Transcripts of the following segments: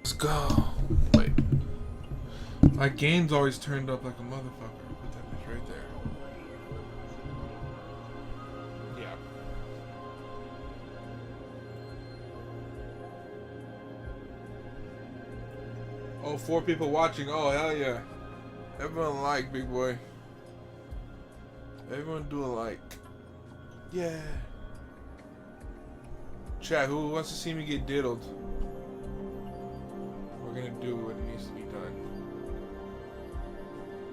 Let's go. Wait. My game's always turned up like a motherfucker. Put that bitch right there. Yeah. Oh, 4 people watching. Oh, hell yeah. Everyone like, big boy. Everyone do a like. Yeah. Chat, who wants to see me get diddled? We're gonna do what needs to be done.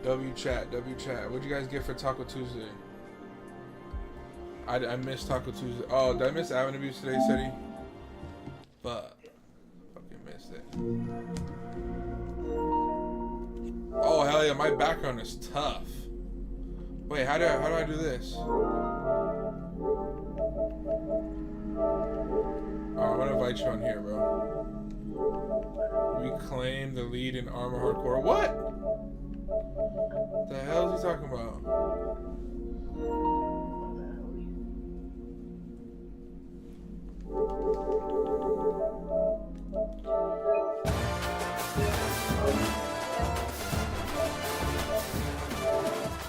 W chat. What'd you guys get for Taco Tuesday? I missed Taco Tuesday. Oh, did I miss Avenue Abuse today, City? But fucking missed it. Oh hell yeah, my background is tough. Wait, how do I do this? Alright, I'm gonna invite you on here, bro. We claim the lead in Armor Hardcore. What? The hell is he talking about?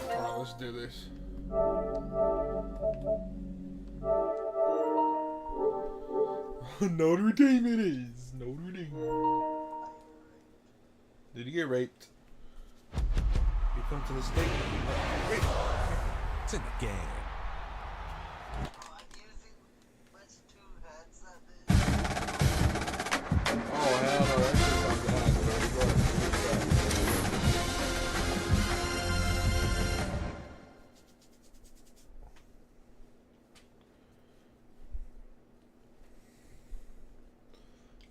Alright, let's do this. Notre Dame it is. Notre Dame. Did you get raped? You come to the state. It's in the game. Oh hell no, that shit sounds bad, bro.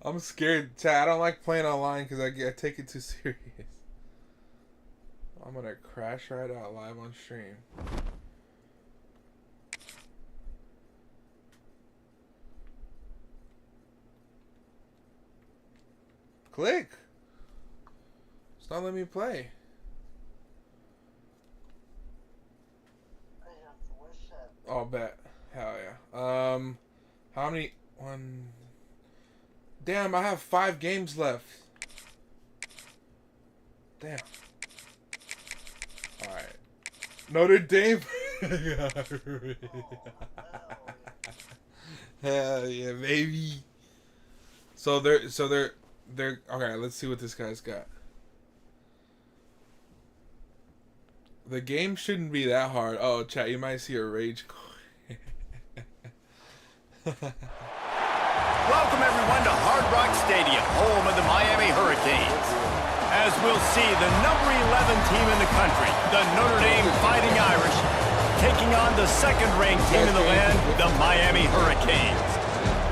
I'm scared, chat. I don't like playing online because I take it too serious. I'm gonna crash right out live on stream. Click. It's not letting me play. Oh, bet. Hell yeah. How many? One. Damn, I have 5 games left. Damn. All right. Notre Dame. Hell yeah, baby. So they're okay. Let's see what this guy's got. The game shouldn't be that hard. Oh, chat, you might see a rage. Welcome everyone to Hard Rock Stadium, home of the Miami Hurricanes. As we'll see, the number 11 team in the country, the Notre Dame Fighting Irish, taking on the second-ranked team in the land, the Miami Hurricanes.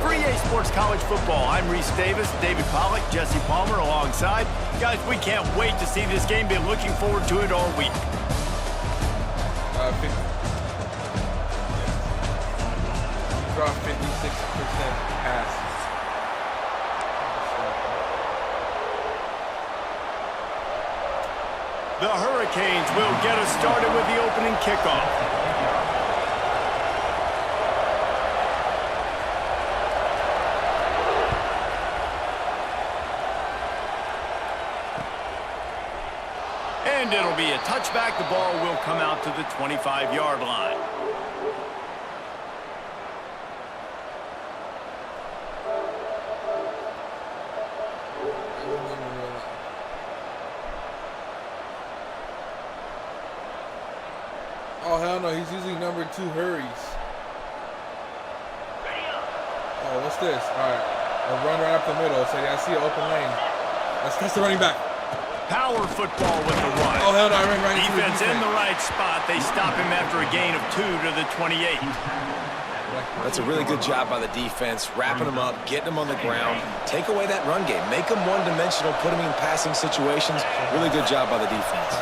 For EA Sports College Football, I'm Reese Davis, David Pollack, Jesse Palmer alongside. Guys, we can't wait to see this game. Been looking forward to it all week. Draw 56% pass. The Hurricanes will get us started with the opening kickoff. And it'll be a touchback. The ball will come out to the 25-yard line. Oh, hell no. He's using number 2 hurries. Oh, what's this? All right. A run right up the middle. So I see an open lane. Let's test the running back. Power football with the run. Oh, hell no. I ran right into the Defense in the right spot. They stop him after a gain of 2 to the 28. That's a really good job by the defense, wrapping him up, getting him on the ground. Take away that run game. Make him one-dimensional, put him in passing situations. Really good job by the defense.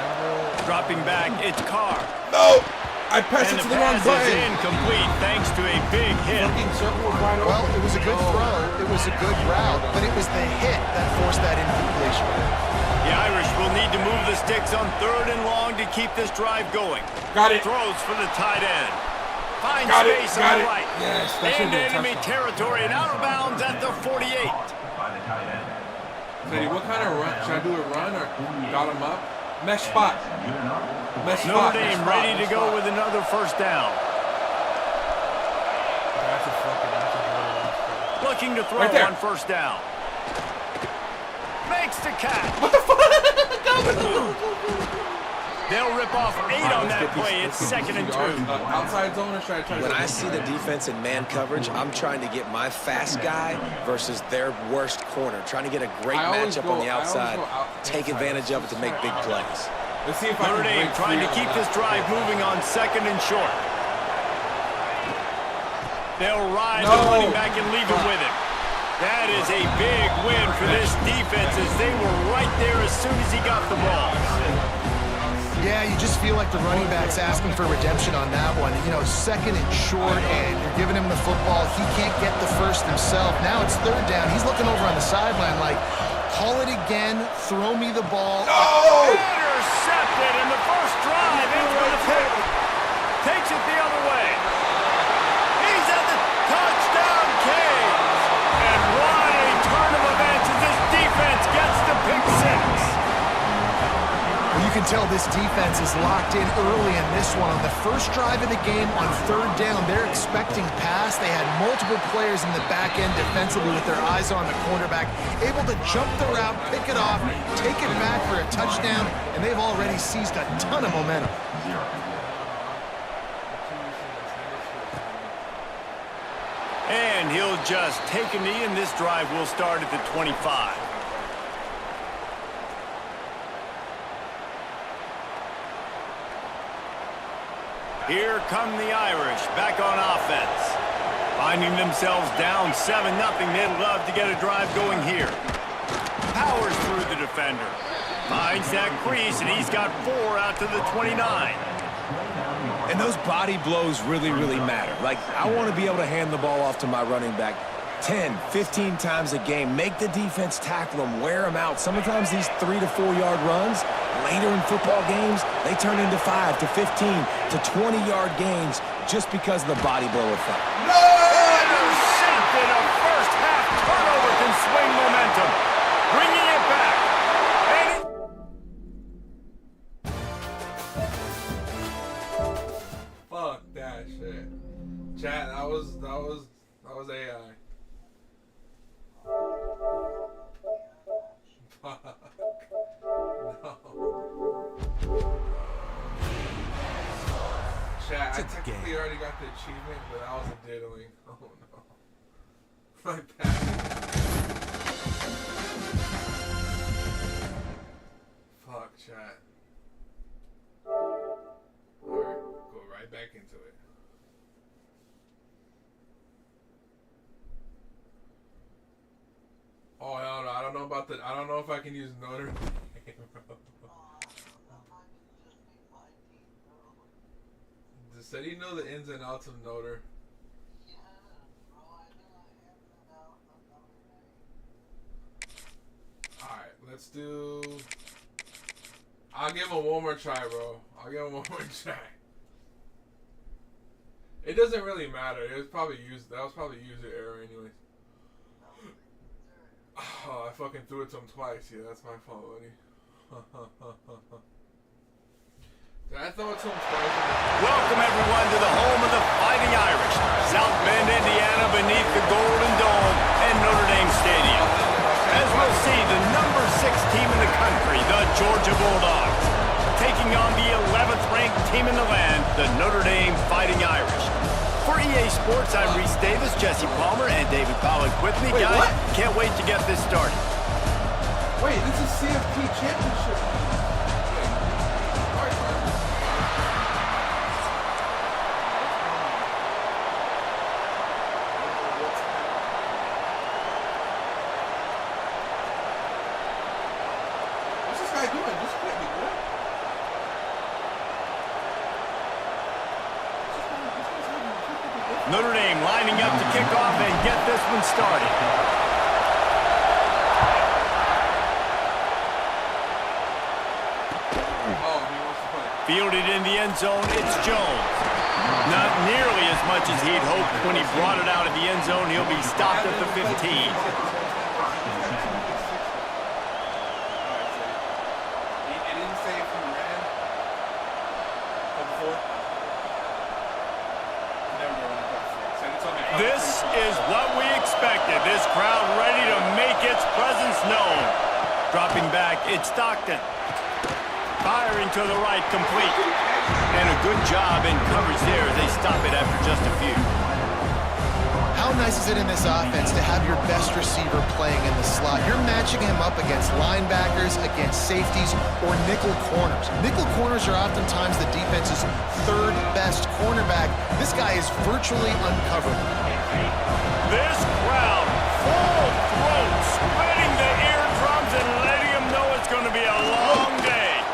Dropping back, it's Carr. No! I passed And it to the the wrong pass is button. incomplete thanks to a big hit. Well, it was a good throw. It was a good route, but it was the hit that forced that incompletion. The Irish will need to move the sticks on 3rd and long to keep this drive going. Got it. Throws for the tight end. Finds Got it, space got on the it. right. Yes, that should into be a enemy touchdown. territory and out of bounds at the 48. Freddy, what kind of run? Should I do a run or got him up? Mesh spot. Mesh spot. Notre Dame mesh spot, ready to mesh go spot. with another first down. That's a fucking. Looking to throw Right there. on first down. Makes the catch. What the fuck? They'll rip off 8 on that play. It's 2nd and 2. Outside zone or should I try to When go I see the defense in man coverage, I'm trying to get my fast guy versus their worst corner. Trying to get a great I always matchup go- on the I always outside, go out take inside. advantage of it to make big plays. Let's see if I Notre can Dame break trying to free keep on this that. drive moving on 2nd and short. They'll ride No. the running back and leave it with him. That is a big win for this defense as they were right there as soon as he got the ball. Yeah, you just feel like the running back's asking for redemption on that one. You know, 2nd and short, and you're giving him the football. He can't get the first himself. Now it's 3rd down. He's looking over on the sideline like, call it again, throw me the ball. No! Intercepted in the first drive into the pick. Takes it the other way. He's at the touchdown cage. And what a turn of events as this defense gets the pick 6. You can tell this defense is locked in early in this one. On the first drive of the game on 3rd down, they're expecting pass. They had multiple players in the back end defensively with their eyes on the cornerback, able to jump the route, pick it off, take it back for a touchdown, and they've already seized a ton of momentum. And he'll just take a knee, and this drive will start at the 25. Here come the Irish back on offense. Finding themselves down 7-0, they'd love to get a drive going here. Powers through the defender. Finds that crease, and he's got 4 out to the 29. And those body blows really, really matter. Like, I want to be able to hand the ball off to my running back 10, 15 times a game. Make the defense tackle them, wear them out. Sometimes these 3 to 4 yard runs, later in football games, they turn into 5 to 15 to 20 yard gains just because of the body blow effect. Intercepted. A first half turnover can swing momentum. Bringing it back. Fuck that shit. Chat, that was AI. Fuck. No. Chat, I technically already got the achievement, but that was a diddling. Oh no. My bad. Fuck, chat. Alright, go right back into it. Oh hell no, I don't know about I don't know if I can use Notre Dame, bro. Said you know the ins and outs of Notre. Alright, let's do. I'll give him one more try, bro. I'll give him one more try. It doesn't really matter. It was probably that was probably user error anyways. Oh, I fucking threw it to him twice. Yeah, that's my fault, buddy. Did I throw it to him twice? Welcome, everyone, to the home of the Fighting Irish. South Bend, Indiana, beneath the Golden Dome and Notre Dame Stadium. As we'll see, the number 6 team in the country, the Georgia Bulldogs, taking on the 11th ranked team in the land, the Notre Dame Fighting Irish. For EA Sports, I'm Reese Davis, Jesse Palmer, and David Pollock with me. Wait, Guys, what? can't wait to get this started. Wait, this is CFP Championship. What's this guy doing? This can't be good. Notre Dame lining up to kick off and get this one started. Fielded in the end zone, it's Jones. Not nearly as much as he'd hoped when he brought it out of the end zone. He'll be stopped at the 15. This is what we expected. This crowd ready to make its presence known. Dropping back, it's Stockton. Firing to the right, complete. And a good job in coverage there as they stop it after just a few. How nice is it in this offense to have your best receiver playing in the slot? You're matching him up against linebackers, against safeties, or nickel corners. Nickel corners are oftentimes the defense's third best cornerback. This guy is virtually uncovered. This crowd, full throat, spreading the eardrums and letting them know it's going to be a long day.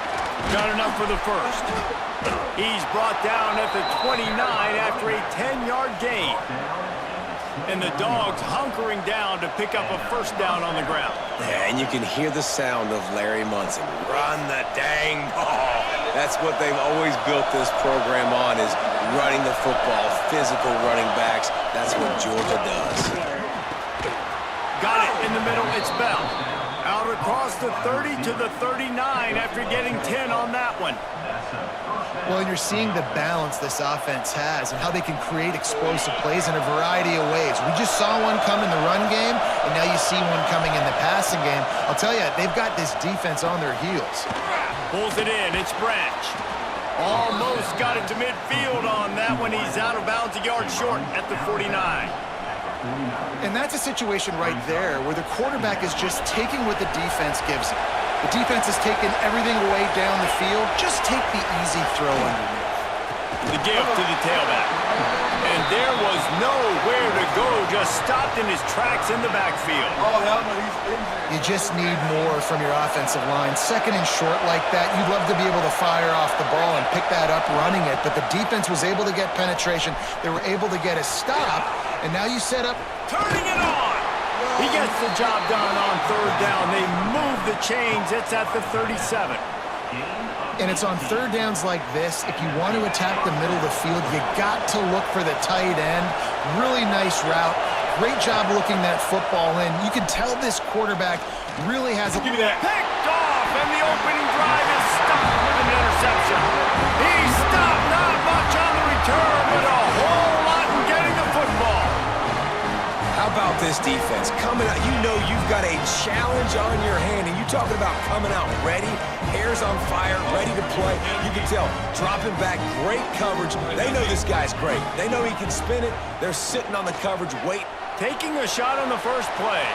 Not enough for the first. He's brought down at the 29 after a 10-yard gain. And the Dogs hunkering down to pick up a first down on the ground. Yeah, and you can hear the sound of Larry Munson. Run the dang ball. That's what they've always built this program on, is running the football, physical running backs. That's what Georgia does. Got it in the middle, it's Bell. Out across the 30 to the 39 after getting 10 on that one. Well, and you're seeing the balance this offense has and how they can create explosive plays in a variety of ways. We just saw one come in the run game, and now you see one coming in the passing game. I'll tell you, they've got this defense on their heels. Pulls it in, it's Branch. Almost got it to midfield on that one. He's out of bounds a yard short at the 49. And that's a situation right there where the quarterback is just taking what the defense gives him. The defense is taking everything away down the field. Just take the easy throw underneath. The give to the tailback. And there was nowhere to go. Just stopped in his tracks in the backfield. Oh, hell no, he's injured. You just need more from your offensive line. Second and short like that, you'd love to be able to fire off the ball and pick that up running it. But the defense was able to get penetration. They were able to get a stop. And now you set up. Turning it on. He gets the job done on third down. They move the chains. It's at the 37. And it's on third downs like this. If you want to attack the middle of the field, you got to look for the tight end. Really nice route. Great job looking that football in. You can tell this quarterback really has a... Give me that. Picked off, and the opening drive is stopped with an interception. He stopped, not much on the return, but a whole lot in getting the football. How about this defense? Coming out, you know you've got a challenge on your hand, and you're talking about coming out ready, hair's on fire, ready to play. You can tell, dropping back, great coverage. They know this guy's great. They know he can spin it. They're sitting on the coverage, wait. Taking a shot on the first play.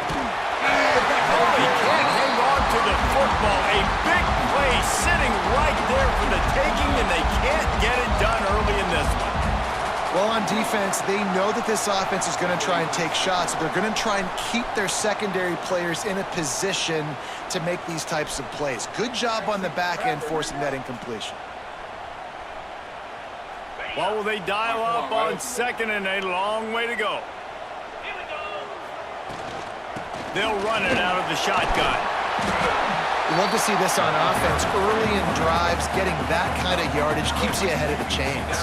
He can't hang on to the football. A big play sitting right there for the taking, and they can't get it done early in this one. Well, on defense, they know that this offense is going to try and take shots. They're going to try and keep their secondary players in a position to make these types of plays. Good job on the back end forcing that incompletion. Well, will they dial up on second and a long way to go? They'll run it out of the shotgun. We love to see this on offense. Early in drives, getting that kind of yardage keeps you ahead of the chains.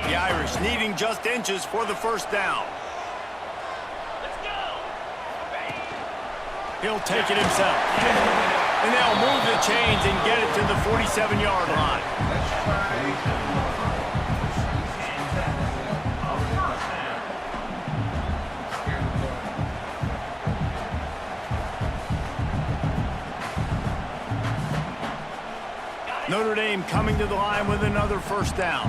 The Irish needing just inches for the first down. He'll take it himself. And they'll move the chains and get it to the 47-yard line. Notre Dame coming to the line with another first down.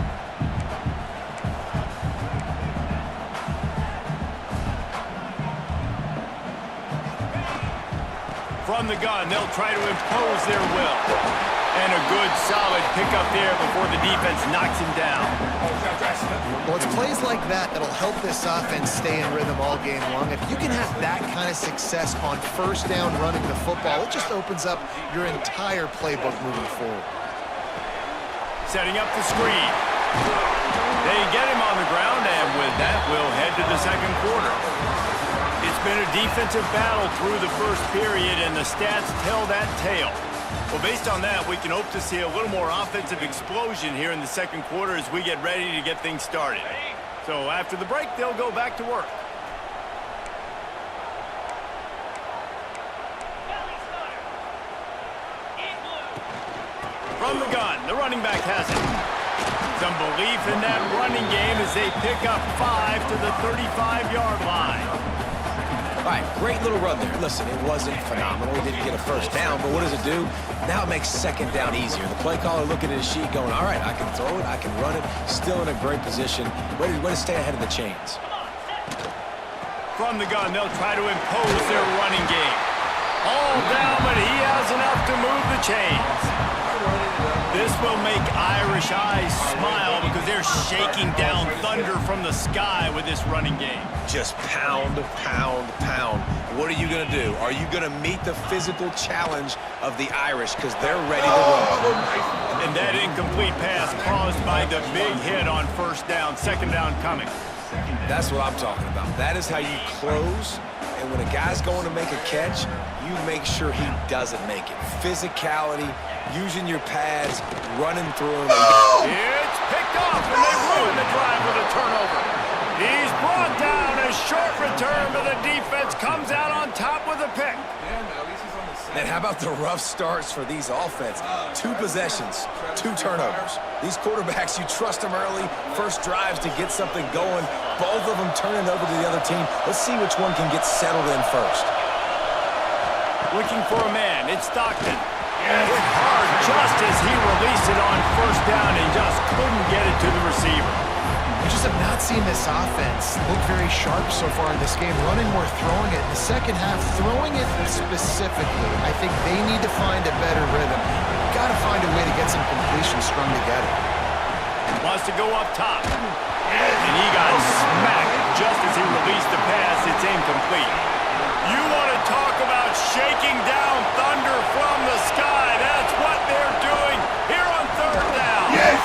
From the gun, they'll try to impose their will. And a good, solid pickup there before the defense knocks him down. Well, it's plays like that that'll help this offense stay in rhythm all game long. If you can have that kind of success on first down running the football, it just opens up your entire playbook moving forward. Setting up the screen. They get him on the ground, and with that, we'll head to the second quarter. It's been a defensive battle through the first period, and the stats tell that tale. Well, based on that, we can hope to see a little more offensive explosion here in the second quarter as we get ready to get things started. So after the break, they'll go back to work. From the gun, the running back has it. Some belief in that running game as they pick up 5 to the 35-yard line. All right, great little run there. Listen, it wasn't phenomenal. He didn't get a first down, but what does it do? Now it makes second down easier. The play caller looking at his sheet going, all right, I can throw it, I can run it, still in a great position, ready to stay ahead of the chains. From the gun, they'll try to impose their running game. All down, but he has enough to move the chains. This will make Irish eyes smile because they're shaking down thunder from the sky with this running game. Just pound, pound, pound. What are you going to do? Are you going to meet the physical challenge of the Irish because they're ready to run? And that incomplete pass caused by the big hit on first down, second down coming. That's what I'm talking about. That is how you close. And when a guy's going to make a catch, you make sure he doesn't make it. Physicality, using your pads, running through him. It's picked off, and they ruin the drive with a turnover. He's brought down. A short return, but the defense comes out on top with a pick. And how about the rough starts for these offense? 2 possessions, 2 turnovers. These quarterbacks, you trust them early, first drives to get something going. Both of them turning over to the other team. Let's see which one can get settled in first. Looking for a man. It's Stockton. Hit hard just as he released it on first down and just couldn't get it to the receiver. We just have not seen this offense look very sharp so far in this game. Running more, throwing it. In the second half, throwing it specifically, I think they need to find a better rhythm. Got to find a way to get some completions strung together. Wants to go up top. And he got smacked just as he released the pass. It's incomplete. You want to talk about shaking down thunder from the sky. That's what they're doing here on third down. Yes!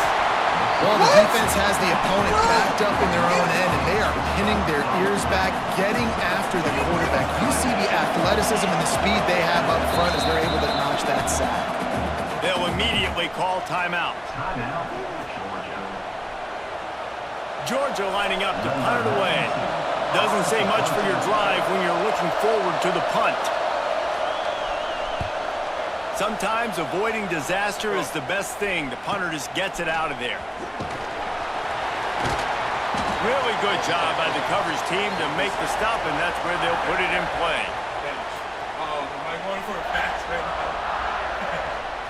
Well, the defense has the opponent backed up in their own end, and they are pinning their ears back, getting after the quarterback. You see the athleticism and the speed they have up front as they're able to notch that sack. They'll immediately call timeout. Georgia lining up to punt it away. Doesn't say much for your drive when you're looking forward to the punt. Sometimes avoiding disaster is the best thing. The punter just gets it out of there. Really good job by the coverage team to make the stop, and that's where they'll put it in play. Oh, am I going for a pass right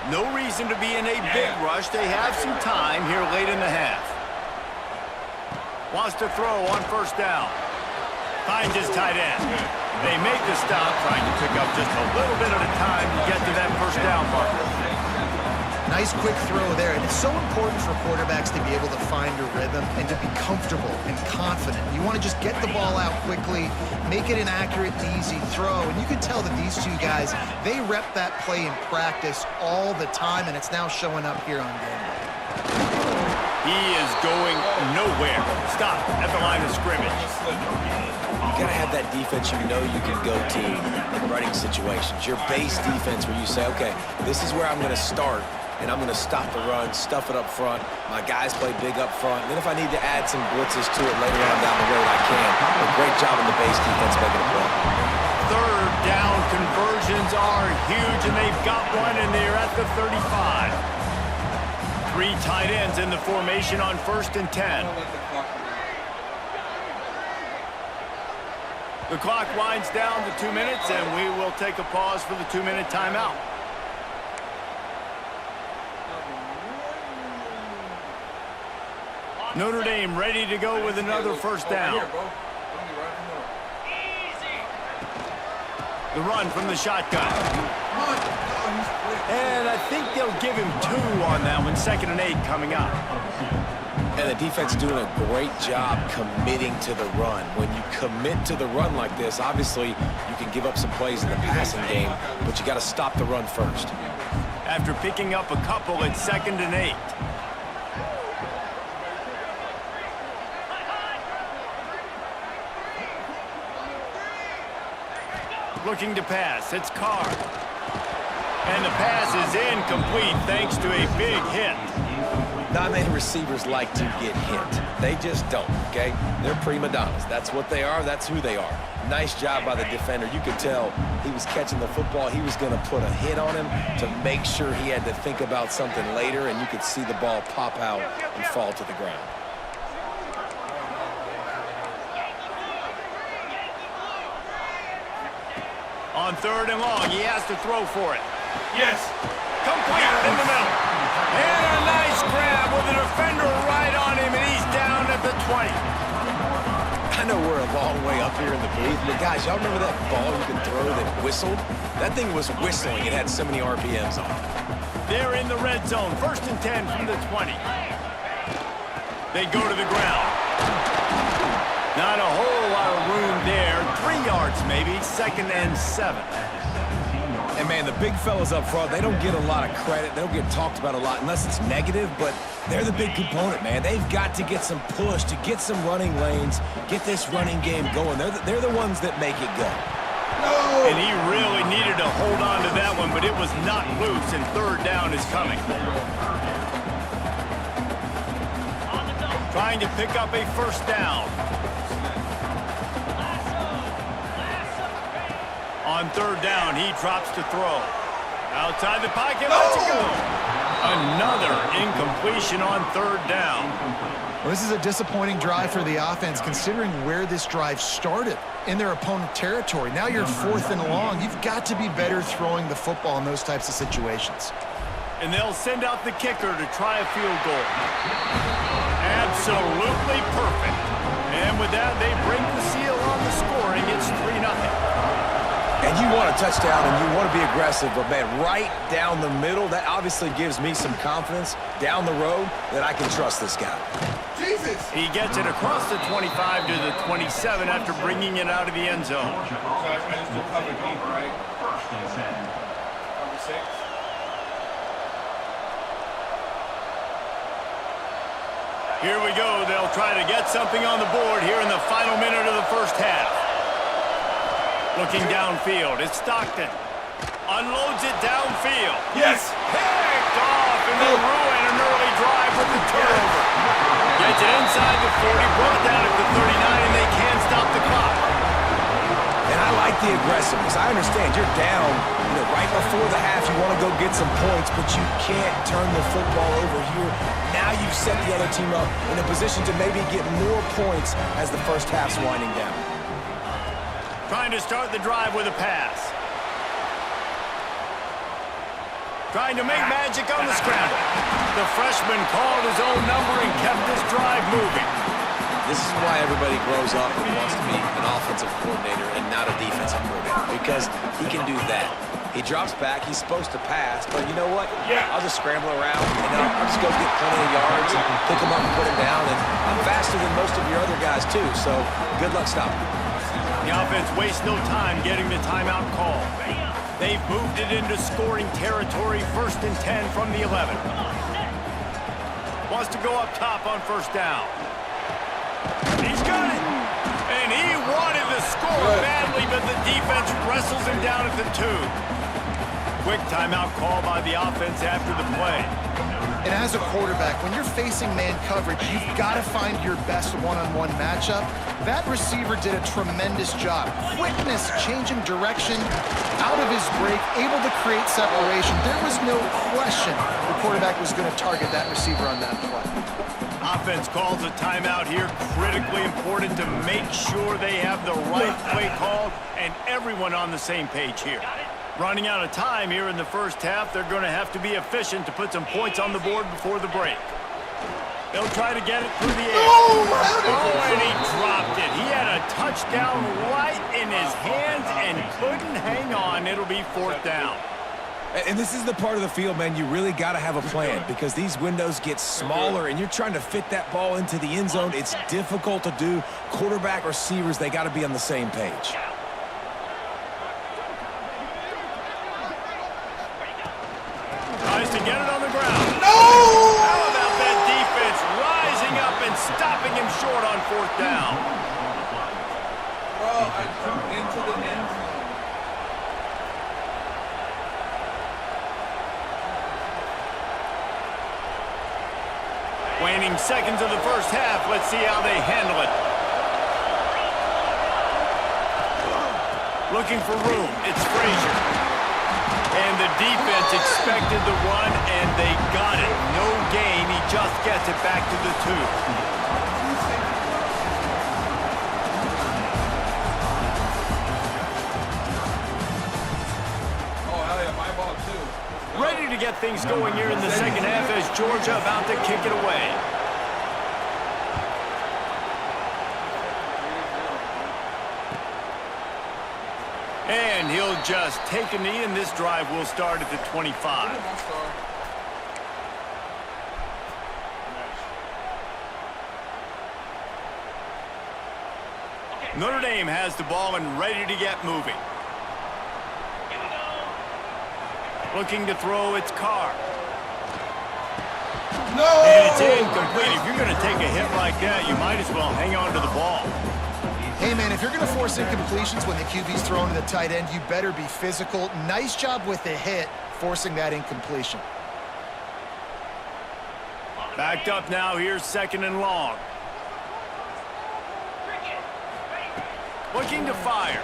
now? No reason to be in a big rush. They have some time here late in the half. Wants to throw on first down. Finds his tight end. They make the stop, trying to pick up just a little bit at a time to get to that first down marker. Nice quick throw there, and it's so important for quarterbacks to be able to find a rhythm and to be comfortable and confident. You want to just get the ball out quickly, make it an accurate and easy throw, and you can tell that these two guys, they rep that play in practice all the time, and it's now showing up here on game day. He is going nowhere. Stop at the line of scrimmage. You got to have that defense you know you can go to in running situations. Your base defense where you say, okay, this is where I'm going to start, and I'm going to stop the run, stuff it up front. My guys play big up front. And then if I need to add some blitzes to it later on down the road, I can. A great job in the base defense making a play. Third down conversions are huge, and they've got one, and they're at the 35. 3 tight ends in the formation on 1st and 10. The clock winds down to 2 minutes, and we will take a pause for the 2-minute timeout. Notre Dame ready to go with another first down. The run from the shotgun. And I think they'll give him 2 on that one. 2nd and 8 coming up. And the defense doing a great job committing to the run. When you commit to the run like this, obviously you can give up some plays in the passing game, but you got to stop the run first. After picking up a couple, it's 2nd and 8. Looking to pass. It's Carr. And the pass is incomplete thanks to a big hit. Not many receivers like to get hit. They just don't, okay? They're prima donnas. That's what they are. That's who they are. Nice job by the defender. You could tell he was catching the football. He was going to put a hit on him to make sure he had to think about something later, and you could see the ball pop out and fall to the ground. On 3rd and long, he has to throw for it. Yes. Complete in the middle. And a nice grab with the defender right on him, and he's down at the 20. I know we're a long way up here in the booth, but guys, y'all remember that ball you could throw that whistled? That thing was whistling. It had so many RPMs on it. They're in the red zone. 1st and 10 from the 20. They go to the ground. Not a whole lot of room there. 3 yards maybe. 2nd and 7. And, man, the big fellas up front, they don't get a lot of credit. They don't get talked about a lot unless it's negative, but they're the big component, man. They've got to get some push, to get some running lanes, get this running game going. They're the ones that make it go. No. And he really needed to hold on to that one, but it was not loose, and 3rd down is coming. Trying to pick up a first down. On 3rd down, he drops to throw. Outside the pocket, lets it go. Another incompletion on 3rd down. Well, this is a disappointing drive for the offense, considering where this drive started, in their opponent territory. Now you're 4th and long. You've got to be better throwing the football in those types of situations. And they'll send out the kicker to try a field goal. Absolutely perfect. And with that, they break the seal on the scoring. It's 3-0. And you want a touchdown and you want to be aggressive, but, man, right down the middle, that obviously gives me some confidence down the road that I can trust this guy. Jesus. He gets it across the 25 to the 27 after bringing it out of the end zone. So I just do cover deep, right? Cover 6. Here we go. They'll try to get something on the board here in the final minute of the first half. Looking downfield, it's Stockton. Unloads it downfield. Yes. Picked off, and they ruin an early drive with the turnover. Gets it inside the 40, brought down at the 39, and they can't stop the clock. And I like the aggressiveness. I understand you're down, right before the half. You want to go get some points, but you can't turn the football over here. Now you've set the other team up in a position to maybe get more points as the first half's winding down. Trying to start the drive with a pass. Trying to make magic on the scramble. The freshman called his own number and kept this drive moving. This is why everybody grows up and wants to be an offensive coordinator and not a defensive coordinator, because he can do that. He drops back, he's supposed to pass, but you know what? Yeah. I'll just scramble around, and I'll just go get plenty of yards and pick him up and put him down, and I'm faster than most of your other guys too, so good luck stopping him. The offense wastes no time getting the timeout call. They've moved it into scoring territory, 1st and 10 from the 11. Wants to go up top on first down. He's got it! And he wanted the score badly, but the defense wrestles him down at the 2. Quick timeout call by the offense after the play. And as a quarterback, when you're facing man coverage, you've got to find your best one-on-one matchup. That receiver did a tremendous job. Quickness, changing direction, out of his break, able to create separation. There was no question the quarterback was going to target that receiver on that play. Offense calls a timeout here. Critically important to make sure they have the right play called and everyone on the same page here. Running out of time here in the first half, they're going to have to be efficient to put some points on the board before the break. They'll try to get it through the air. Oh, and he dropped it. He had a touchdown right in his hands and couldn't hang on. It'll be 4th down. And this is the part of the field, man, you really got to have a plan because these windows get smaller and you're trying to fit that ball into the end zone. It's difficult to do. Quarterback, receivers, they got to be on the same page. Tries to get it on the ground. No! How about that defense rising up and stopping him short on 4th down? Bro, I jumped into the end zone. Waning seconds of the first half. Let's see how they handle it. Looking for room. It's Frazier. And the defense expected the run, and they got it. No gain. He just gets it back to the 2. Oh, hell yeah, my ball too. Ready to get things going here in the second half as Georgia about to kick it away. And he'll just take a knee, and this drive will start at the 25. Notre Dame has the ball and ready to get moving. Looking to throw its Carr. No! And it's incomplete. If you're going to take a hit like that, you might as well hang on to the ball. Hey, man, if you're going to force incompletions when the QB's throwing to the tight end, you better be physical. Nice job with the hit, forcing that incompletion. Backed up now. Here's 2nd and long. Looking to fire.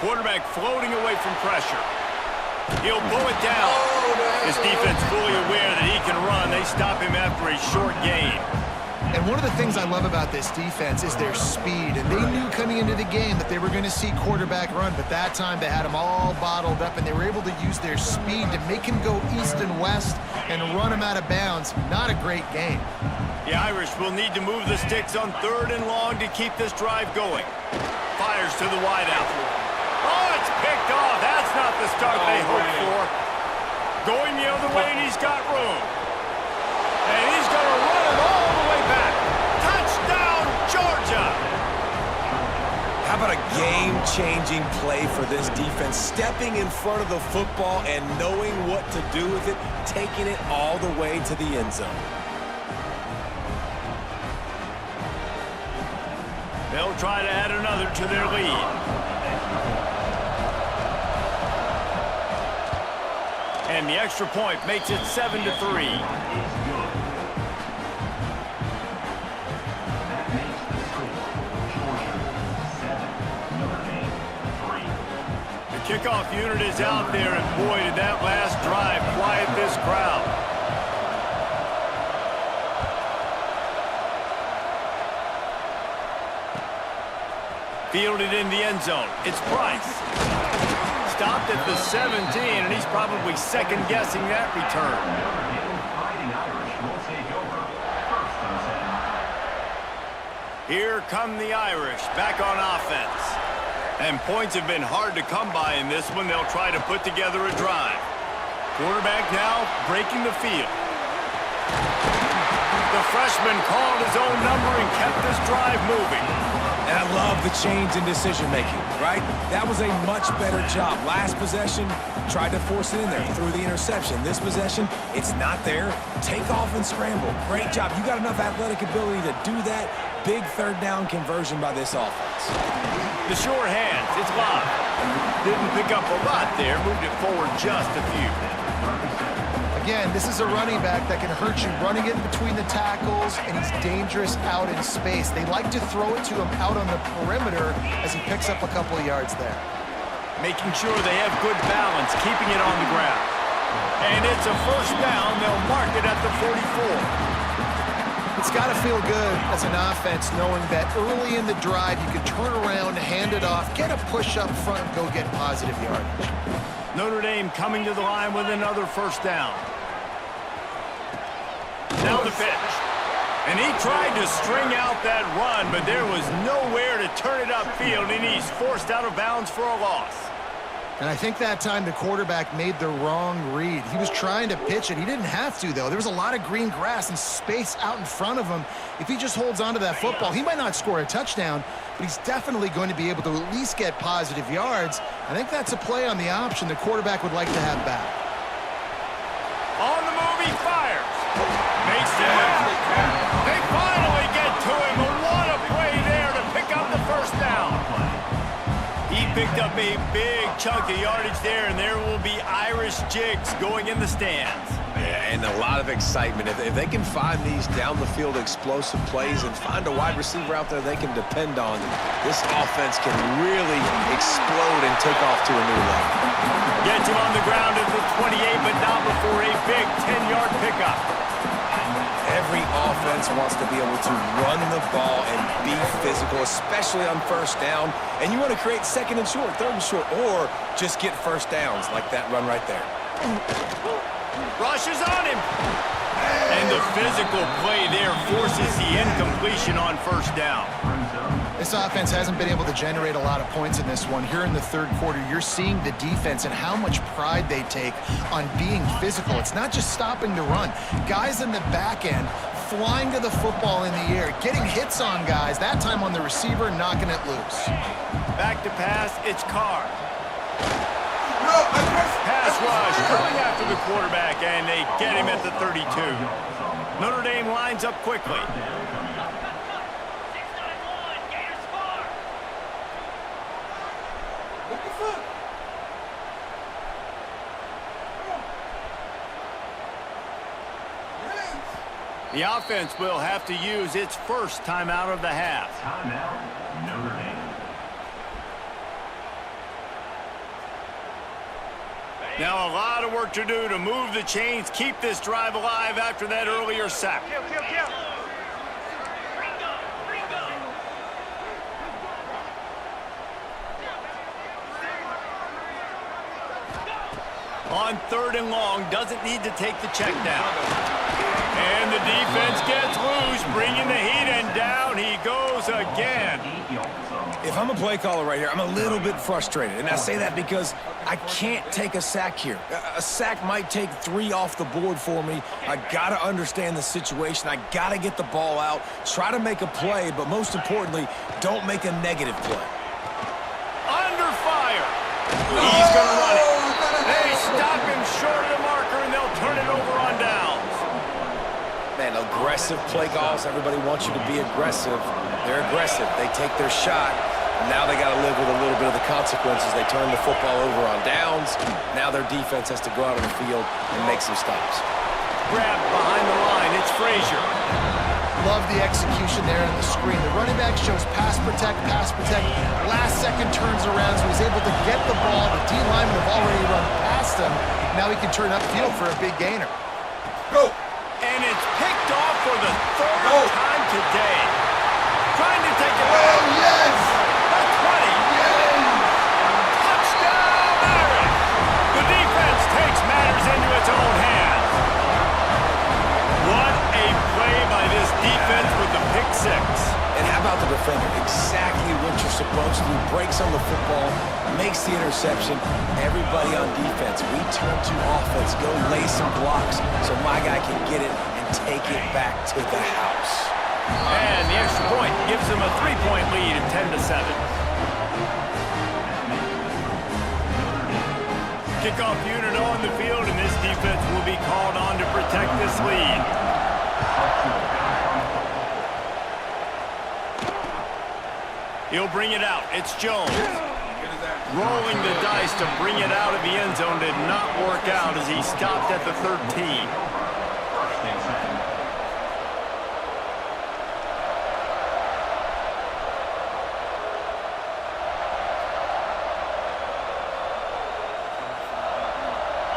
Quarterback floating away from pressure. He'll pull it down. His defense fully aware that he can run. They stop him after a short gain. And one of the things I love about this defense is their speed. And they knew coming into the game that they were going to see quarterback run, but that time they had him all bottled up, and they were able to use their speed to make him go east and west and run him out of bounds. Not a great game. The Irish will need to move the sticks on 3rd and long to keep this drive going. Fires to the wideout. Oh, it's picked off. That's not the start they hoped for. Going the other way, and he's got room. And he's going to run it all the way back. Touchdown, Georgia! How about a game-changing play for this defense? Stepping in front of the football and knowing what to do with it, taking it all the way to the end zone. They'll try to add another to their lead. And the extra point makes it 7-3. The kickoff unit is out there, and boy, did that last drive quiet this crowd. Fielded in the end zone. It's Price. Stopped at the 17, and he's probably second-guessing that return. Here come the Irish back on offense. And points have been hard to come by in this one. They'll try to put together a drive. Quarterback now breaking the field. The freshman called his own number and kept this drive moving. And I love the change in decision-making, right? That was a much better job. Last possession, tried to force it in there, threw the interception. This possession, it's not there. Take off and scramble. Great job. You got enough athletic ability to do that. Big 3rd down conversion by this offense. The short hands, it's Love. Didn't pick up a lot there, moved it forward just a few. Again, this is a running back that can hurt you running it between the tackles, and he's dangerous out in space. They like to throw it to him out on the perimeter as he picks up a couple of yards there. Making sure they have good balance, keeping it on the ground. And it's a 1st down. They'll mark it at the 44. It's got to feel good as an offense knowing that early in the drive you can turn around, hand it off, get a push up front, and go get positive yardage. Notre Dame coming to the line with another 1st down. Now the pitch. And he tried to string out that run, but there was nowhere to turn it upfield, and he's forced out of bounds for a loss. And I think that time the quarterback made the wrong read. He was trying to pitch it. He didn't have to, though. There was a lot of green grass and space out in front of him. If he just holds on to that football, he might not score a touchdown, but he's definitely going to be able to at least get positive yards. I think that's a play on the option the quarterback would like to have back. On the move, he fires. Makes the move. They finally get to him, but what a play there to pick up the first down. He picked up a big chunk of yardage there, and there will be Irish jigs going in the stands. Yeah, and a lot of excitement. If they can find these down-the-field explosive plays and find a wide receiver out there they can depend on, this offense can really explode and take off to a new level. Gets him on the ground at the 28, but not before a big 10-yard pickup. Every offense wants to be able to run the ball and be physical, especially on first down. And you want to create second and short, third and short, or just get first downs like that run right there. Rushes on him. And the physical play there forces the incompletion on first down. This offense hasn't been able to generate a lot of points in this one. Here in the third quarter, you're seeing the defense and how much pride they take on being physical. It's not just stopping the run. Guys in the back end flying to the football in the air, getting hits on guys, that time on the receiver, knocking it loose. Back to pass, it's Carr. Pass rush coming after the quarterback, and they get him at the 32. Notre Dame lines up quickly. The offense will have to use its first timeout of the half. Timeout, Notre Dame. Now a lot of work to do to move the chains, keep this drive alive after that earlier sack. On third and long, doesn't need to take the check down. And the defense gets loose, bringing the heat, and down he goes again. If I'm a play caller right here, I'm a little bit frustrated. And I say that because I can't take a sack here. A sack might take 3 off the board for me. I got to understand the situation. I got to get the ball out, try to make a play, but most importantly, don't make a negative play. Under fire. He's going to run it. They stop him short of the marker, and they'll turn it over on downs. Man, aggressive play calls. Everybody wants you to be aggressive. They're aggressive. They take their shot. Now they got to live with a little bit of the consequences. They turn the football over on downs. Now their defense has to go out on the field and make some stops. Grab behind the line. It's Frazier. Love the execution there on the screen. The running back shows pass protect, pass protect. Last second turns around, so he's able to get the ball. The D-linemen have already run past him. Now he can turn upfield for a big gainer. Go! And it's picked off for the third time today. Trying to take it back. Oh, yes! The 20. Touchdown, Irish! The defense takes matters into its own hands. What a play by this defense with the pick six. And how about the defender? Exactly what you're supposed to do. Breaks on the football, makes the interception. Everybody on defense, we turn to offense. Go lay some blocks so my guy can get it and take it back to the house. And the extra point gives them a 3-point lead at 10-7. Kickoff unit on the field, and this defense will be called on to protect this lead. He'll bring it out. It's Jones. Rolling the dice to bring it out of the end zone did not work out as he stopped at the 13.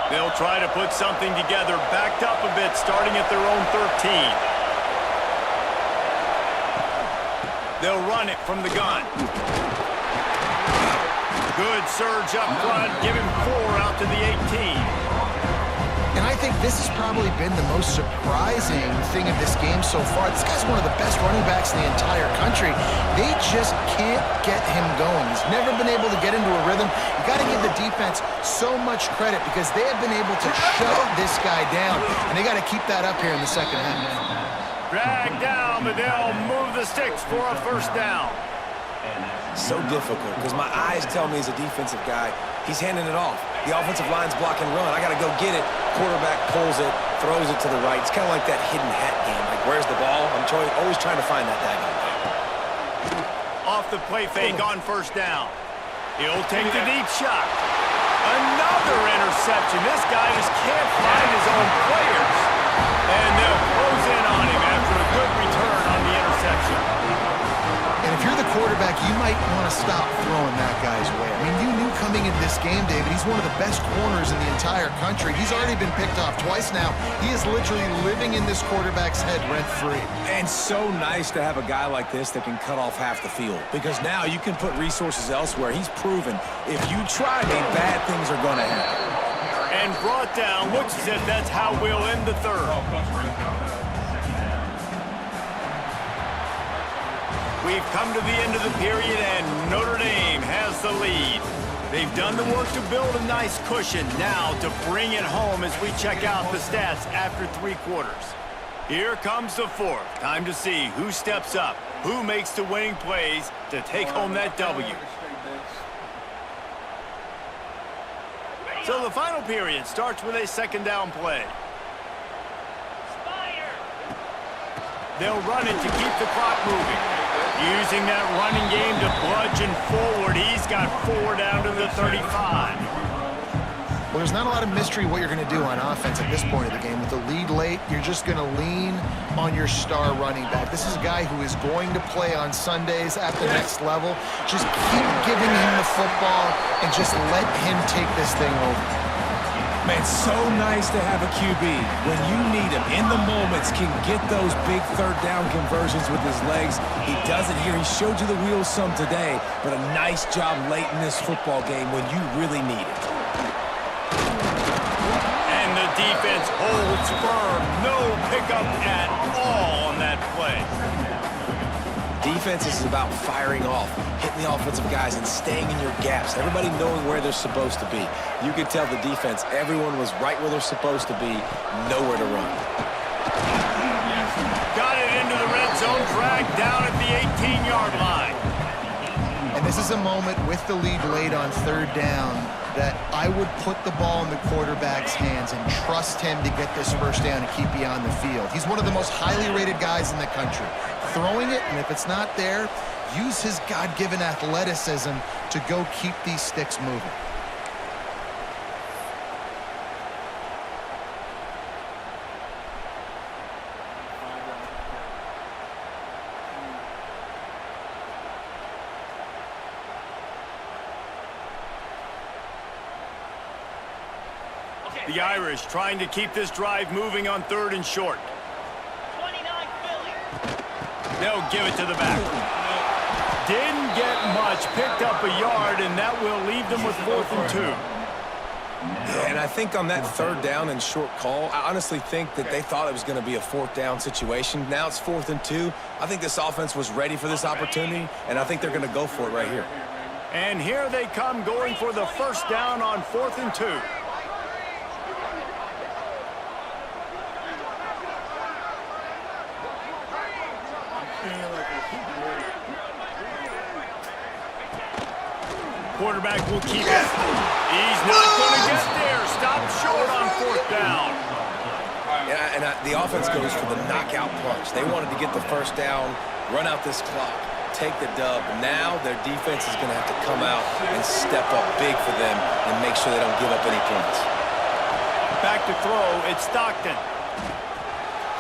They'll try to put something together, backed up a bit, starting at their own 13. They'll run it from the gun. Good surge up front, give him 4 out to the 18. And I think this has probably been the most surprising thing of this game so far. This guy's one of the best running backs in the entire country. They just can't get him going. He's never been able to get into a rhythm. You got to give the defense so much credit because they have been able to shut this guy down, and they got to keep that up here in the second half. Drag down, but they'll move the sticks for a first down. So difficult because my eyes tell me as a defensive guy, he's handing it off. The offensive line's block and run. I got to go get it. Quarterback pulls it, throws it to the right. It's kind of like that hidden hat game. Like, where's the ball? I'm always trying to find that daggone thing. Off the play fake on first down. He'll take the deep shot. Another interception. This guy just can't find his own players. And they'll close in on him after a good return on the interception. And if you're the quarterback, you might want to stop throwing that guy's way. I mean, you knew coming into this game, David, he's one of the best corners in the entire country. He's already been picked off twice now. He is literally living in this quarterback's head rent-free. And so nice to have a guy like this that can cut off half the field because now you can put resources elsewhere. He's proven if you try me, bad things are going to happen. And brought down. Looks as if that's how we'll end the third. We've come to the end of the period, and Notre Dame has the lead. They've done the work to build a nice cushion. Now to bring it home as we check out the stats after 3 quarters. Here comes the fourth. Time to see who steps up, who makes the winning plays to take home that W. So the final period starts with a second down play. They'll run it to keep the clock moving. Using that running game to bludgeon forward. He's got 4 down to the 35. Well, there's not a lot of mystery what you're going to do on offense at this point of the game. With the lead late, you're just going to lean on your star running back. This is a guy who is going to play on Sundays at the next level. Just keep giving him the football and just let him take this thing over. Man, so nice to have a QB. When you need him, in the moments, can get those big third down conversions with his legs. He does it here. He showed you the wheels some today, but a nice job late in this football game when you really need it. And the defense holds firm. No pickup at all on that play. Defense is about firing off, hitting the offensive guys and staying in your gaps. Everybody knowing where they're supposed to be. You could tell the defense, everyone was right where they're supposed to be, nowhere to run. Got it into the red zone, dragged down at the 18-yard line. And this is a moment with the lead late on third down that I would put the ball in the quarterback's hands and trust him to get this first down and keep you on the field. He's one of the most highly rated guys in the country. Throwing it, and if it's not there, use his God-given athleticism to go keep these sticks moving. The Irish trying to keep this drive moving on 3rd and short. They'll give it to the back. Didn't get much, picked up a yard, and that will leave them with 4th and 2. Yeah, and I think on that 3rd down and short call, I honestly think that they thought it was going to be a 4th down situation. Now it's 4th and 2. I think this offense was ready for this opportunity, and I think they're going to go for it right here. And here they come going for the first down on 4th and 2. Quarterback will keep it. He's not going to get there. Stop short on 4th down. Yeah, and the offense goes for the knockout punch. They wanted to get the first down, run out this clock, take the dub. Now their defense is going to have to come out and step up big for them and make sure they don't give up any points. Back to throw. It's Stockton.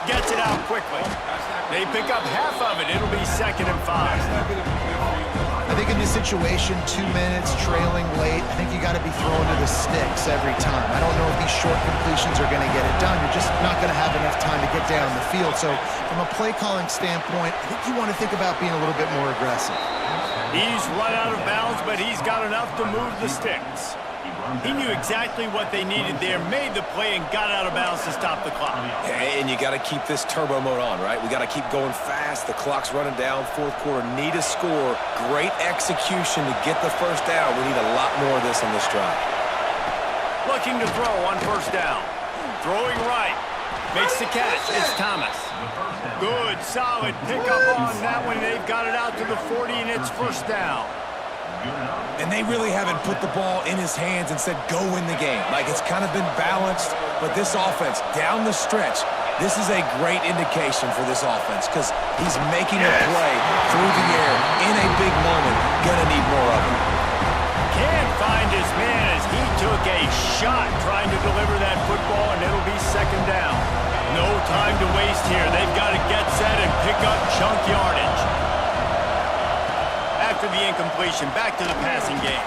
Gets it out quickly. They pick up half of it. It'll be 2nd and 5. I think in this situation, 2 minutes, trailing late, I think you got to be throwing to the sticks every time. I don't know if these short completions are going to get it done. You're just not going to have enough time to get down the field. So from a play calling standpoint, I think you want to think about being a little bit more aggressive. He's run out of bounds, but he's got enough to move the sticks. He knew exactly what they needed there, made the play, and got out of bounds to stop the clock. Hey, and you got to keep this turbo mode on, right? We got to keep going fast. The clock's running down. Fourth quarter, need a score. Great execution to get the first down. We need a lot more of this on this drive. Looking to throw on first down. Throwing right. Makes the catch. It's Thomas. Good, solid pickup on that one. They've got it out to the 40, and it's first down. And they really haven't put the ball in his hands and said, go win the game. Like, it's kind of been balanced, but this offense, down the stretch, this is a great indication for this offense because he's making a play through the air in a big moment. Gonna need more of it. Can't find his man as he took a shot trying to deliver that football, and it'll be second down. No time to waste here. They've got to get set and pick up chunk yardage. After the incompletion, back to the passing game.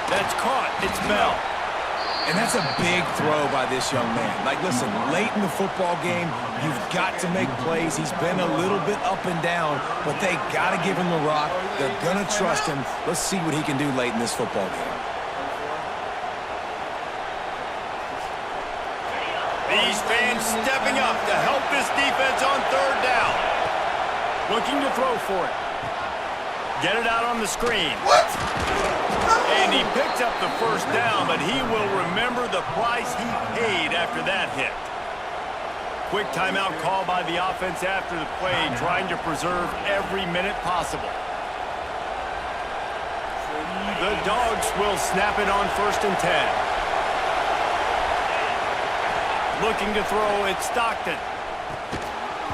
That's caught. It's Bell. And that's a big throw by this young man. Like, listen, late in the football game, you've got to make plays. He's been a little bit up and down, but they got to give him the rock. They're going to trust him. Let's see what he can do late in this football game. These fans stepping up to help this defense on third down. Looking to throw for it. Get it out on the screen. What? And he picked up the first down, but he will remember the price he paid after that hit. Quick timeout call by the offense after the play, trying to preserve every minute possible. The Dogs will snap it on 1st and 10. Looking to throw, it's Stockton.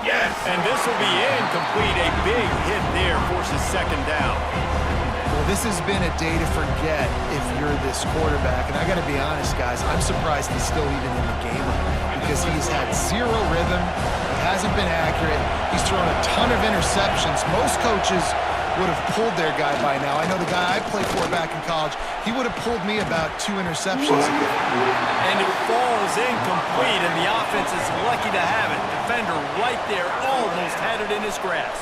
Yes! And this will be incomplete. A big hit there forces second down. Well, this has been a day to forget if you're this quarterback. And I got to be honest, guys, I'm surprised he's still even in the game right now because he's had zero rhythm. He hasn't been accurate. He's thrown a ton of interceptions. Most coaches would have pulled their guy by now. I know the guy I played for back in college, he would have pulled me about 2 interceptions ago. And it falls incomplete, and the offense is lucky to have it. Defender right there almost had it in his grasp.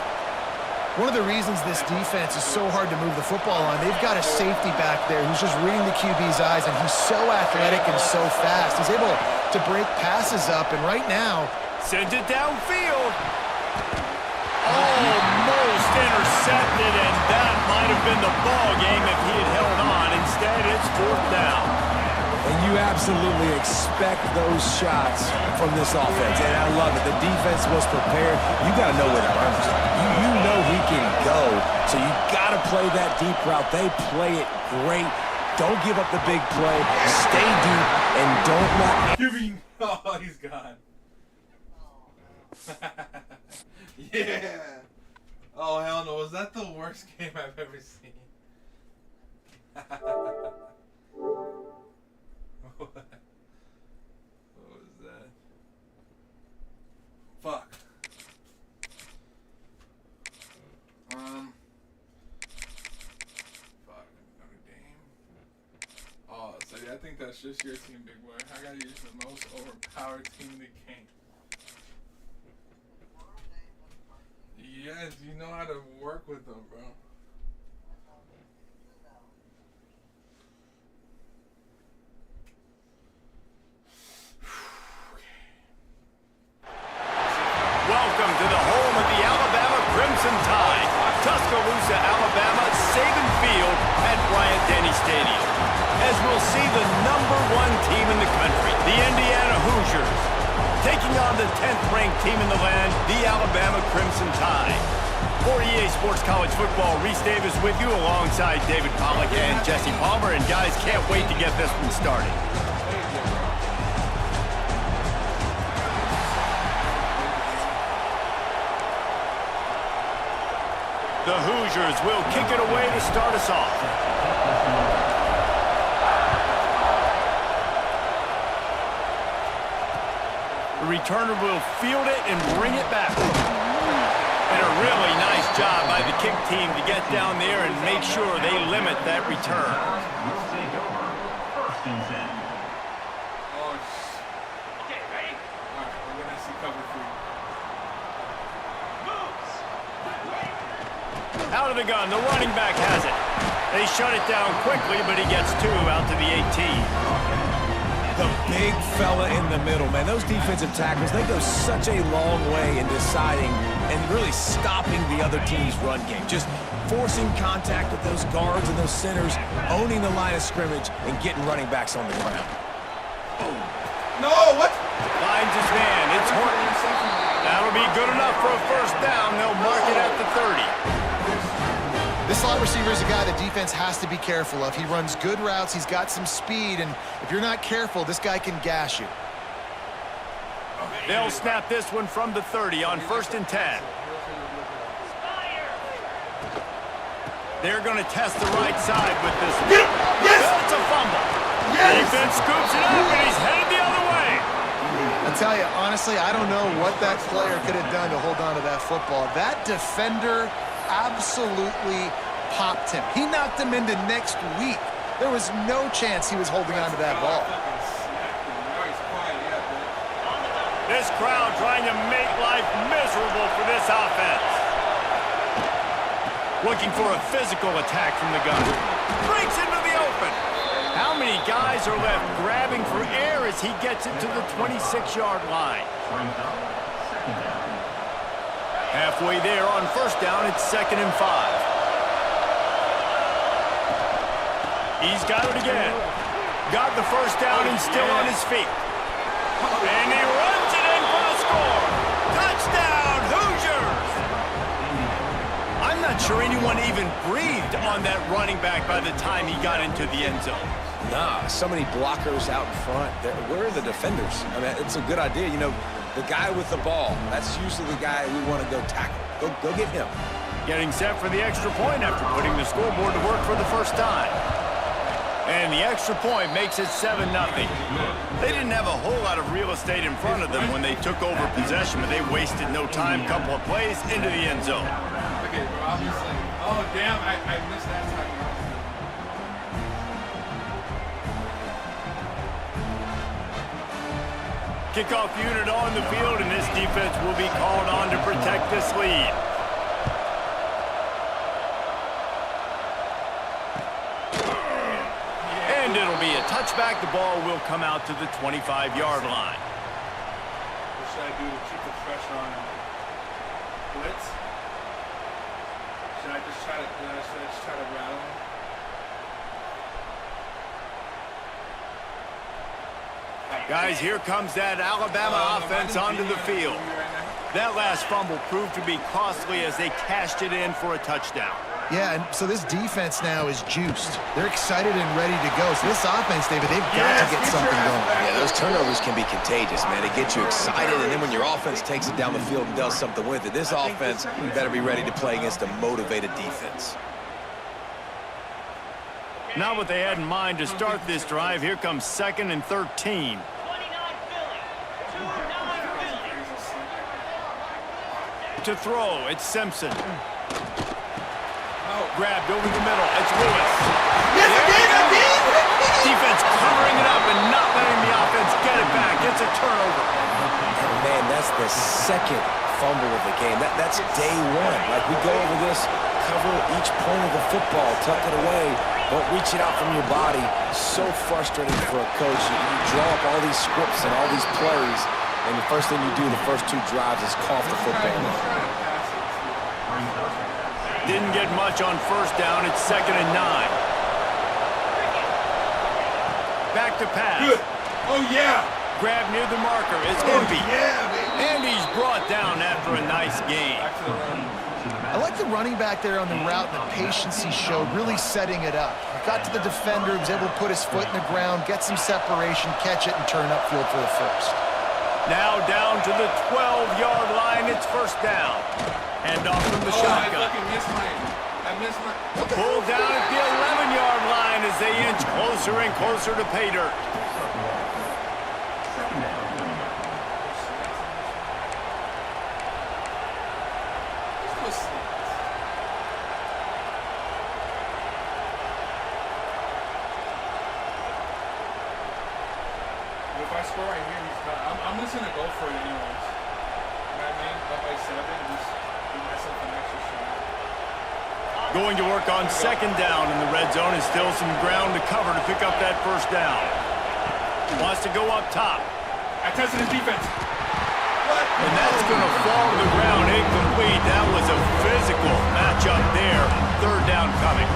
One of the reasons this defense is so hard to move the football on, they've got a safety back there who's just reading the QB's eyes, and he's so athletic and so fast. He's able to break passes up, and right now... Sends it downfield. Almost intercepted, and that might have been the ball game if he had held on. Instead, it's fourth down. And you absolutely expect those shots from this offense, and I love it. The defense was prepared. You got to know where the runner's at. You know he can go, so you got to play that deep route. They play it great. Don't give up the big play. Stay deep, and don't let... Oh, he's gone. Yeah. Oh, hell no. Was that the worst game I've ever seen? What was that? Fuck. Fuck. Notre Dame. Oh, so yeah, I think that's just your team, big boy. I gotta use the most overpowered team in the game. Yes, you know how to work with them, bro. Welcome to the home of the Alabama Crimson Tide. Tuscaloosa, Alabama, Saban Field at Bryant-Denny Stadium. As we'll see the #1 team in the country, the Indiana Hoosiers, taking on the 10th-ranked team in the land, the Alabama Crimson Tide. For EA Sports College Football, Reese Davis with you alongside David Pollack and Jesse Palmer. And guys, can't wait to get this one started. The Hoosiers will kick it away to start us off. The returner will field it and bring it back. And a really nice job by the kick team to get down there and make sure they limit that return. Let's take over. 1st and 10. Oh, okay, ready? Alright, we're gonna see cover 3. Out of the gun, the running back has it. They shut it down quickly, but he gets 2 out to the 18. The big fella in the middle, man. Those defensive tackles, they go such a long way in deciding and really stopping the other team's run game. Just forcing contact with those guards and those centers, owning the line of scrimmage, and getting running backs on the ground. No, what? Finds his man. It's Horton. That'll be good enough for a first down. They'll mark it at the 30. This slot receiver is a guy the defense has to be careful of. He runs good routes, he's got some speed, and if you're not careful, this guy can gash you. They'll snap this one from the 30 on 1st and 10. They're going to test the right side with this one. Yes! It's a fumble. Yes! Defense scoops it up, and he's headed the other way. I tell you, honestly, I don't know what that player could have done to hold on to that football. That defender absolutely popped him. He knocked him into next week. There was no chance he was holding on to that ball. This crowd trying to make life miserable for this offense. Looking for a physical attack from the gun. Breaks into the open. How many guys are left grabbing for air as he gets it to the 26-yard line? Halfway there on 1st down, it's 2nd and 5. He's got it again. Got the first down and still on his feet. And he runs it in for the score. Touchdown, Hoosiers! I'm not sure anyone even breathed on that running back by the time he got into the end zone. Nah, so many blockers out in front. Where are the defenders? I mean, it's a good idea. You know, the guy with the ball, that's usually the guy we want to go tackle. Go get him. Getting set for the extra point after putting the scoreboard to work for the first time. And the extra point makes it 7-0. They didn't have a whole lot of real estate in front of them when they took over possession, but they wasted no time. Couple of plays into the end zone. Okay, bro, obviously. Oh, damn, I missed that time. Kickoff unit on the field, and this defense will be called on to protect this lead. And it'll be a touchback. The ball will come out to the 25-yard line. What should I do to keep the pressure on him? Blitz? Should I just try to rattle him? Guys, here comes that Alabama offense onto the field. That last fumble proved to be costly as they cashed it in for a touchdown. Yeah, and so this defense now is juiced. They're excited and ready to go. So this offense, David, they've got to get something going. Yeah, those turnovers can be contagious, man. It gets you excited, and then when your offense takes it down the field and does something with it, this offense better be ready to play against a motivated defense. Not what they had in mind to start this drive. Here comes 2nd and 13. To throw, it's Simpson. Grabbed over the middle, it's Lewis. Yes, again! Defense covering it up and not letting the offense get it back. It's a turnover. And man, that's the 2nd fumble of the game. That's day 1. Like, we go over this, cover each point of the football, tuck it away, don't reach it out from your body. So frustrating for a coach. You draw up all these scripts and all these plays, and the first thing you do the first 2 drives is cough the football. Didn't get much on 1st down. It's 2nd and 9. Back to pass. Good. Oh, yeah. Grab near the marker. It's Envy. Yeah, baby. And he's brought down after a nice gain. I like the running back there on the route and the patience he showed, really setting it up. Got to the defender, was able to put his foot in the ground, get some separation, catch it, and turn upfield for the first. Now down to the 12-yard line. It's 1st down. Hand off from the shotgun. I missed my... Pulled down at the 11-yard line as they inch closer and closer to pay dirt. If I score right here, he's done. I'm just gonna go for it anyways. You know what I mean? Up by 7, just give myself an extra shot. Going to work on second down in the red zone, and still some ground to cover to pick up that first down. Wants to go up top. I tested his defense. And that's going to fall to the ground incomplete. That was a physical matchup there. Third down coming.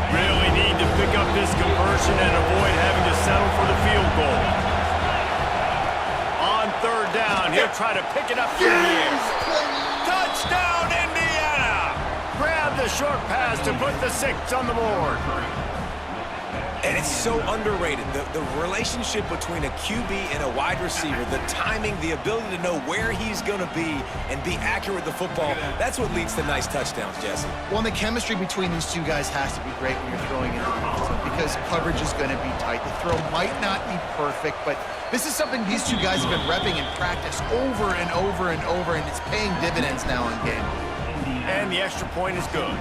Really need to pick up this conversion and avoid having to settle for the field goal. On third down, he'll try to pick it up through the air. Touchdown, Indiana! Grab the short pass to put the 6 on the board. And it's so underrated. The relationship between a QB and a wide receiver, the timing, the ability to know where he's going to be and be accurate with the football, that's what leads to nice touchdowns, Jesse. Well, and the chemistry between these two guys has to be great when you're throwing into the end zone because coverage is going to be tight. The throw might not be perfect, but this is something these two guys have been repping in practice over and over and over, and it's paying dividends now in game. And the extra point is good.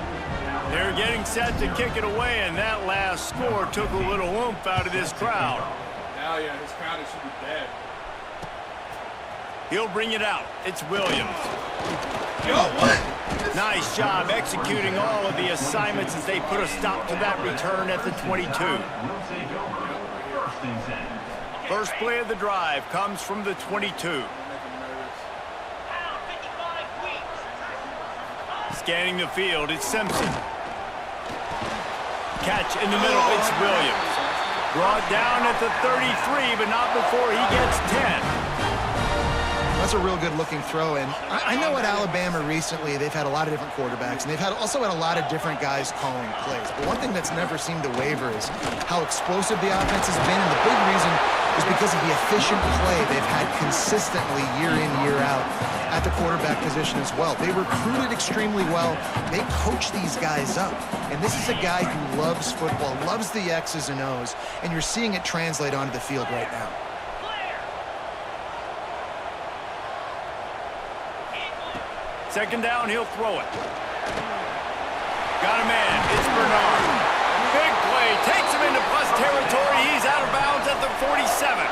They're getting set to kick it away, and that last score took a little oomph out of this crowd. Hell yeah, this crowd should be dead. He'll bring it out. It's Williams. Yo, what? Nice job executing all of the assignments as they put a stop to that return at the 22. Will take over. First and 10. First play of the drive comes from the 22. Scanning the field, it's Simpson. Catch in the middle, it's Williams. Brought down at the 33, but not before he gets 10. That's a real good-looking throw, and I know at Alabama recently they've had a lot of different quarterbacks, and they've also had a lot of different guys calling plays. But one thing that's never seemed to waver is how explosive the offense has been, and the big reason is because of the efficient play they've had consistently year in, year out at the quarterback position as well. They recruited extremely well. They coach these guys up, and this is a guy who loves football, loves the X's and O's, and you're seeing it translate onto the field right now. Second down, he'll throw it. Got a man, it's Bernard. Big play, takes him into plus territory. He's out of bounds at the 47.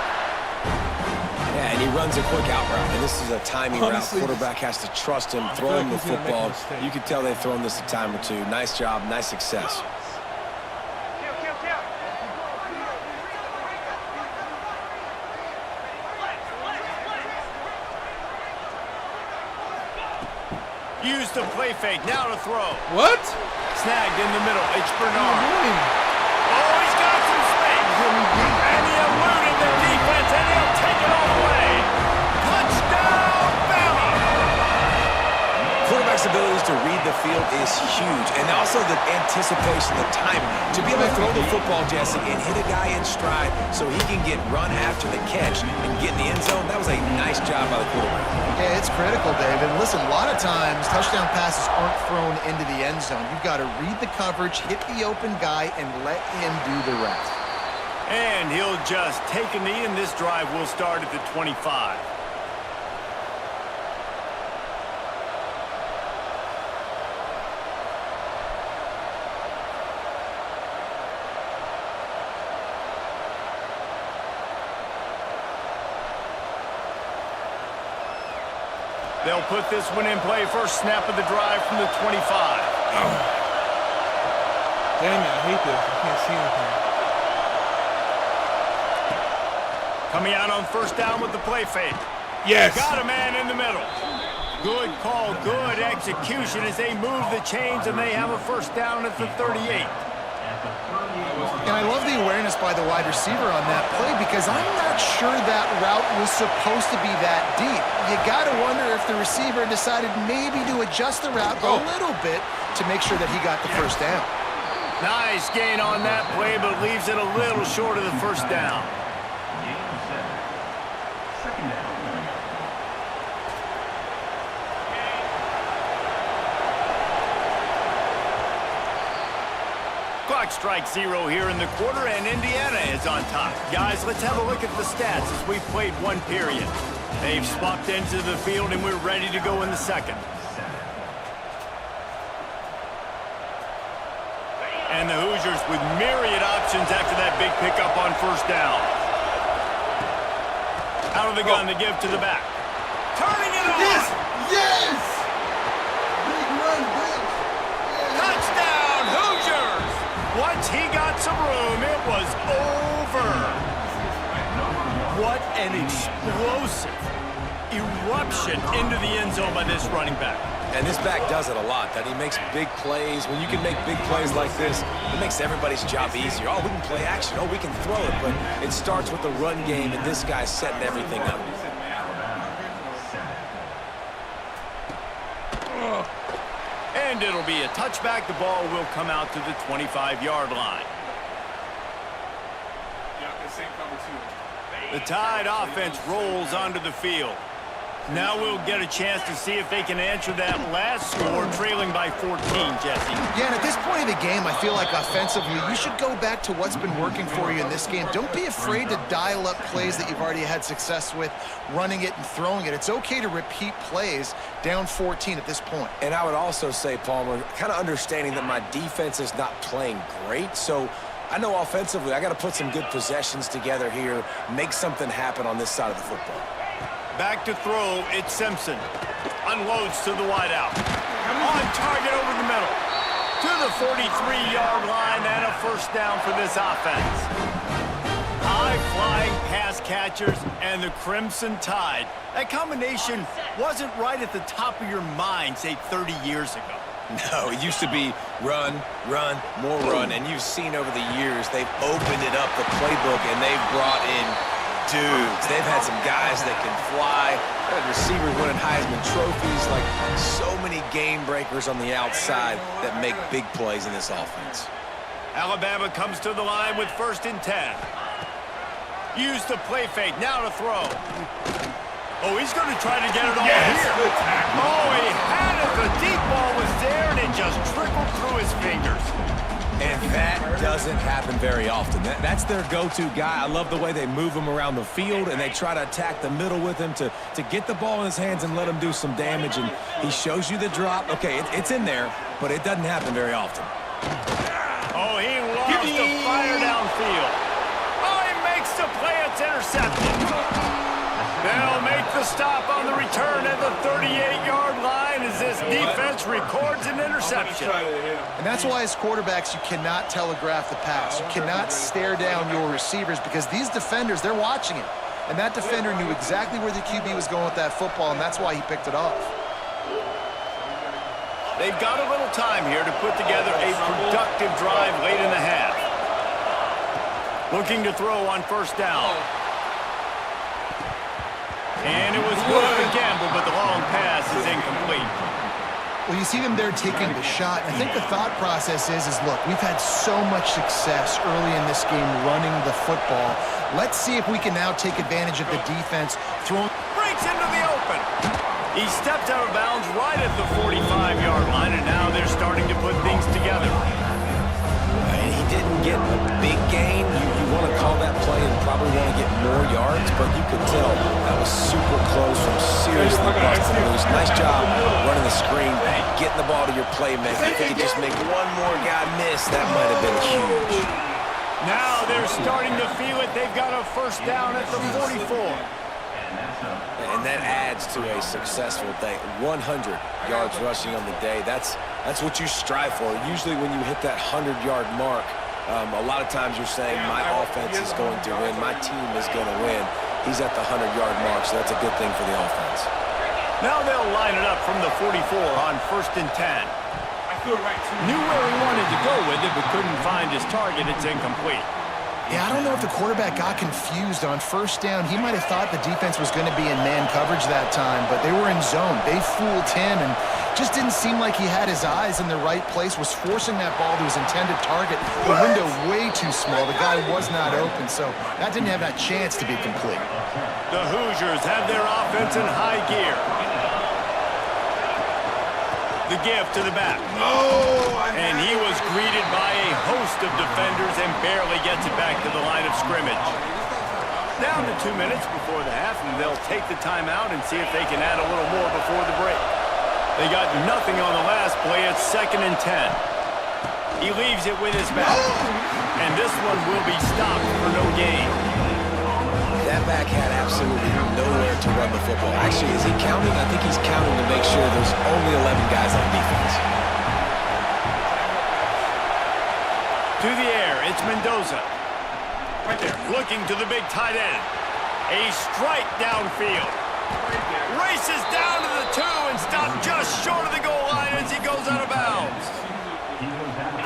Yeah, and he runs a quick out route, and this is a timing route. Quarterback has to trust him, throw him the football. You can tell they've thrown this a time or two. Nice job, nice success. Use the play fake, now to throw. What? Snagged in the middle, it's Bernard. Oh, he's got some space. And he eluded the defense, and he'll take it all the way. Touchdown, Bama! Quarterback's abilities to read the field is huge, and also the anticipation, the timing. To be able to throw the football, Jesse, and hit a guy in stride so he can get run after the catch and get in the end zone, that was a nice job by the quarterback. Yeah, it's critical, David. Listen, a lot of times touchdown passes aren't thrown into the end zone. You've got to read the coverage, hit the open guy, and let him do the rest. And he'll just take a knee, and this drive will start at the 25. They'll put this one in play. First snap of the drive from the 25. Dang it, I hate this. I can't see anything. Coming out on first down with the play fake. Yes. Got a man in the middle. Good call, good execution as they move the chains, and they have a first down at the 38. And I love the awareness by the wide receiver on that play because I'm not sure that route was supposed to be that deep. You got to wonder if the receiver decided maybe to adjust the route a little bit to make sure that he got the first down. Nice gain on that play, but leaves it a little short of the first down. Game 7. Second down. Clock strikes 0 here in the quarter, and Indiana is on top. Guys, let's have a look at the stats as we've played one period. They've swapped into the field, and we're ready to go in the second. And the Hoosiers with myriad options after that big pickup on first down. Out of the gun to give to the back. Turning it on. Yes! Big run, Bill. Touchdown, Hoosiers! Once he got some room, it was over. What an explosive eruption into the end zone by this running back. And this back does it a lot, that he makes big plays. When you can make big plays like this, it makes everybody's job easier. Oh, we can play action. Oh, we can throw it. But it starts with the run game, and this guy's setting everything up. And it'll be a touchback. The ball will come out to the 25-yard line. The Tide offense rolls onto the field. Now we'll get a chance to see if they can answer that last score, trailing by 14, Jesse. Yeah, and at this point of the game, I feel like offensively, you should go back to what's been working for you in this game. Don't be afraid to dial up plays that you've already had success with, running it and throwing it. It's okay to repeat plays down 14 at this point. And I would also say, Palmer, kind of understanding that my defense is not playing great, so I know offensively I got to put some good possessions together here, make something happen on this side of the football. Back to throw, it's Simpson. Unloads to the wideout. On target over the middle. To the 43-yard line and a first down for this offense. High-flying pass catchers and the Crimson Tide. That combination wasn't right at the top of your mind, say, 30 years ago. No, it used to be run, run, more run, and you've seen over the years they've opened it up, the playbook, and they've brought in dudes. They've had some guys that can fly, had receivers winning Heisman trophies, like so many game breakers on the outside that make big plays in this offense. Alabama comes to the line with 1st and 10. Use the play fake, now to throw. Oh, he's going to try to get it all here. Oh, he had it. The deep ball was there, and it just trickled through his fingers. And that doesn't happen very often. That's their go-to guy. I love the way they move him around the field, and they try to attack the middle with him to get the ball in his hands and let him do some damage. And he shows you the drop. Okay, it's in there, but it doesn't happen very often. Oh, he loves to fire downfield. Oh, he makes the play. It's intercepted. They'll make the stop on the return at the 38-yard line as this defense records an interception. And that's why as quarterbacks, you cannot telegraph the pass. You cannot stare down your receivers because these defenders, they're watching it. And that defender knew exactly where the QB was going with that football, and that's why he picked it off. They've got a little time here to put together a productive drive late in the half. Looking to throw on 1st down. And it was worth the gamble, but the long pass is incomplete. Well, you see them there taking the shot. I think the thought process is look, we've had so much success early in this game running the football. Let's see if we can now take advantage of the defense throwing. Breaks into the open. He stepped out of bounds right at the 45-yard line, and now they're starting to put things together. And he didn't get a big gain. You want to call that play and probably want to get more yards, but you could tell that was super close from seriously busting loose. Nice job running the screen, getting the ball to your playmaker. If you could just make one more guy miss, that might have been huge. Now they're starting to feel it. They've got a 1st down at the 44. And that adds to a successful day. 100 yards rushing on the day. That's what you strive for. Usually when you hit that 100-yard mark, a lot of times you're saying, my offense is going to win, my team is going to win. He's at the 100-yard mark, so that's a good thing for the offense. Now they'll line it up from the 44 on 1st and 10. Knew where he wanted to go with it, but couldn't find his target. It's incomplete. Yeah, I don't know if the quarterback got confused on 1st down. He might have thought the defense was going to be in man coverage that time, but they were in zone. They fooled him and just didn't seem like he had his eyes in the right place, was forcing that ball to his intended target. The window way too small. The guy was not open, so that didn't have that chance to be complete. The Hoosiers have their offense in high gear. The give to the back. And he was greeted by a host of defenders and barely gets it back to the line of scrimmage. Down to 2 minutes before the half, and they'll take the timeout and see if they can add a little more before the break. They got nothing on the last play. It's 2nd and 10. He leaves it with his back. And this one will be stopped for no gain. That back had absolutely nowhere to run the football. Actually, is he counting? I think he's counting to make sure there's only 11 guys on defense. To the air, it's Mendoza. Right there. Looking to the big tight end. A strike downfield. Races down to the 2 and stopped just short of the goal line as he goes out of bounds.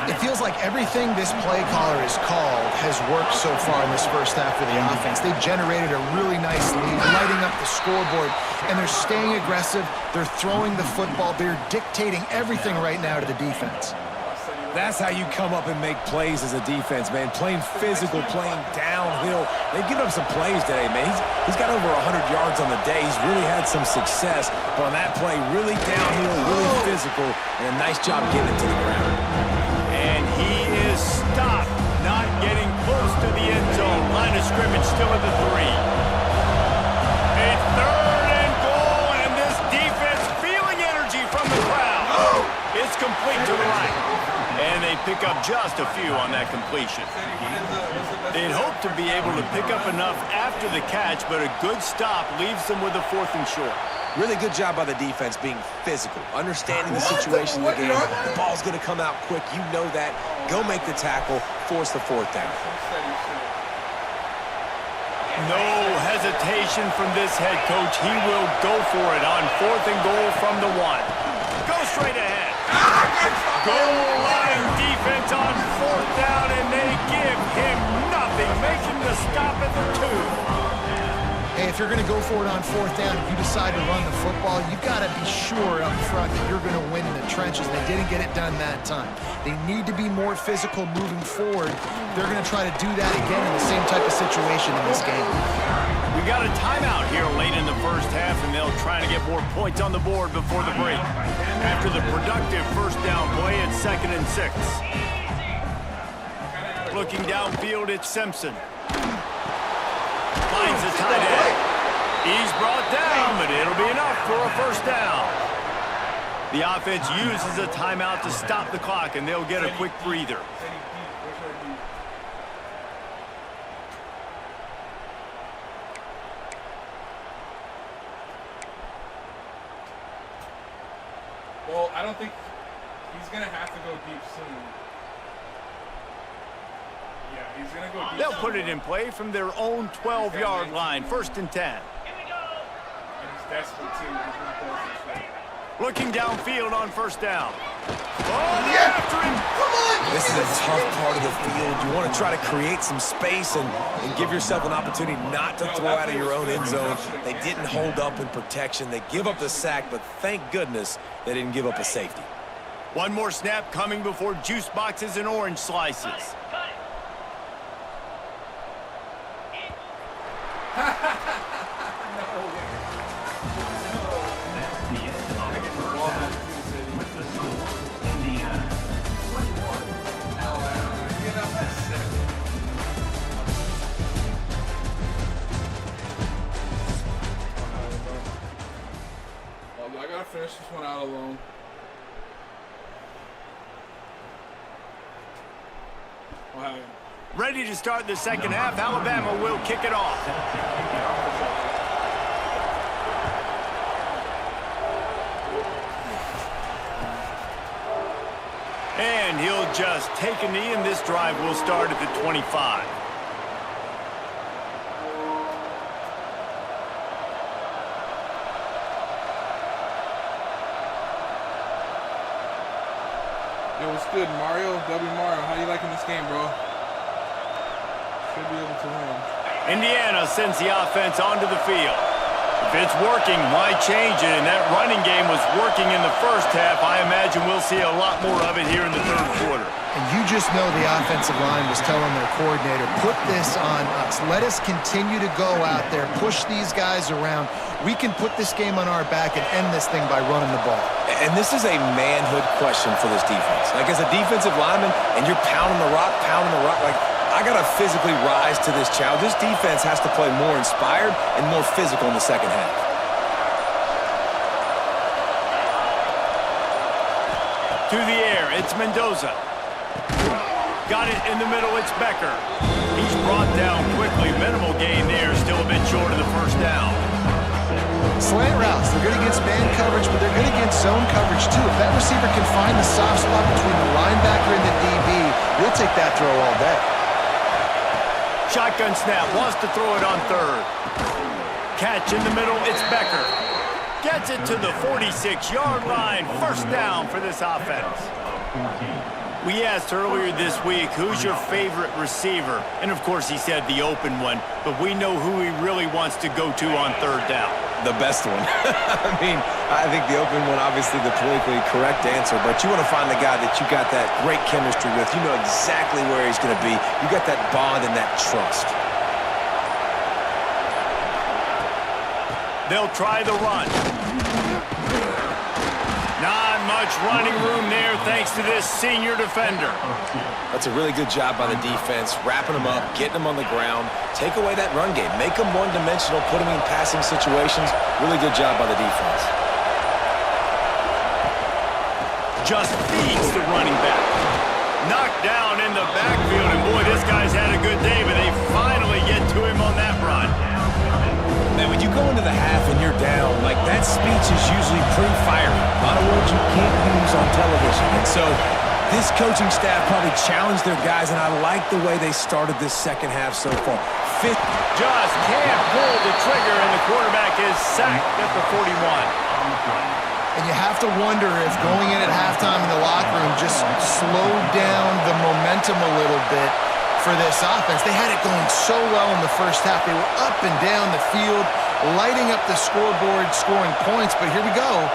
It feels like everything this play caller has called has worked so far in this first half for the offense. They've generated a really nice lead, lighting up the scoreboard, and they're staying aggressive. They're throwing the football. They're dictating everything right now to the defense. That's how you come up and make plays as a defense, man. Playing physical, playing downhill. They've given up some plays today, man. He's got over 100 yards on the day. He's really had some success. But on that play, really downhill, really physical, and a nice job getting it to the ground. And he is stopped, not getting close to the end zone. Line of scrimmage still at the 3. A 3rd and goal, and this defense feeling energy from the crowd. It's complete to the right. And they pick up just a few on that completion. They'd hope to be able to pick up enough after the catch, but a good stop leaves them with a 4th and short. Really good job by the defense being physical, understanding the situation of the game. The ball's going to come out quick. You know that. Go make the tackle, force the 4th down. No hesitation from this head coach. He will go for it on 4th and goal from the 1. Go straight ahead. Goal line defense on 4th down, and they give him nothing, making the stop at the 2. Hey, if you're going to go for it on 4th down, if you decide to run the football, you've got to be sure up front that you're going to win in the trenches. They didn't get it done that time. They need to be more physical moving forward. They're going to try to do that again in the same type of situation in this game. We got a timeout here late in the first half, and they'll try to get more points on the board before the break. After the productive first down play, it's 2nd and 6. Looking downfield, it's Simpson. Finds the tight end. He's brought down, but it'll be enough for a first down. The offense uses a timeout to stop the clock, and they'll get a quick breather. Well, I don't think he's going to have to go deep soon. Yeah, he's going to go deep. They'll put it in play from their own 12-yard line, 1st and 10. And he's desperate, too. He's going to go for it. Looking downfield on 1st down. Oh, they're after him. Come on! This is a tough part of the field. You want to try to create some space and give yourself an opportunity not to throw out of your own end zone. They didn't hold up in protection. They give up the sack, but thank goodness they didn't give up a safety. One more snap coming before juice boxes and orange slices. I gotta finish this one out alone. Wow. Ready to start the second half. Alabama will kick it off. And he'll just take a knee, and this drive will start at the 25. Yo, what's good, Mario? W Mario, how you liking this game, bro? Should be able to win. Indiana sends the offense onto the field. If it's working, why change it? And that running game was working in the first half. I imagine we'll see a lot more of it here in the 3rd quarter. And you just know the offensive line was telling their coordinator, put this on us. Let us continue to go out there, push these guys around. We can put this game on our back and end this thing by running the ball. And this is a manhood question for this defense. Like, as a defensive lineman, and you're pounding the rock, like, I got to physically rise to this challenge. This defense has to play more inspired and more physical in the second half. To the air, it's Mendoza. Got it in the middle, it's Becker. He's brought down quickly. Minimal gain there, still a bit short of the first down. Slant routes, they're good against man coverage, but they're good against zone coverage too. If that receiver can find the soft spot between the linebacker and the DB, you'll take that throw all day. Shotgun snap, wants to throw it on third. Catch in the middle, it's Becker. Gets it to the 46-yard line. First down for this offense. We asked earlier this week, who's your favorite receiver? And of course he said the open one, but we know who he really wants to go to on third down. The best one. I mean, I think the open one, obviously the politically correct answer, but you want to find the guy that you got that great chemistry with. You know exactly where he's going to be. You got that bond and that trust. They'll try the run. Not much running room there thanks to this senior defender. That's a really good job by the defense, wrapping them up, getting them on the ground. Take away that run game. Make them one-dimensional, put them in passing situations. Really good job by the defense. Just feeds the running back. Knocked down in the backfield, and boy, this guy's had a good day, but they finally get to him on that run. Man, when you go into the half and you're down, like that speech is usually pretty fiery. A lot of words you can't use on television. And so this coaching staff probably challenged their guys, and I like the way they started this second half so far. Just can't pull the trigger, and the quarterback is sacked at the 41. And you have to wonder if going in at halftime in the locker room just slowed down the momentum a little bit for this offense. They had it going so well in the first half. They were up and down the field, lighting up the scoreboard, scoring points. But here we go.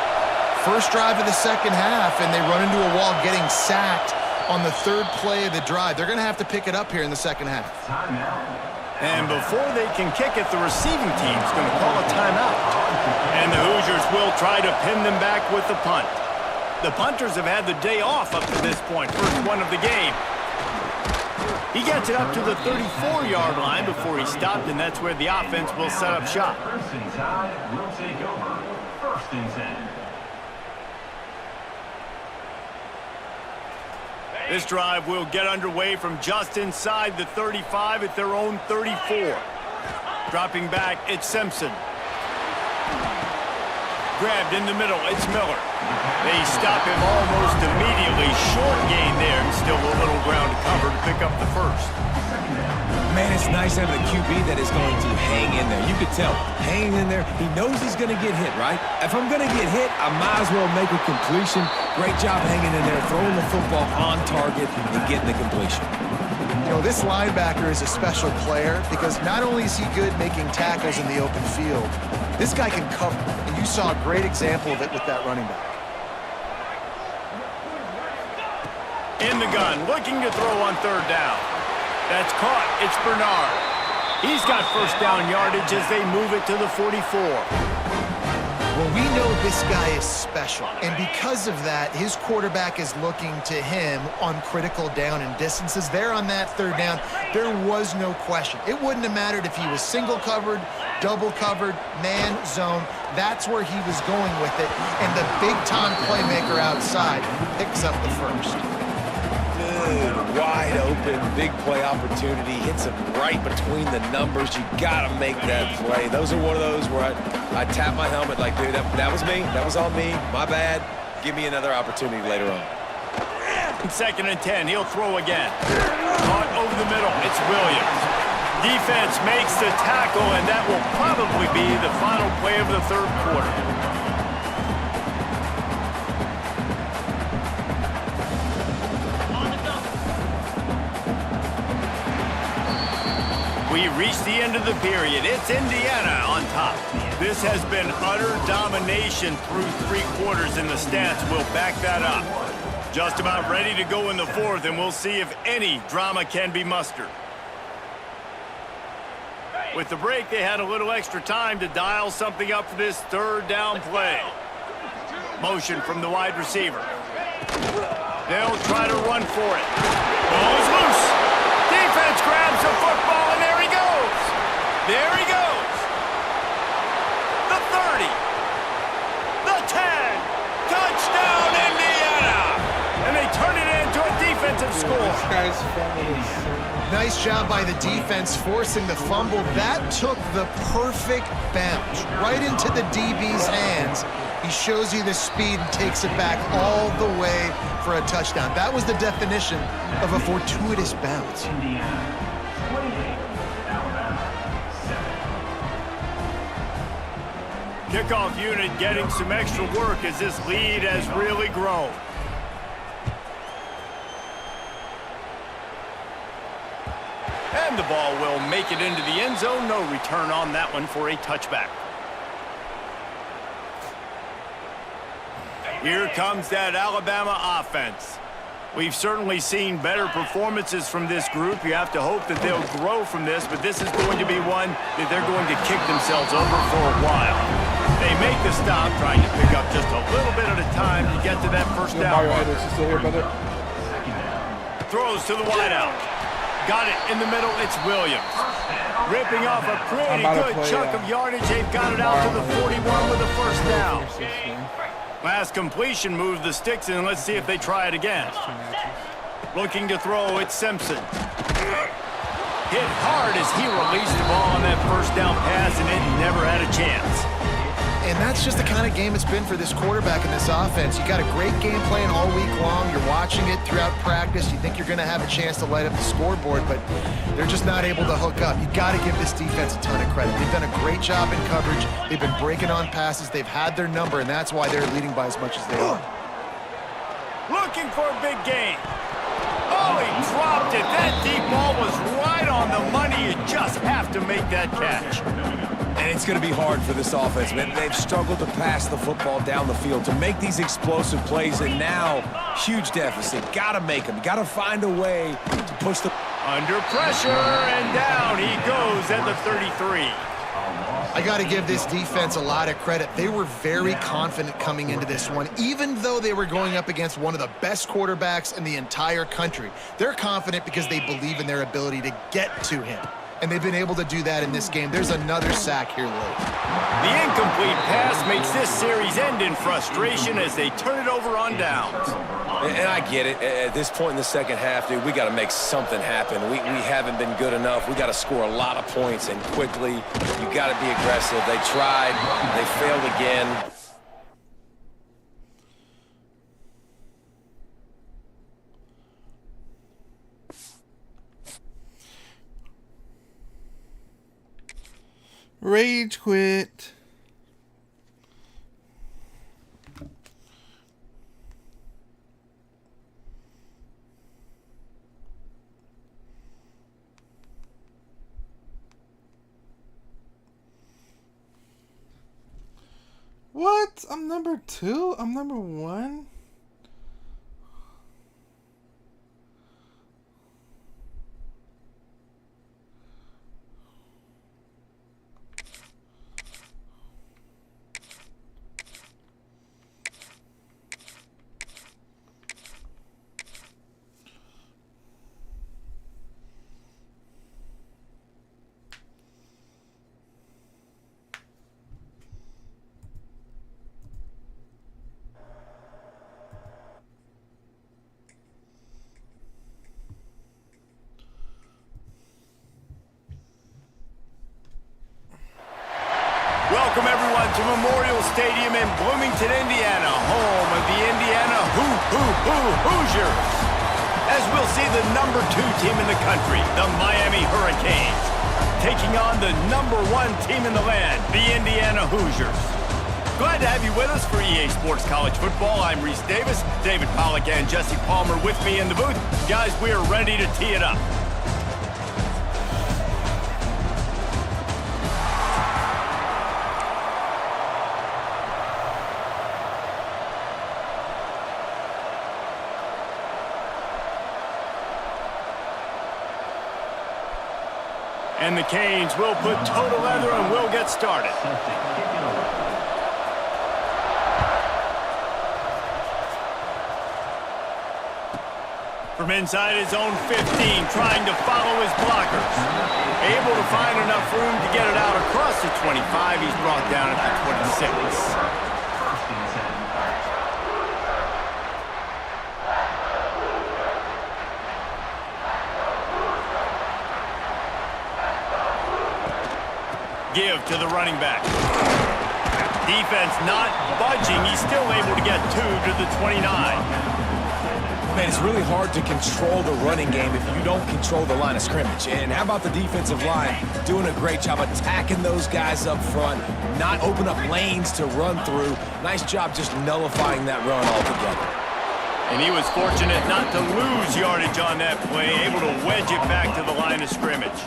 First drive of the second half, and they run into a wall, getting sacked on the third play of the drive. They're going to have to pick it up here in the second half. And before they can kick it, the receiving team's going to call a timeout. And the Hoosiers will try to pin them back with the punt. The punters have had the day off up to this point, first one of the game. He gets it up to the 34-yard line before he stopped, and that's where the offense will set up shop. First and 10 will take over. First and 10. This drive will get underway from just inside the 35 at their own 34. Dropping back, it's Simpson. Grabbed in the middle, it's Miller. They stop him almost immediately. Short gain there, and still a little ground to cover to pick up the first. Man, it's nice having a QB that is going to hang in there. You could tell, hanging in there. He knows he's going to get hit, right? If I'm going to get hit, I might as well make a completion. Great job hanging in there, throwing the football on target and getting the completion. You know, this linebacker is a special player because not only is he good making tackles in the open field, this guy can cover. And you saw a great example of it with that running back. In the gun, looking to throw on third down. That's caught. It's Bernard. He's got first down yardage as they move it to the 44. Well, we know this guy is special, and because of that, his quarterback is looking to him on critical down and distances. There on that third down, there was no question. It wouldn't have mattered if he was single covered, double covered, man, zone. That's where he was going with it, and the big-time playmaker outside picks up the first. Good, wide open, big play opportunity. Hits him right between the numbers. You got to make that play. Those are one of those where I tap my helmet like, dude, that was me. That was all me. My bad. Give me another opportunity later on. Second and 10. He'll throw again. Caught over the middle. It's Williams. Defense makes the tackle, and that will probably be the final play of the third quarter. We reach the end of the period. It's Indiana on top. This has been utter domination through three quarters, and the stats will back that up. Just about ready to go in the fourth, and we'll see if any drama can be mustered. With the break, they had a little extra time to dial something up for this third down play. Motion from the wide receiver. They'll try to run for it. Ball is loose. Defense grabs the football, and there he goes. There he goes. The 30. The 10. Touchdown, Indiana. And they turn it into a defensive score. This guy's fumble is so... Nice job by the defense forcing the fumble. That took the perfect bounce right into the DB's hands. He shows you the speed and takes it back all the way for a touchdown. That was the definition of a fortuitous bounce. Indiana 28, Alabama 7. Kickoff unit getting some extra work as this lead has really grown. And the ball will make it into the end zone. No return on that one for a touchback. Here comes that Alabama offense. We've certainly seen better performances from this group. You have to hope that they'll grow from this, but this is going to be one that they're going to kick themselves over for a while. They make the stop, trying to pick up just a little bit at a time to get to that first down. Mario Edwards is still here, brother. Throws to the wideout. Got it in the middle. It's Williams. Ripping off a pretty good chunk of yardage. They've got it out to the 41 with a first down. Last completion moved the sticks in. Let's see if they try it again. Looking to throw, it's Simpson. Hit hard as he released the ball on that first down pass, and it never had a chance. And that's just the kind of game it's been for this quarterback in this offense. You got a great game plan all week long. You're watching it throughout practice. You think you're going to have a chance to light up the scoreboard, but they're just not able to hook up. You got to give this defense a ton of credit. They've done a great job in coverage. They've been breaking on passes. They've had their number, and that's why they're leading by as much as they are. Looking for a big gain. Oh, he dropped it. That deep ball was right on the money. You just have to make that catch. And it's going to be hard for this offense, man. They've struggled to pass the football down the field, to make these explosive plays, and now, huge deficit. Got to make them. Got to find a way to push the... Under pressure, and down he goes at the 33. I got to give this defense a lot of credit. They were very confident coming into this one, even though they were going up against one of the best quarterbacks in the entire country. They're confident because they believe in their ability to get to him. And they've been able to do that in this game. There's another sack here late. The incomplete pass makes this series end in frustration as they turn it over on downs. And I get it. At this point in the second half, dude, we got to make something happen. We haven't been good enough. We got to score a lot of points and quickly. You got to be aggressive. They tried. They failed again. Rage quit. What? I'm number 2? I'm number 1? Welcome everyone to Memorial Stadium in Bloomington, Indiana, home of the Indiana Hoosiers. As we'll see the number 2 team in the country, the Miami Hurricanes, taking on the number 1 team in the land, the Indiana Hoosiers. Glad to have you with us for EA Sports College Football. I'm Reese Davis, David Pollack and Jesse Palmer with me in the booth. Guys, we are ready to tee it up. And the Canes will put total leather and we'll get started. From inside his own 15, trying to follow his blockers. Able to find enough room to get it out across the 25. He's brought down at the 26. give to the running back. Defense not budging. He's still able to get 2 to the 29. Man, it's really hard to control the running game if you don't control the line of scrimmage. And how about the defensive line doing a great job attacking those guys up front, not open up lanes to run through. Nice job just nullifying that run altogether. And he was fortunate not to lose yardage on that play, able to wedge it back to the line of scrimmage.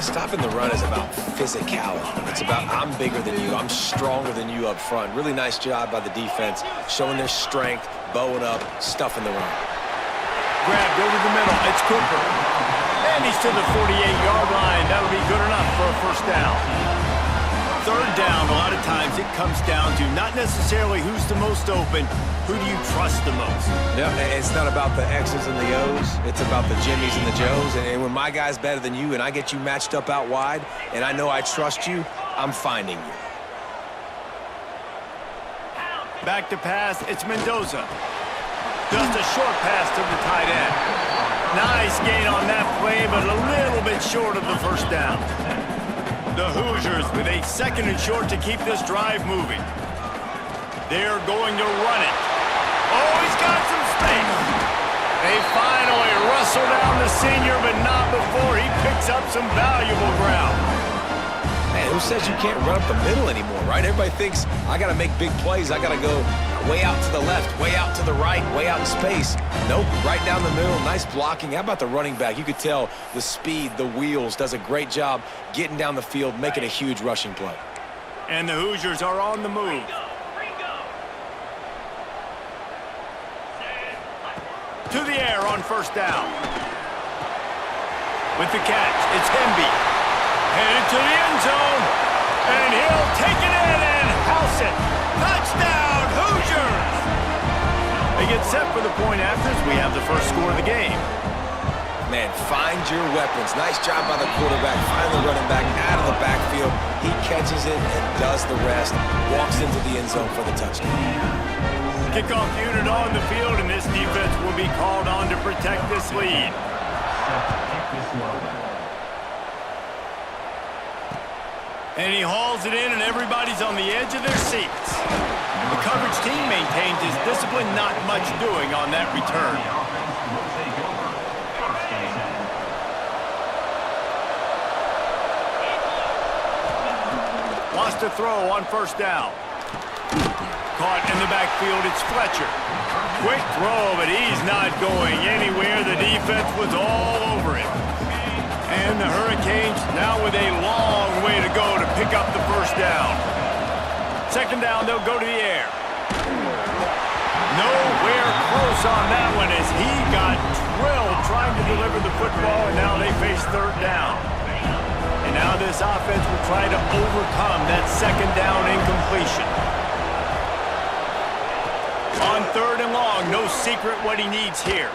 Stopping the run is about physicality. It's about I'm bigger than you, I'm stronger than you up front. Really nice job by the defense, showing their strength, bowing up, stuffing the run. Grabbed over the middle, it's Cooper. And he's to the 48-yard line. That'll be good enough for a first down. Third down, a lot of times it comes down to not necessarily who's the most open, who do you trust the most? Yeah, it's not about the X's and the O's. It's about the Jimmys and the Joes. And when my guy's better than you and I get you matched up out wide and I know I trust you, I'm finding you. Back to pass, it's Mendoza. Just a short pass to the tight end. Nice gain on that play, but a little bit short of the first down. The Hoosiers with a 2nd and short to keep this drive moving. They're going to run it. Oh, he's got some space. They finally wrestle down the senior, but not before he picks up some valuable ground. Man, who says you can't run up the middle anymore, right? Everybody thinks I got to make big plays. I got to go way out to the left, way out to the right, way out in space. Nope, right down the middle. Nice blocking. How about the running back? You could tell the speed, the wheels, does a great job getting down the field, making a huge rushing play. And the Hoosiers are on the move. To the air on first down. With the catch, it's Hemby. Headed to the end zone. And he'll take it in and house it. Touchdown, Hoosiers! They get set for the point after as we have the first score of the game. Man, find your weapons. Nice job by the quarterback. Finally running back out of the backfield. He catches it and does the rest. Walks into the end zone for the touchdown. Kickoff unit on the field, and this defense will be called on to protect this lead. And he hauls it in, and everybody's on the edge of their seats. The coverage team maintains his discipline, not much doing on that return. Wants to throw on first down. Caught in the backfield, it's Fletcher. Quick throw, but he's not going anywhere. The defense was all over him. And the Hurricanes now with a long way to go to pick up the first down. Second down, they'll go to the air. Nowhere close on that one as he got drilled trying to deliver the football, and now they face third down. And now this offense will try to overcome that second down incompletion. On third and long, no secret what he needs here.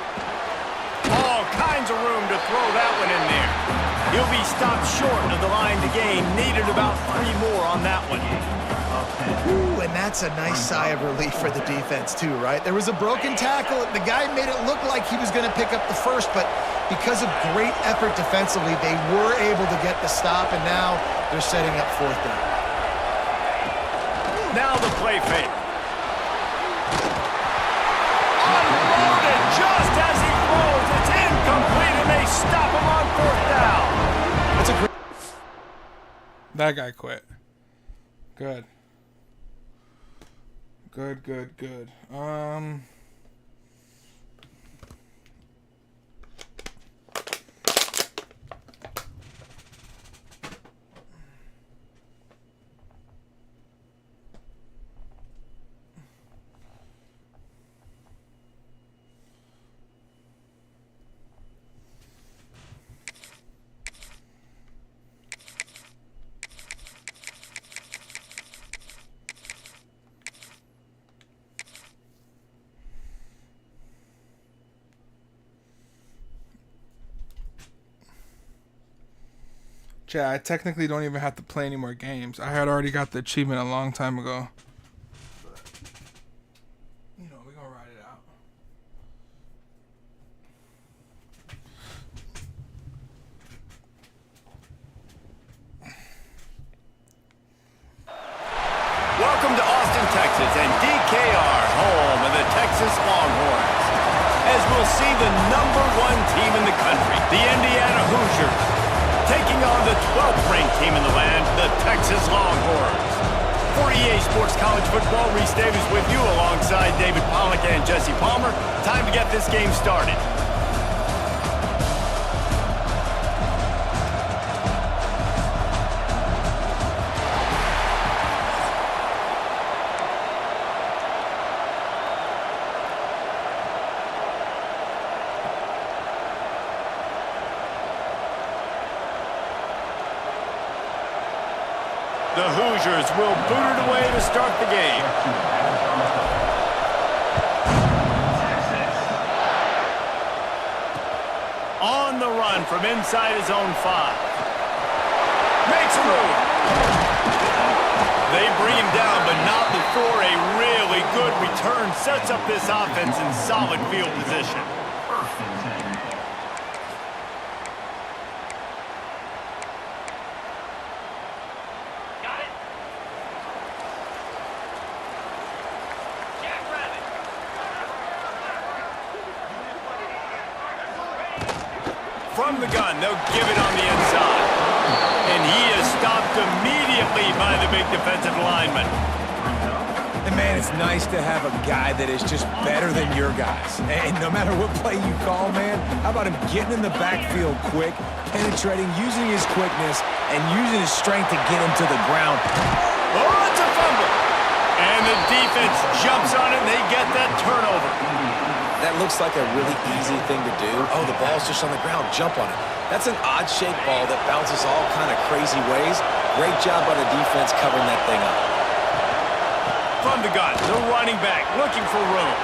All kinds of room to throw that one in there. He'll be stopped short of the line to gain. Needed about 3 more on that one. Ooh, and that's a nice sigh of relief for the defense too, right? There was a broken tackle. The guy made it look like he was going to pick up the first, but because of great effort defensively, they were able to get the stop, and now they're setting up fourth down. Now the play fake. Unloaded just as he throws. It's incomplete, and they stop him on fourth down. That's a great... That guy quit. Good. Good. Chat, I technically don't even have to play any more games. I had already got the achievement a long time ago. But, you know, we're gonna ride it out. will see the #1 team in the country, the Indiana Hoosiers, taking on the 12th-ranked team in the land, the Texas Longhorns. For EA Sports College Football, Reese Davis with you alongside David Pollack and Jesse Palmer. Time to get this game started. The Hoosiers will boot it away to start the game. On the run from inside his own 5. Makes a move. They bring him down, but not before a really good return sets up this offense in solid field position. First and 10. From the gun, they'll give it on the inside. And he is stopped immediately by the big defensive lineman. And man, it's nice to have a guy that is just better than your guys. And no matter what play you call, man, how about him getting in the backfield quick, penetrating, using his quickness, and using his strength to get him to the ground. Oh, it's a fumble. And the defense jumps on it, and they get that turnover. That looks like a really easy thing to do. Oh, the ball's just on the ground. Jump on it. That's an odd-shaped ball that bounces all kind of crazy ways. Great job by the defense covering that thing up. From the gun, the running back looking for room.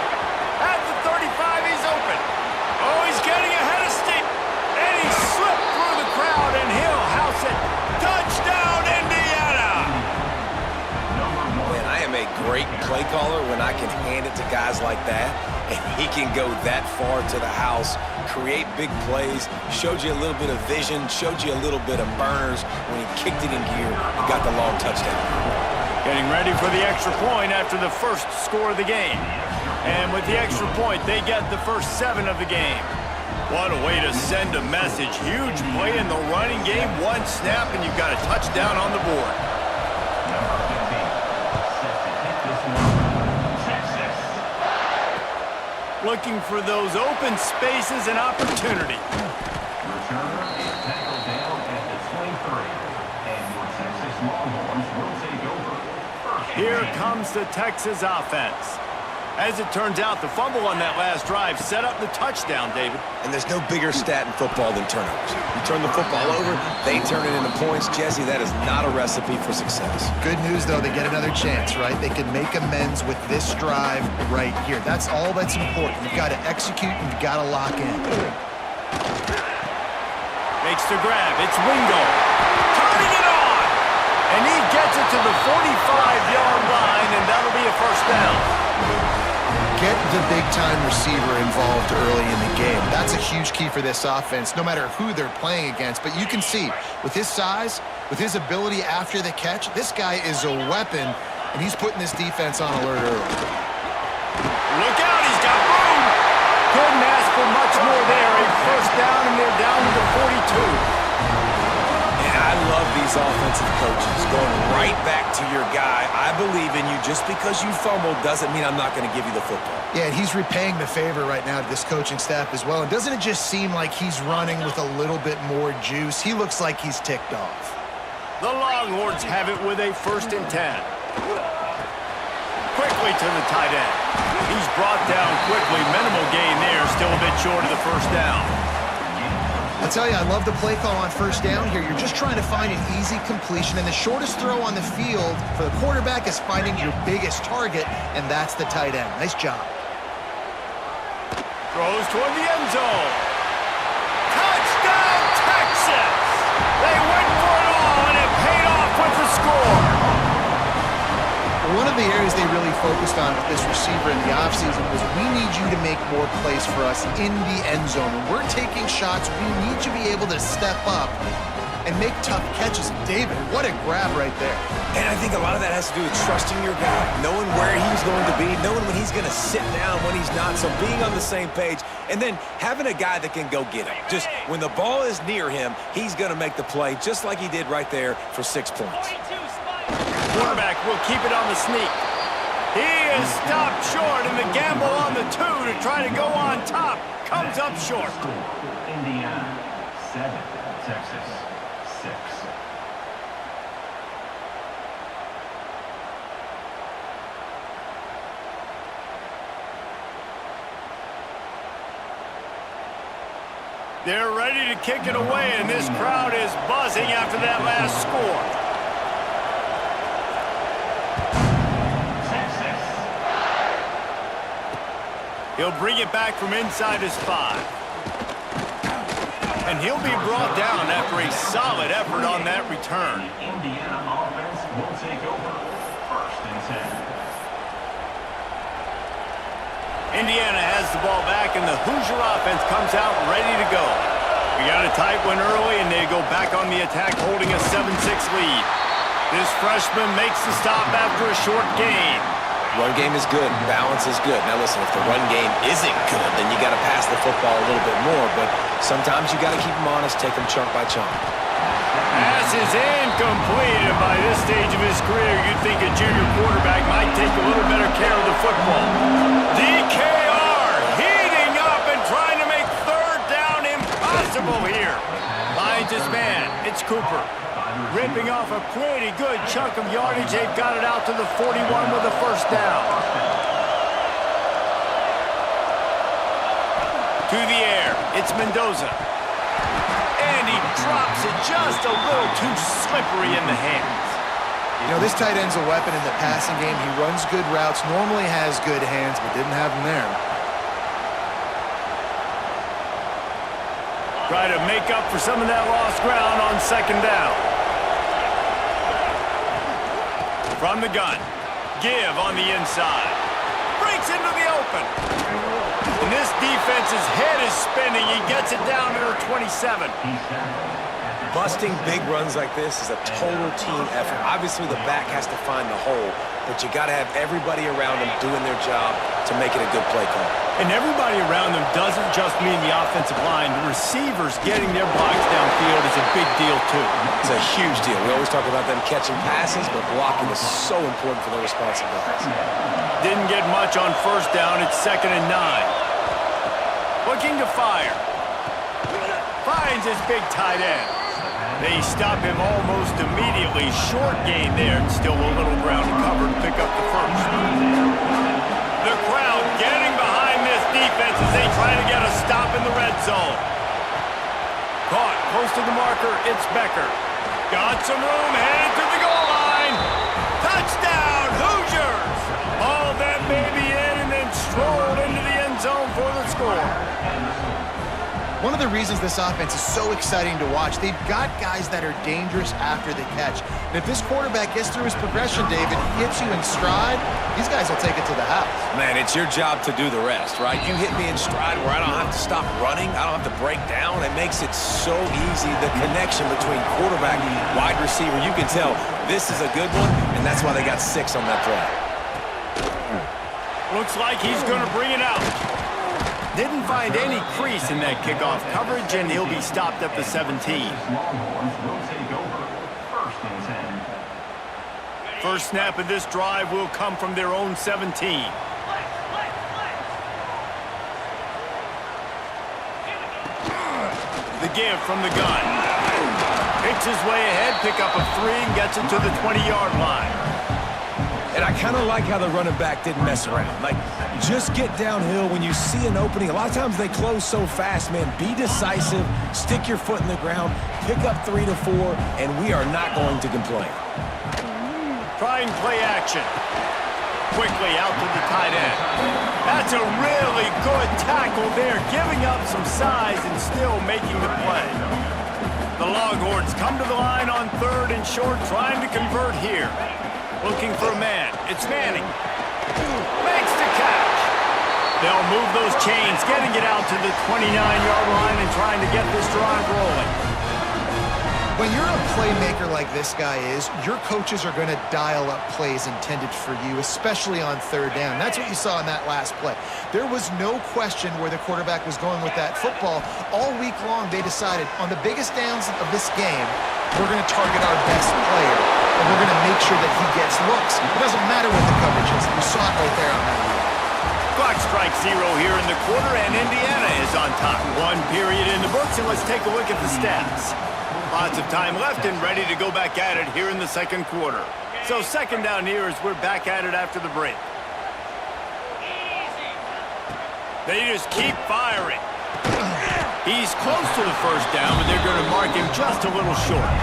At the 35, he's open. Oh, he's getting ahead of steam. And he slipped through the crowd, and he'll house it. Touchdown, Indiana! Man, I am a great play caller when I can hand it to guys like that. And he can go that far to the house, create big plays, showed you a little bit of vision, showed you a little bit of burners when he kicked it in gear and got the long touchdown. Getting ready for the extra point after the first score of the game. And with the extra point, they get the first 7 of the game. What a way to send a message. Huge play in the running game. 1 snap, and you've got a touchdown on the board. Number 15. Set to hit this one. Texas. Looking for those open spaces and opportunity. Returner is tackled down at the 23. And your Texas Longhorns will take over. First and Here 10. comes the Texas offense. As it turns out, the fumble on that last drive set up the touchdown, David. And there's no bigger stat in football than turnovers. You turn the football over, they turn it into points. Jesse, that is not a recipe for success. Good news, though, they get another chance, right? They can make amends with this drive right here. That's all that's important. You've got to execute and you've got to lock in. Makes the grab. It's Wingo. Turning it on. And he gets it to the 45-yard line, and that'll be a first down. Get the big-time receiver involved early in the game. That's a huge key for this offense, no matter who they're playing against. But you can see, with his size, with his ability after the catch, this guy is a weapon, and he's putting this defense on alert early. Look out, he's got room. Couldn't ask for much more there. A first down, and they're down to the 42. And I love these offensive coaches going right back to your guy. I believe in you. Just because you fumbled doesn't mean I'm not going to give you the football. Yeah, and he's repaying the favor right now to this coaching staff as well. And doesn't it just seem like he's running with a little bit more juice? He looks like he's ticked off. The Longhorns have it with a first and 10. Quickly to the tight end. He's brought down quickly. Minimal gain there. Still a bit short of the first down. I tell you, I love the play call on first down here. You're just trying to find an easy completion, and the shortest throw on the field for the quarterback is finding your biggest target, and that's the tight end. Nice job. Throws toward the end zone. Touchdown, Texas! They went for it all, and it paid off with the score. One of the areas they really focused on with this receiver in the offseason was we need you to make more plays for us in the end zone. When we're taking shots, we need you to be able to step up and make tough catches. David, what a grab right there. And I think a lot of that has to do with trusting your guy, knowing where he's going to be, knowing when he's going to sit down, when he's not, so being on the same page, and then having a guy that can go get him. Just when the ball is near him, he's going to make the play, just like he did right there for 6 points. Quarterback will keep it on the sneak. He is stopped short, and the gamble on the 2 to try to go on top comes up short. Indiana 7, Texas 6. They're ready to kick it away, and this crowd is buzzing after that last score. He'll bring it back from inside his 5. And he'll be brought down after a solid effort on that return. The Indiana offense will take over. 1st and 10. Indiana has the ball back, and the Hoosier offense comes out ready to go. We got a tight one early, and they go back on the attack, holding a 7-6 lead. This freshman makes the stop after a short gain. Run game is good. Balance is good. Now, listen, if the run game isn't good, then you got to pass the football a little bit more. But sometimes you got to keep them honest, take them chunk by chunk. Pass is incomplete, and by this stage of his career, you'd think a junior quarterback might take a little better care of the football. DKR heating up and trying to make 3rd down impossible here. Finds his man. It's Cooper. Ripping off a pretty good chunk of yardage. They've got it out to the 41 with a 1st down. To the air, it's Mendoza. And he drops it just a little too slippery in the hands. You know, this tight end's a weapon in the passing game. He runs good routes, normally has good hands, but didn't have them there. Try to make up for some of that lost ground on 2nd down. From the gun, give on the inside. Breaks into the open. And this defense's head is spinning. He gets it down to the 27. Busting big runs like this is a total team effort. Obviously, the back has to find the hole, but you got to have everybody around them doing their job to make it a good play call. And everybody around them doesn't just mean the offensive line. The receivers getting their blocks downfield is a big deal, too. It's a huge deal. We always talk about them catching passes, but blocking is so important for their responsibilities. Didn't get much on 1st down. It's 2nd and 9. Looking to fire. Finds his big tight end. They stop him almost immediately. Short gain there. Still a little ground to cover to pick up the 1st. The crowd getting behind this defense as they try to get a stop in the red zone. Caught close to the marker. It's Becker. Got some room. Headed to the goal line. Touchdown, Hoosiers! Hauled that baby in and then strolled into the end zone for the score. One of the reasons this offense is so exciting to watch, they've got guys that are dangerous after the catch. And if this quarterback gets through his progression, David, hits you in stride, these guys will take it to the house. Man, it's your job to do the rest, right? You hit me in stride where I don't have to stop running. I don't have to break down. It makes it so easy, the connection between quarterback and wide receiver. You can tell this is a good one, and that's why they got 6 on that play. Looks like he's going to bring it out. Didn't find any crease in that kickoff coverage, and he'll be stopped at the 17. Longhorns will take over. 1st and 10. First snap of this drive will come from their own 17. The give from the gun. Picks his way ahead, pick up a 3, and gets it to the 20-yard line. And I kind of like how the running back didn't mess around. Like, just get downhill when you see an opening. A lot of times they close so fast, man. Be decisive, stick your foot in the ground, pick up 3 to 4, and we are not going to complain. Trying play action. Quickly out to the tight end. That's a really good tackle there, giving up some size and still making the play. The Longhorns come to the line on 3rd and short, trying to convert here. Looking for a man. It's Manning. Makes the catch. They'll move those chains, getting it out to the 29-yard line and trying to get this drive rolling. When you're a playmaker like this guy is, your coaches are going to dial up plays intended for you, especially on third down. That's what you saw in that last play. There was no question where the quarterback was going with that football. All week long, they decided on the biggest downs of this game, we're going to target our best player, and we're going to make sure that he gets looks. It doesn't matter what the coverage is. You saw it right there on that. Clock strikes 0 here in the quarter, and Indiana is on top. 1 period in the books, and let's take a look at the stats. Lots of time left and ready to go back at it here in the second quarter. So second down here as we're back at it after the break. They just keep firing. He's close to the first down, but they're going to mark him just a little short.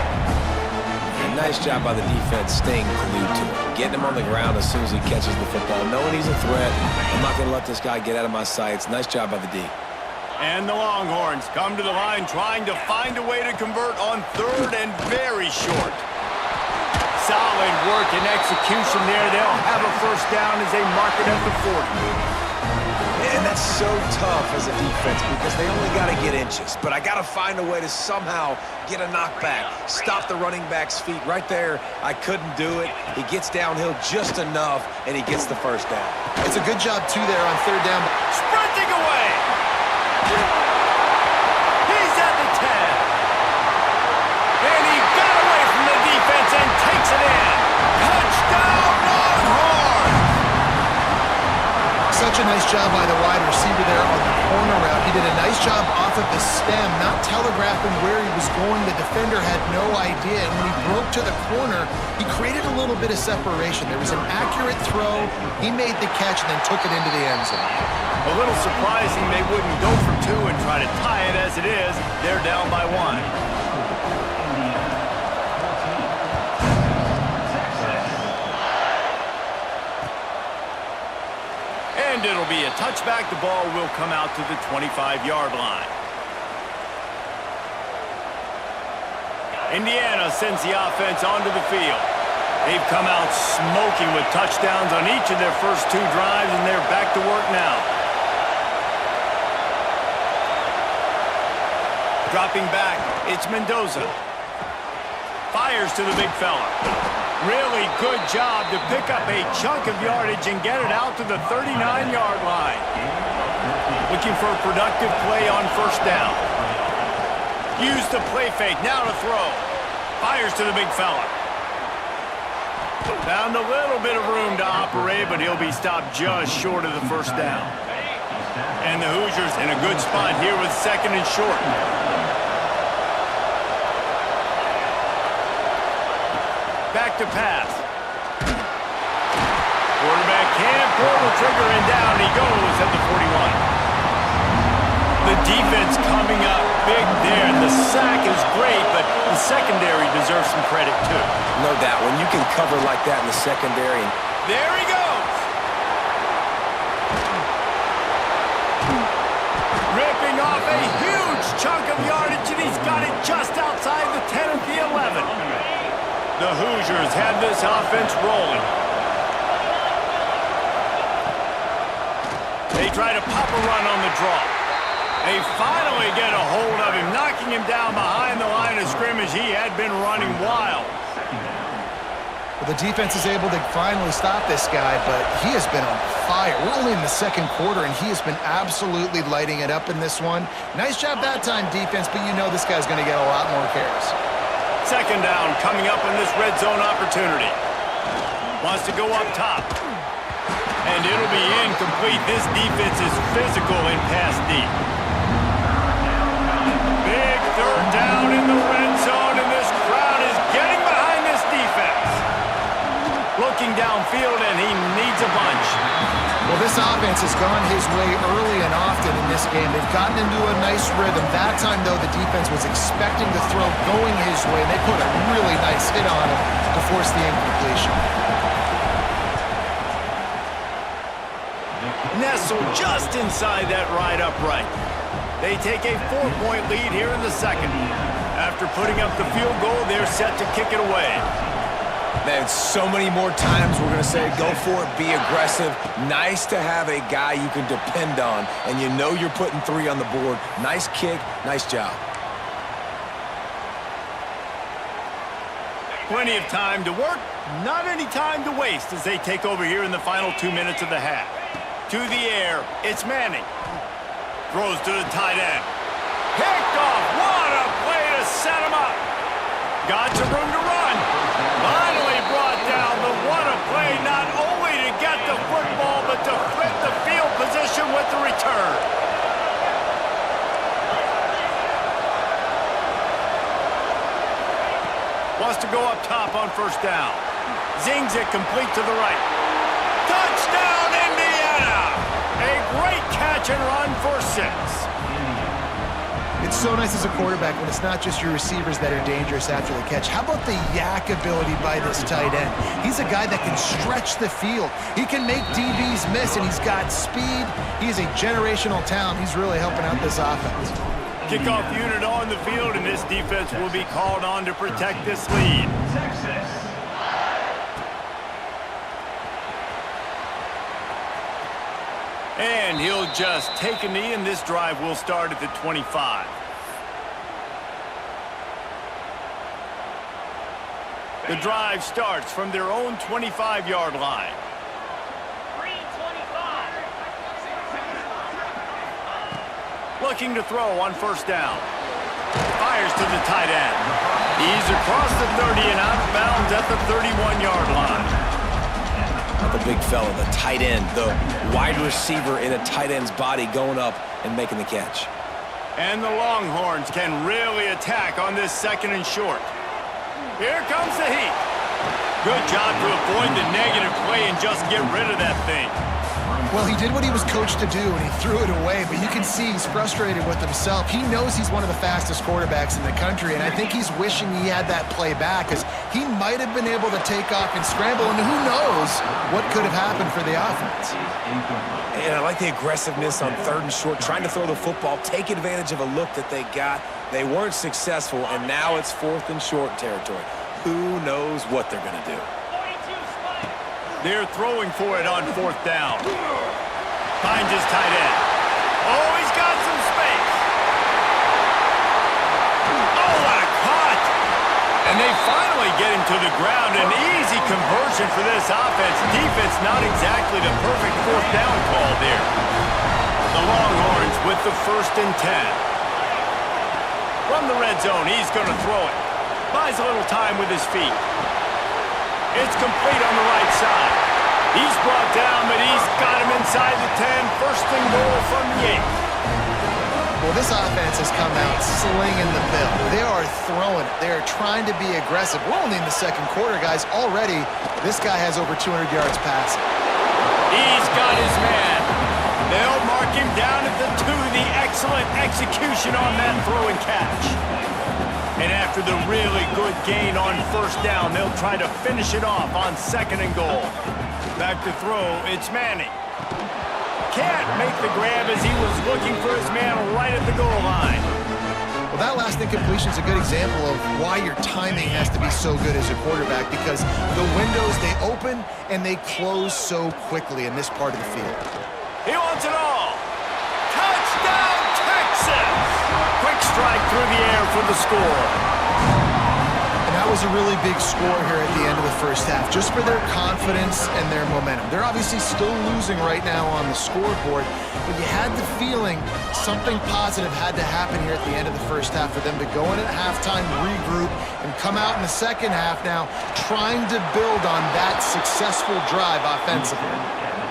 And nice job by the defense staying glued to him. Getting him on the ground as soon as he catches the football. Knowing he's a threat, I'm not going to let this guy get out of my sights. Nice job by the D. And the Longhorns come to the line trying to find a way to convert on third and very short. Solid work and execution there. They'll have a first down as they mark it at the 40. And that's so tough as a defense because they only got to get inches. But I got to find a way to somehow get a knockback, stop the running back's feet. Right there, I couldn't do it. He gets downhill just enough, and he gets the first down. It's a good job, too, there on third down. Sprinting away! He's at the 10. And he got away from the defense and takes it in. Touchdown, Longhorns! Such a nice job by the wide receiver there on the corner route. He did a nice job off of the stem, not telegraphing where he was going. The defender had no idea. And when he broke to the corner, he created a little bit of separation. There was an accurate throw. He made the catch and then took it into the end zone. A little surprising they wouldn't go for 2 and try to tie it as it is. They're down by 1. And it'll be a touchback. The ball will come out to the 25-yard line. Indiana sends the offense onto the field. They've come out smoking with touchdowns on each of their first 2 drives, and they're back to work now. Dropping back, it's Mendoza. Fires to the big fella. Really good job to pick up a chunk of yardage and get it out to the 39-yard line. Looking for a productive play on first down. Use the play fake, now to throw. Fires to the big fella. Found a little bit of room to operate, but he'll be stopped just short of the first down. And the Hoosiers in a good spot here with second and short. Back to pass. Quarterback can't pull the trigger, and down he goes at the 41. The defense coming up big there. The sack is great, but the secondary deserves some credit too. No doubt. When you can cover like that in the secondary. There he goes. Ripping off a huge chunk of yardage, and he's got it just outside the 10 at the 11. The Hoosiers have this offense rolling. They try to pop a run on the draw. They finally get a hold of him, knocking him down behind the line of scrimmage. He had been running wild. Well, the defense is able to finally stop this guy, but he has been on fire. We're only in the second quarter, and he has been absolutely lighting it up in this one. Nice job that time, defense, but you know this guy's going to get a lot more carries. Second down coming up in this red zone opportunity. Wants to go up top. And it'll be incomplete. This defense is physical in pass deep. Big third down in the red zone, and this crowd is getting behind this defense. Looking downfield, and he needs a bunch. Well, this offense has gone his way early and often in this game. They've gotten into a nice rhythm. That time, though, the defense was expecting the throw going his way, and they put a really nice hit on him to force the incompletion. Nestled just inside that right upright. They take a 4-point lead here in the second. After putting up the field goal, they're set to kick it away. Man, so many more times we're going to say go for it, be aggressive. Nice to have a guy you can depend on, and you know you're putting 3 on the board. Nice kick, nice job. Plenty of time to work, not any time to waste as they take over here in the final 2 minutes of the half. To the air, it's Manning. Throws to the tight end. Picked off. What a play to set him up. Got some room to run. Finally brought down. But what a play, not only to get the football, but to flip the field position with the return. Wants to go up top on first down. Zings it complete to the right. Touchdown, Indiana! A great catch and run for 6. It's so nice as a quarterback when it's not just your receivers that are dangerous after the catch. How about the yak ability by this tight end? He's a guy that can stretch the field. He can make DBs miss, and he's got speed. He's a generational talent. He's really helping out this offense. Kickoff unit on the field, and this defense will be called on to protect this lead. And he'll just take a knee, and this drive will start at the 25. The drive starts from their own 25-yard line. Looking to throw on first down. Fires to the tight end. He's across the 30 and out of bounds at the 31-yard line. Not the big fella, the tight end, the wide receiver in a tight end's body going up and making the catch. And the Longhorns can really attack on this second and short. Here comes the heat. Good job to avoid the negative play and just get rid of that thing. Well, he did what he was coached to do, and he threw it away, but you can see he's frustrated with himself. He knows he's one of the fastest quarterbacks in the country, and I think he's wishing he had that play back, because he might have been able to take off and scramble, and who knows what could have happened for the offense. And I like the aggressiveness on third and short, trying to throw the football, take advantage of a look that they got. They weren't successful, and now it's fourth and short territory. Who knows what they're going to do? They're throwing for it on fourth down. Finds his tight end. Oh, he's got some space. Oh, what a cut. And they finally get him to the ground. An easy conversion for this offense. Defense not exactly the perfect fourth down call there. The Longhorns with the 1st and 10. From the red zone, he's going to throw it. Buys a little time with his feet. It's complete on the right side. He's brought down, but he's got him inside the 10. 1st and goal from the 8. Well, this offense has come out slinging the bill. They are throwing it. They are trying to be aggressive. We're only in the second quarter, guys. Already, this guy has over 200 yards passing. He's got his man. They'll mark him down at the 2. The excellent execution on that throw and catch. And after the really good gain on first down, they'll try to finish it off on 2nd and goal. Back to throw, it's Manning. Can't make the grab as he was looking for his man right at the goal line. Well, that last incompletion is a good example of why your timing has to be so good as a quarterback, because the windows, they open and they close so quickly in this part of the field. He wants it all. Touchdown, Texas! Quick strike through the air for the score. And that was a really big score here at the end of the first half, just for their confidence and their momentum. They're obviously still losing right now on the scoreboard, but you had the feeling something positive had to happen here at the end of the first half for them to go in at halftime, regroup, and come out in the second half now trying to build on that successful drive offensively.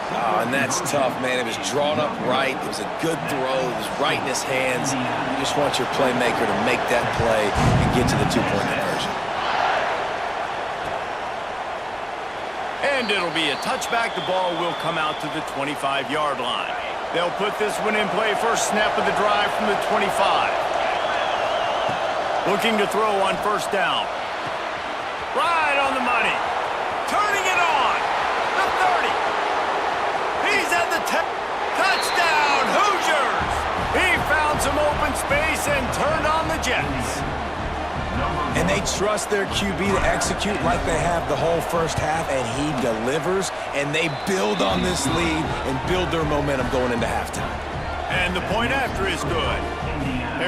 Oh, and that's tough, man. It was drawn up right. It was a good throw. It was right in his hands. You just want your playmaker to make that play and get to the 2-point conversion. And it'll be a touchback. The ball will come out to the 25-yard line. They'll put this one in play. First snap of the drive from the 25. Looking to throw on first down. Right on the money. Turning it on. The 30. He's at the 10. Touchdown, Hoosiers! He found some open space and turned on the Jets. And they trust their QB to execute like they have the whole first half, and he delivers, and they build on this lead and build their momentum going into halftime. And the point after is good.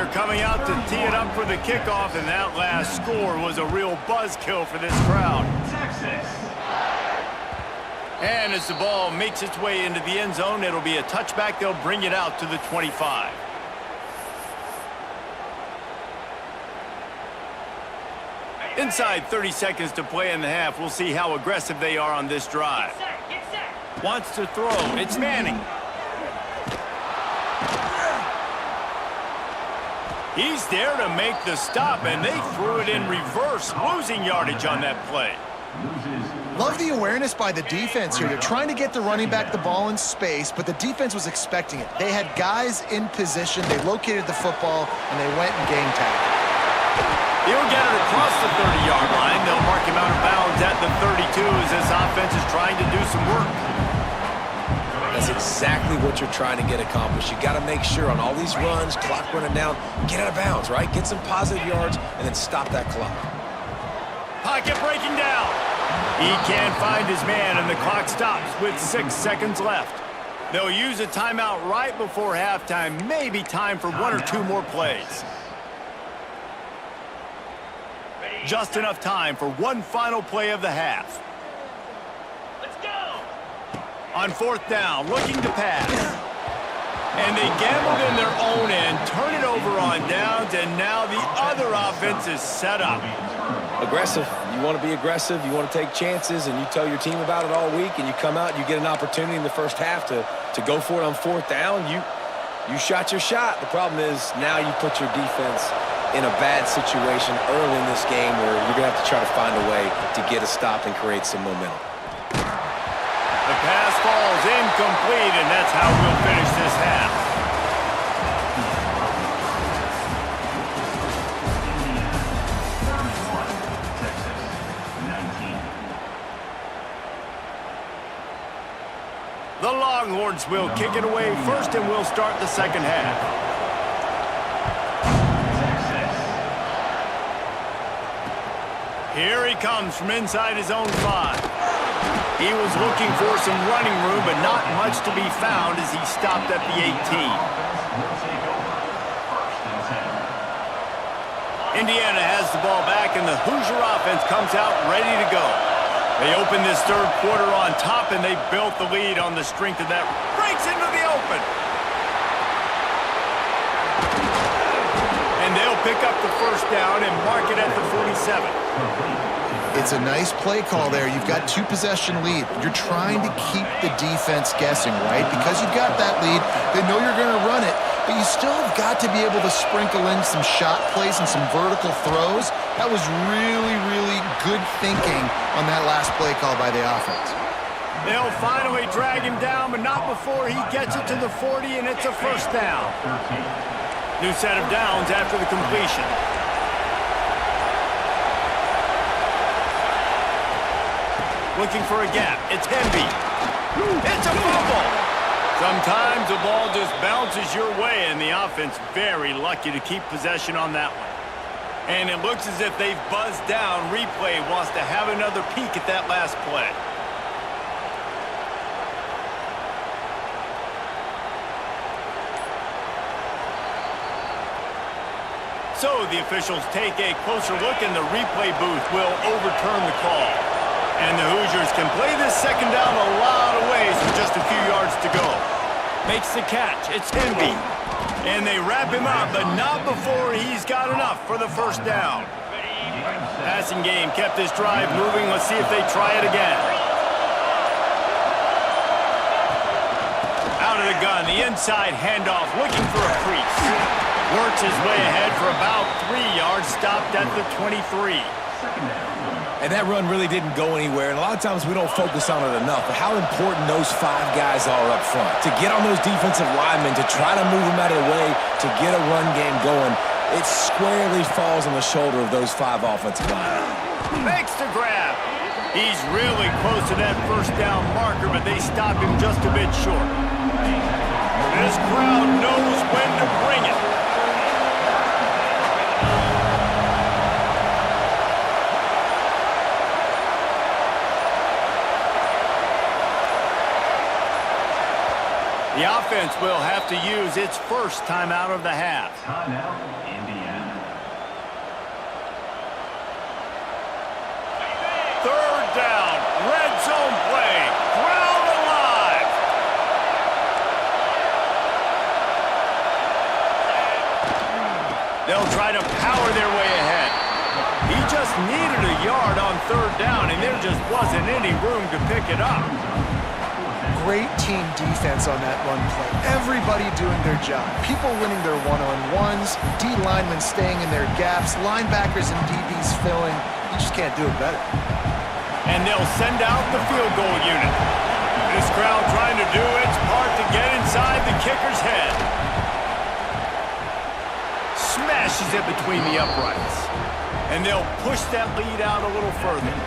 They're coming out to tee it up for the kickoff, and that last score was a real buzzkill for this crowd. Texas. And as the ball makes its way into the end zone, it'll be a touchback. They'll bring it out to the 25. Inside 30 seconds to play in the half. We'll see how aggressive they are on this drive. Wants to throw. It's Manning. He's there to make the stop, and they threw it in reverse, losing yardage on that play. Love the awareness by the defense here. They're trying to get the running back the ball in space, but the defense was expecting it. They had guys in position. They located the football, and they went and game tagged. He'll get it across the 30-yard line. They'll mark him out of bounds at the 32 as this offense is trying to do some work. That's exactly what you're trying to get accomplished. You got to make sure on all these runs, clock running down, get out of bounds, right? Get some positive yards and then stop that clock. Pocket breaking down. He can't find his man, and the clock stops with 6 seconds left. They'll use a timeout right before halftime. Maybe time for 1 or 2 more plays. Just enough time for one final play of the half. Let's go! On 4th down, looking to pass. And they gambled in their own end, turn it over on downs, and now the other offense is set up. Aggressive. You want to be aggressive. You want to take chances, and you tell your team about it all week, and you come out and you get an opportunity in the first half to go for it on 4th down. You shot your shot. The problem is now you put your defense in a bad situation early in this game where you're going to have to try to find a way to get a stop and create some momentum. The pass falls incomplete, and that's how we'll finish this half. The Longhorns will kick it away first, and we'll start the second half. Here he comes from inside his own 5. He was looking for some running room, but not much to be found as he stopped at the 18. Indiana has the ball back, and the Hoosier offense comes out ready to go. They open this third quarter on top, and they built the lead on the strength of that. Breaks into the open. And they'll pick up the first down and mark it at the 47. It's a nice play call there. You've got 2-possession lead. You're trying to keep the defense guessing, right? Because you've got that lead, they know you're going to run it, but you still have got to be able to sprinkle in some shot plays and some vertical throws. That was really, really good thinking on that last play call by the offense. They'll finally drag him down, but not before he gets it to the 40, and it's a first down. New set of downs after the completion. Looking for a gap. It's Hemby. It's a fumble. Sometimes the ball just bounces your way, and the offense very lucky to keep possession on that one. And it looks as if they've buzzed down. Replay wants to have another peek at that last play. So the officials take a closer look, and the replay booth will overturn the call. And the Hoosiers can play this second down a lot of ways with just a few yards to go. Makes the catch. It's Hemby. And they wrap him up, but not before he's got enough for the first down. Passing game kept this drive moving. Let's see if they try it again. Out of the gun, the inside handoff, looking for a crease. Works his way ahead for about 3 yards, stopped at the 23. And that run really didn't go anywhere, and a lot of times we don't focus on it enough, but how important those 5 guys are up front. To get on those defensive linemen, to try to move them out of the way, to get a run game going, it squarely falls on the shoulder of those 5 offensive linemen. Makes the grab. He's really close to that first down marker, but they stop him just a bit short. This crowd knows when to bring it. The offense will have to use its first timeout of the half. Timeout, Indiana. Third down, red zone play, crowd alive. They'll try to power their way ahead. He just needed a yard on third down, and there just wasn't any room to pick it up. Great team defense on that run play. Everybody doing their job. People winning their one-on-ones, D linemen staying in their gaps, linebackers and DBs filling. You just can't do it better. And they'll send out the field goal unit. This crowd trying to do its part to get inside the kicker's head. Smashes it between the uprights. And they'll push that lead out a little further.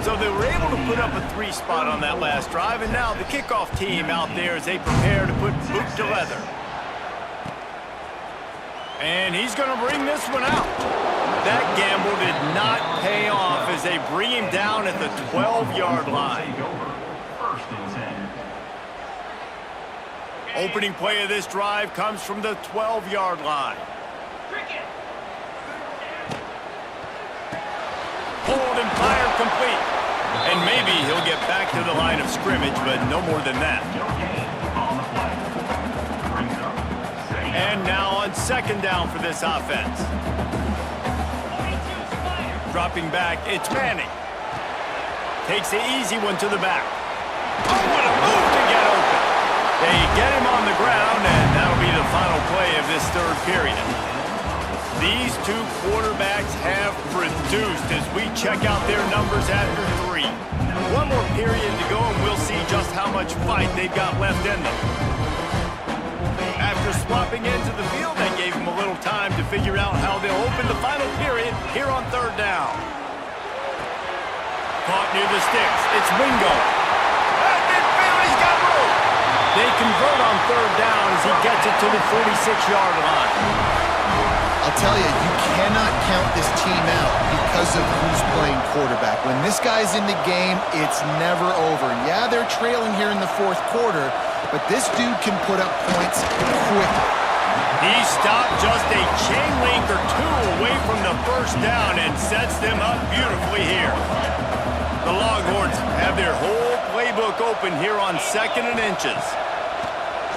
So they were able to put up a 3 spot on that last drive, and now the kickoff team out there as they prepare to put boot to leather. And he's going to bring this one out. That gamble did not pay off as they bring him down at the 12-yard line. First and 10. Opening play of this drive comes from the 12-yard line. Hold and fire complete. And maybe he'll get back to the line of scrimmage, but no more than that. And now on second down for this offense. Dropping back, it's Manning. Takes the easy one to the back. Oh, what a move to get open. They get him on the ground, and that'll be the final play of this third period. These two quarterbacks have produced as we check out their numbers after 3. One more period to go, and we'll see just how much fight they've got left in them. After swapping into the field, that gave them a little time to figure out how they'll open the final period here on third down. Caught near the sticks. It's Wingo. At midfield, he's got room. They convert on third down as he gets it to the 46-yard line. I'll tell you, you cannot count this team out because of who's playing quarterback. When this guy's in the game, it's never over. Yeah, they're trailing here in the fourth quarter, but this dude can put up points quickly. He stopped just a chain link or 2 away from the first down and sets them up beautifully here. The Longhorns have their whole playbook open here on 2nd and inches.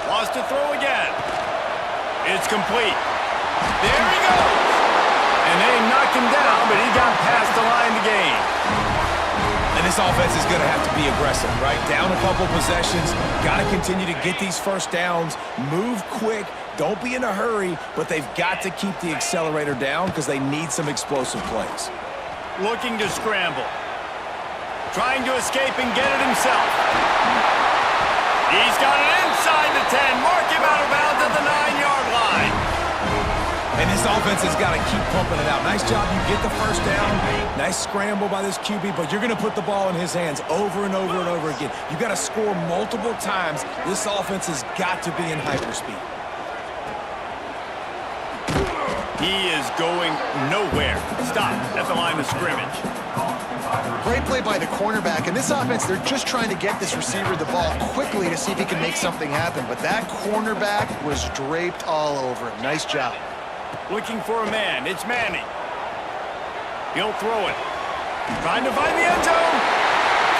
Wants to throw again. It's complete. There he goes. And they knocked him down, but he got past the line to gain. And this offense is going to have to be aggressive, right? Down a couple possessions, got to continue to get these first downs, move quick, don't be in a hurry, but they've got to keep the accelerator down because they need some explosive plays. Looking to scramble. Trying to escape and get it himself. He's got it inside the 10. Mark him out of bounds at the 9-yard line. And this offense has got to keep pumping it out. Nice job, you get the first down. Nice scramble by this QB, but you're going to put the ball in his hands over and over and over again. You got to score multiple times. This offense has got to be in hyperspeed. He is going nowhere. Stop at the line of scrimmage. Great play by the cornerback. In this offense, they're just trying to get this receiver the ball quickly to see if he can make something happen. But that cornerback was draped all over him. Nice job. Looking for a man. It's Manning. He'll throw it. Trying to find the end zone.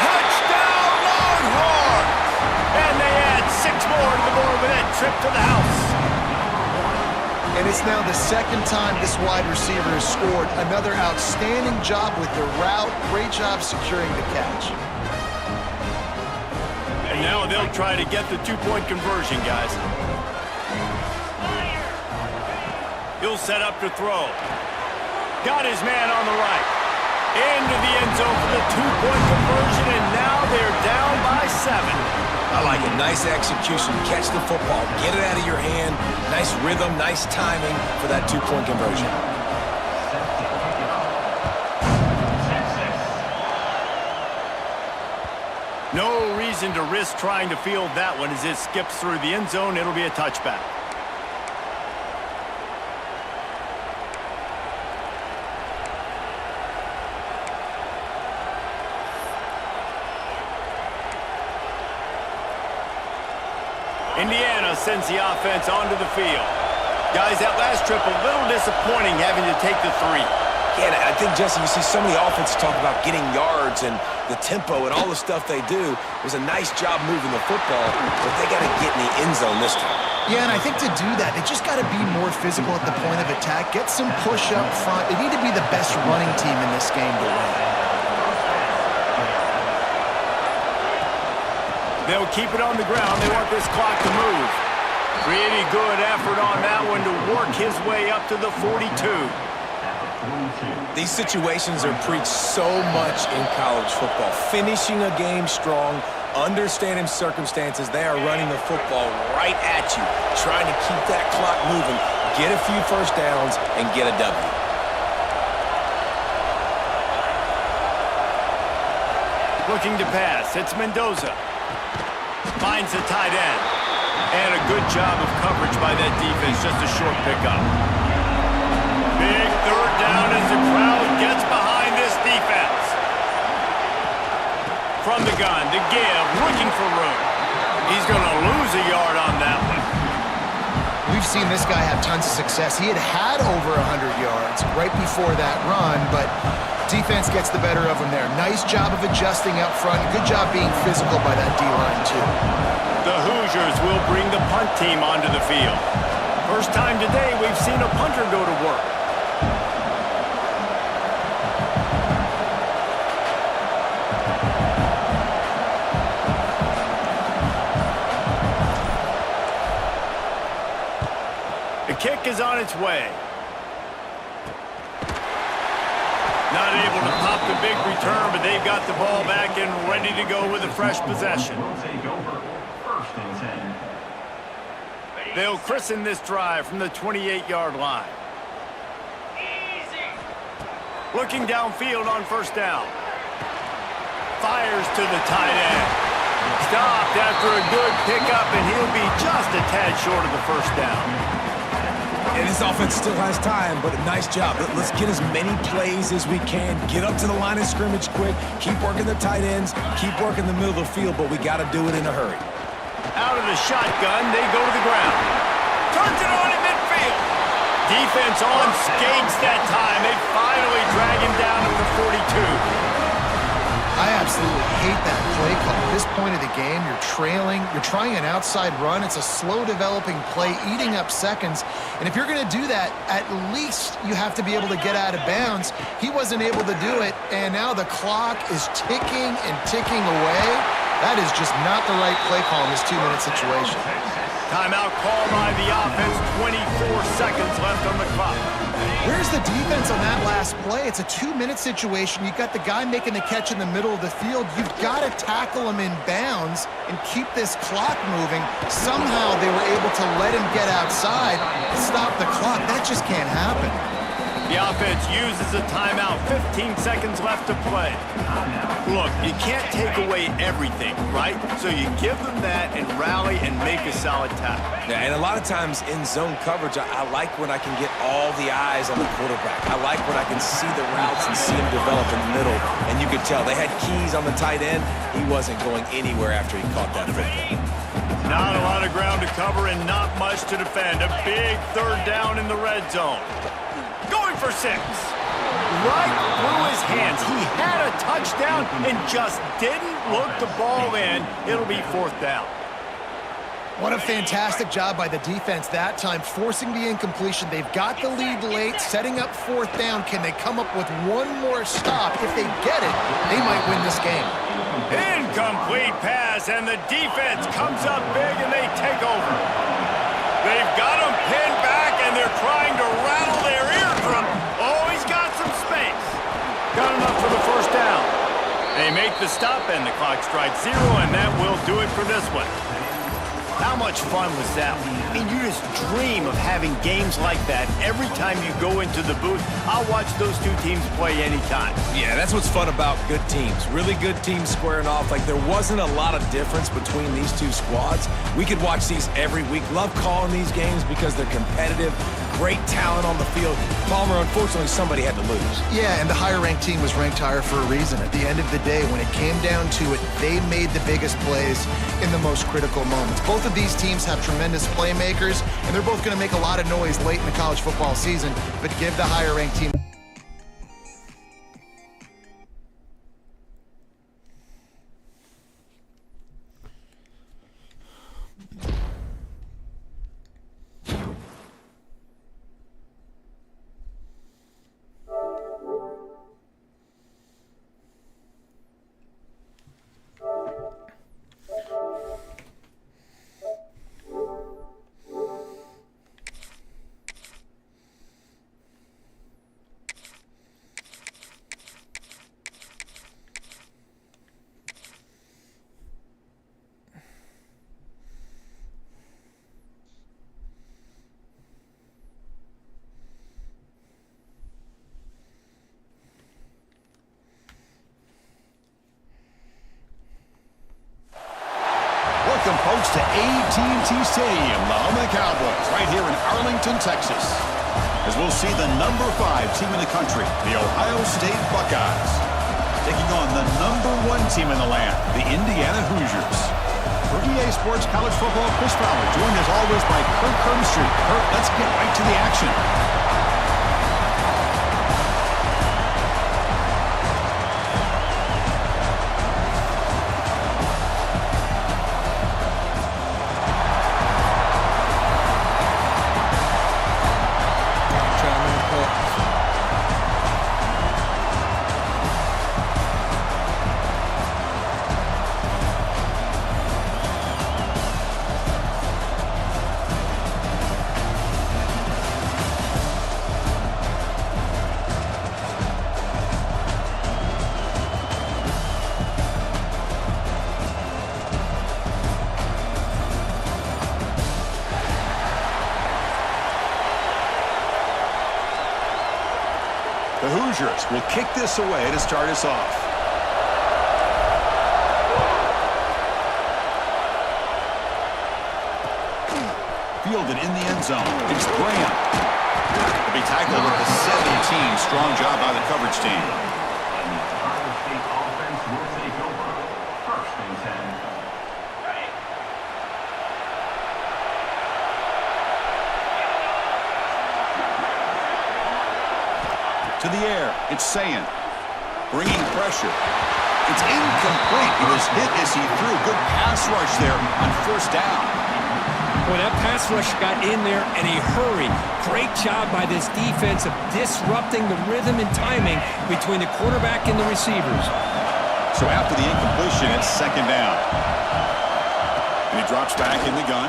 Touchdown, Longhorns! And they add 6 more to the board with that trip to the house. And it's now the second time this wide receiver has scored. Another outstanding job with the route. Great job securing the catch. And now they'll try to get the 2-point conversion, guys. He'll set up to throw. Got his man on the right. Into the end zone for the 2-point conversion, and now they're down by 7. I like it. Nice execution. Catch the football. Get it out of your hand. Nice rhythm, nice timing for that 2-point conversion. No reason to risk trying to field that one as it skips through the end zone. It'll be a touchback. Indiana sends the offense onto the field. Guys, that last trip, a little disappointing having to take the 3. Yeah, I think, Jesse, you see so many offenses talk about getting yards and the tempo and all the stuff they do. It was a nice job moving the football, but they got to get in the end zone this time. Yeah, and I think to do that, they just got to be more physical at the point of attack, get some push up front. They need to be the best running team in this game to win. They'll keep it on the ground. They want this clock to move. Pretty good effort on that one to work his way up to the 42. These situations are preached so much in college football. Finishing a game strong, understanding circumstances. They are running the football right at you, trying to keep that clock moving, get a few first downs, and get a W. Looking to pass. It's Mendoza. Finds the tight end. And a good job of coverage by that defense. Just a short pickup. Big third down as the crowd gets behind this defense. From the gun to give, looking for room. He's going to lose a yard on that one. We've seen this guy have tons of success. He had over 100 yards right before that run, but defense gets the better of him there. Nice job of adjusting up front. Good job being physical by that D-line, too. The Hoosiers will bring the punt team onto the field. First time today we've seen a punter go to work. The kick is on its way. Not able to pop the big return, but they've got the ball back and ready to go with a fresh possession. Will take over. First and 10. They'll christen this drive from the 28-yard line. Looking downfield on first down. Fires to the tight end. Stopped after a good pickup, and he'll be just a tad short of the first down. And this offense still has time, but a nice job. Let's get as many plays as we can. Get up to the line of scrimmage quick. Keep working the tight ends. Keep working the middle of the field, but we got to do it in a hurry. Out of the shotgun, they go to the ground. Turns it on in midfield. Defense on skates that time. They finally drag him down to the 42. I absolutely hate that play call. At this point of the game, you're trailing, you're trying an outside run. It's a slow developing play, eating up seconds. And if you're going to do that, at least you have to be able to get out of bounds. He wasn't able to do it, and now the clock is ticking and ticking away. That is just not the right play call in this 2-minute situation. Timeout called by the offense. 24 seconds left on the clock. Where's the defense on that last play? It's a 2-minute situation. You've got the guy making the catch in the middle of the field. You've got to tackle him in bounds and keep this clock moving. Somehow they were able to let him get outside, stop the clock. That just can't happen. The offense uses a timeout. 15 seconds left to play. Look, you can't take away everything, right? So you give them that and rally and make a solid tackle. Yeah, and a lot of times in zone coverage, I like when I can get all the eyes on the quarterback. I like when I can see the routes and see him develop in the middle. And you could tell they had keys on the tight end. He wasn't going anywhere after he caught that football. Not a lot of ground to cover and not much to defend. A big third down in the red zone. Going for 6. Right through his hands. He had a touchdown and just didn't look the ball in. It'll be 4th down. What a fantastic job by the defense that time, forcing the incompletion. They've got the lead late, setting up 4th down. Can they come up with one more stop? If they get it, they might win this game. Incomplete pass, and the defense comes up big, and they take over. They've got him pinned back, and they're trying to rattle their eardrum. Oh, he's got some space. Got enough for the first down. They make the stop, and the clock strikes 0, and that will do it for this one. How much fun was that? I mean, you just dream of having games like that every time you go into the booth. I'll watch those two teams play anytime. Yeah, that's what's fun about good teams. Really good teams squaring off. Like, there wasn't a lot of difference between these two squads. We could watch these every week. Love calling these games because they're competitive. great talent on the field. Palmer, unfortunately, somebody had to lose. Yeah, and the higher-ranked team was ranked higher for a reason. At the end of the day, when it came down to it, they made the biggest plays in the most critical moments. Both of these teams have tremendous playmakers, and they're both going to make a lot of noise late in the college football season, but give the higher-ranked team Welcome, folks, to AT&T Stadium, the home of the Cowboys, right here in Arlington, Texas, as we'll see the number 5 team in the country, the Ohio State Buckeyes, taking on the number 1 team in the land, the Indiana Hoosiers. For EA Sports College Football, Chris Fowler, joined as always by Kirk Herbstreit. Kirk, let's get right to the action. The Hoosiers will kick this away to start us off. Fielded in the end zone. It's Graham. He'll be tackled at the 17. Strong job by the coverage team. And the Ohio State offense will take over. First and 10. To the air, it's Sayin, bringing pressure. It's incomplete. He was hit as he threw. Good pass rush there on first down. Boy, that pass rush got in there in a hurry. Great job by this defense of disrupting the rhythm and timing between the quarterback and the receivers. So after the incompletion, it's second down. And he drops back in the gun.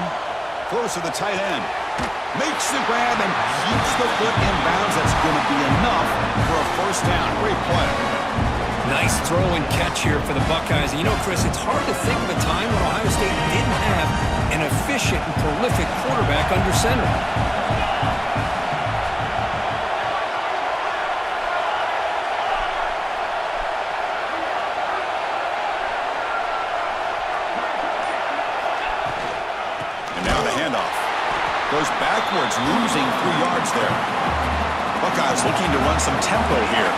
Throws to the tight end. Makes the grab and keeps the foot in bounds. That's going to be enough for a first down. Great play. Nice throw and catch here for the Buckeyes. And you know, Chris, it's hard to think of a time when Ohio State didn't have an efficient and prolific quarterback under center. And now the handoff. Goes backwards, losing 3 yards there. Buckeyes looking to run some tempo here.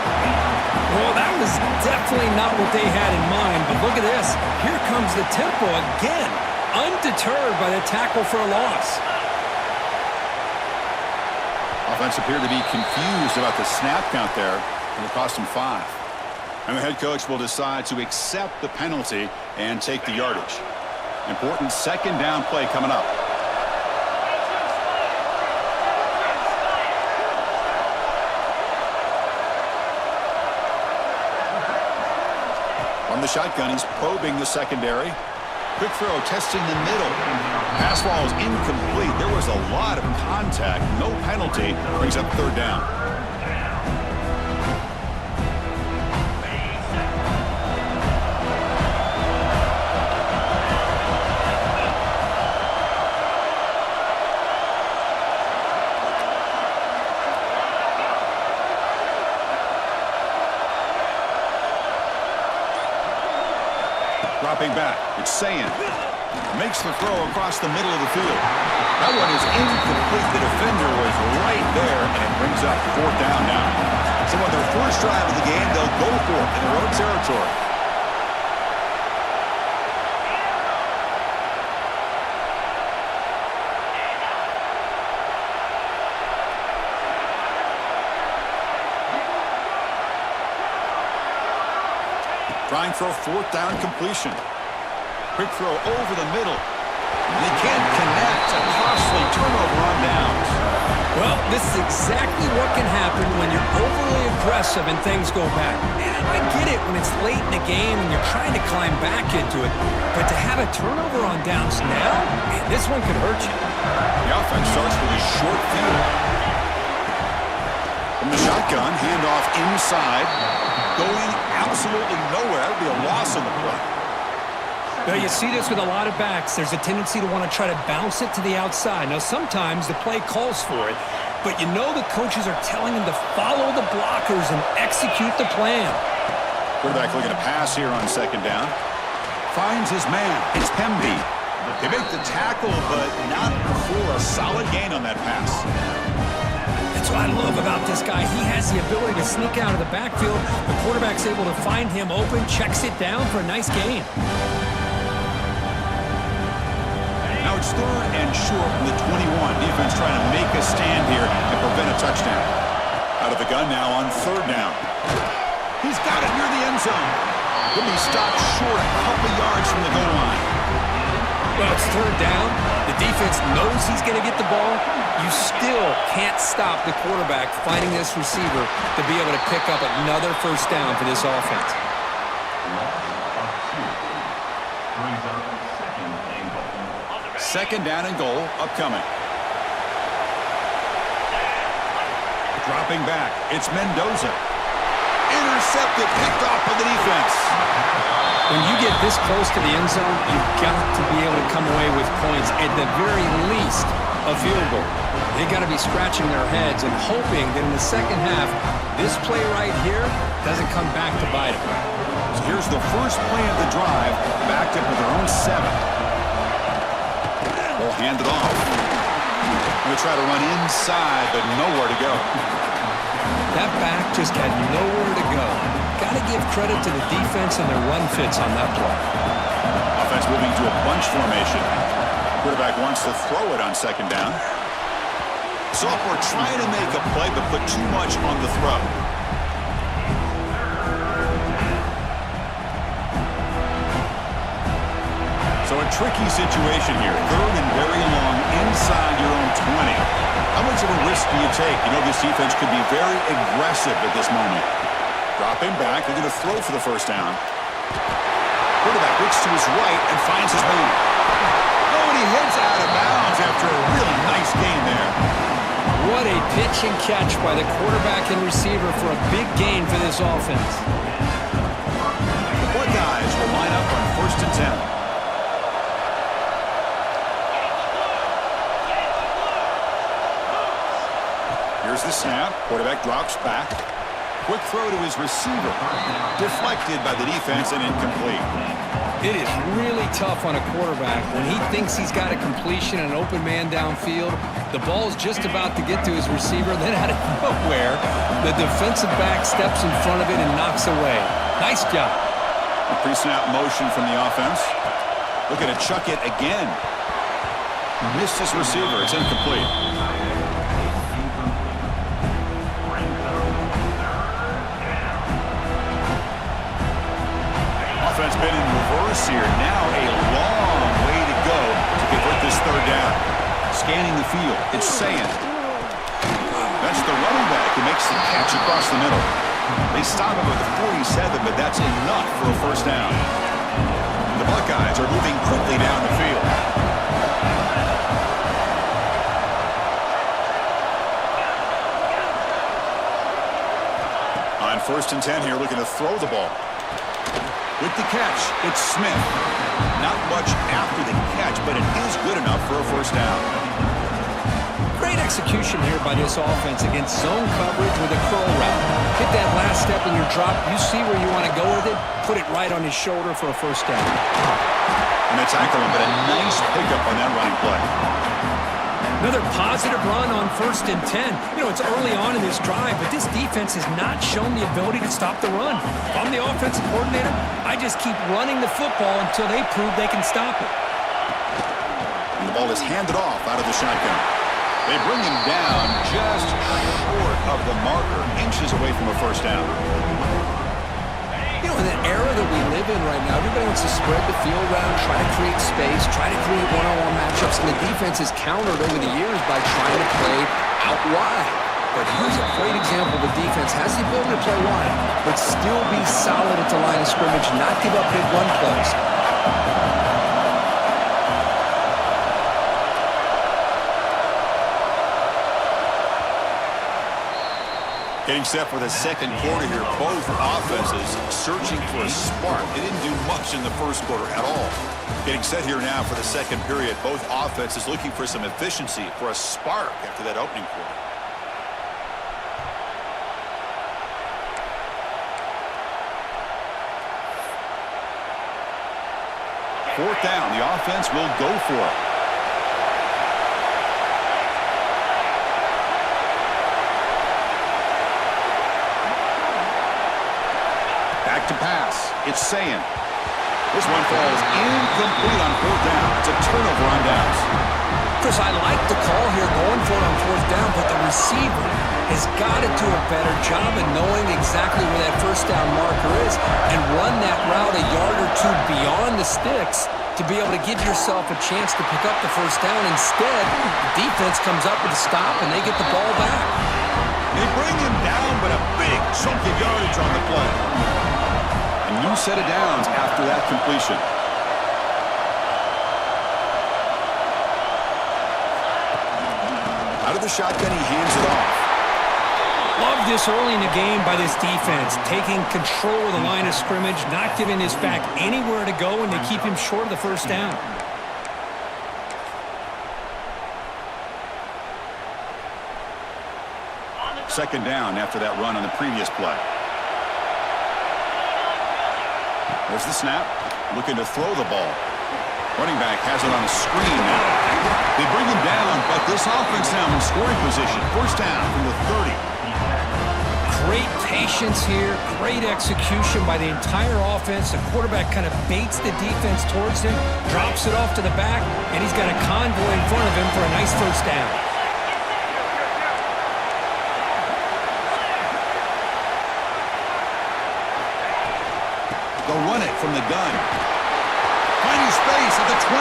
Well, that was definitely not what they had in mind, but look at this. Here comes the tempo again, undeterred by the tackle for a loss. Offense appeared to be confused about the snap count there, and it cost him 5. And the head coach will decide to accept the penalty and take the yardage. Important second down play coming up. From the shotgun, he's probing the secondary. Quick throw, testing the middle. Pass ball is incomplete. There was a lot of contact. No penalty. Brings up third down. Dropping back, it's Sayin. Makes the throw across the middle of the field. That one is incomplete. The defender was right there, and it brings up 4th down now. So on their first drive of the game, they'll go for it in their own territory. Trying for a 4th down completion. Quick throw over the middle. They can't connect. A costly turnover on downs. Well, this is exactly what can happen when you're overly aggressive and things go bad. And I get it when it's late in the game and you're trying to climb back into it. But to have a turnover on downs now, man, this one could hurt you. The offense starts with a short field. From the shotgun, handoff inside. Going absolutely nowhere. That would be a loss on the play. Well, you see this with a lot of backs. There's a tendency to want to try to bounce it to the outside. Now, sometimes the play calls for it, but you know the coaches are telling them to follow the blockers and execute the plan. Quarterback looking to pass here on 2nd down. Finds his man. It's Pemby. They make the tackle, but not for a solid gain on that pass. That's what I love about this guy. He has the ability to sneak out of the backfield. The quarterback's able to find him open, checks it down for a nice gain. Now it's 3rd and short from the 21. Defense trying to make a stand here and prevent a touchdown. Out of the gun now on 3rd down. He's got it near the end zone. He'll be stopped short a couple yards from the goal line. Well, it's 3rd down. The defense knows he's going to get the ball. You still can't stop the quarterback finding this receiver to be able to pick up another 1st down for this offense. Second down and goal upcoming. Dropping back. It's Mendoza. Intercepted, picked off by the defense. When you get this close to the end zone, you've got to be able to come away with points. At the very least, a field goal. They got to be scratching their heads and hoping that in the second half, this play right here doesn't come back to bite them. So here's the first play of the drive, backed up with their own 7. They'll hand it off. They try to run inside, but nowhere to go. That back just had nowhere to go. Got to give credit to the defense and their run fits on that play. Offense moving to a bunch formation. Quarterback wants to throw it on 2nd down. Sophomore trying to make a play, but put too much on the throw. So a tricky situation here. 3rd and very long inside your own 20. How much of a risk do you take? You know this defense could be very aggressive at this moment. Dropping back, they're going to throw for the 1st down. Quarterback looks to his right and finds his man. Oh, and he heads out of bounds after a really nice gain there. What a pitch and catch by the quarterback and receiver for a big gain for this offense. The Buckeyes will line up on 1st and 10. Here's the snap. Quarterback drops back. Quick throw to his receiver. Deflected by the defense and incomplete. It is really tough on a quarterback when he thinks he's got a completion and an open man downfield. The ball's just about to get to his receiver. Then out of nowhere, the defensive back steps in front of it and knocks away. Nice job. A pre-snap motion from the offense. Looking to chuck it again. Missed his receiver. It's incomplete. Offense been in reverse here. Now a long way to go to convert this 3rd down. Scanning the field. It's Saying. That's the running back who makes the catch across the middle. They stop him with the 47, but that's enough for a 1st down. The Buckeyes are moving quickly down the field. On 1st and 10 here, looking to throw the ball. With the catch, it's Smith. Not much after the catch, but it is good enough for a 1st down. Great execution here by this offense against zone coverage with a curl route. Hit that last step in your drop. You see where you want to go with it. Put it right on his shoulder for a 1st down. And they tackle him, but a nice pickup on that running play. Another positive run on 1st and 10. You know, it's early on in this drive, but this defense has not shown the ability to stop the run. If I'm the offensive coordinator, I just keep running the football until they prove they can stop it. And the ball is handed off out of the shotgun. They bring him down just short of the marker, inches away from a first down. You know, in the era that we live in right now, everybody wants to spread the field around, try to create space, try to create one-on-one matchups, and the defense is countered over the years by trying to play out wide. But here's a great example. The defense has the ability to play wide, but still be solid at the line of scrimmage, not give up big run plays. Getting set for the second quarter here. Both offenses searching for a spark. They didn't do much in the first quarter at all. Getting set here now for the second period. Both offenses looking for some efficiency, for a spark after that opening quarter. Fourth down. The offense will go for it. Back to pass. It's Sayan. This one falls incomplete on 4th down. It's a turnover on downs. Chris, I like the call here going for it on 4th down, but the receiver has got to do a better job of knowing exactly where that first down marker is and run that route a yard or two beyond the sticks to be able to give yourself a chance to pick up the first down. Instead, the defense comes up with a stop and they get the ball back. They bring him down, but a big chunk of yardage on the play. A new set of downs after that completion. Out of the shotgun, he hands it off. Love this early in the game by this defense, taking control of the line of scrimmage, not giving this back anywhere to go, and they keep him short of the first down. Second down after that run on the previous play. There's the snap. Looking to throw the ball. Running back has it on a screen now. They bring him down, but this offense now in scoring position. First down from the 30. Great patience here, great execution by the entire offense. The quarterback kind of baits the defense towards him, drops it off to the back, and he's got a convoy in front of him for a nice first down. They'll run it from the gun. Finding space at the 20.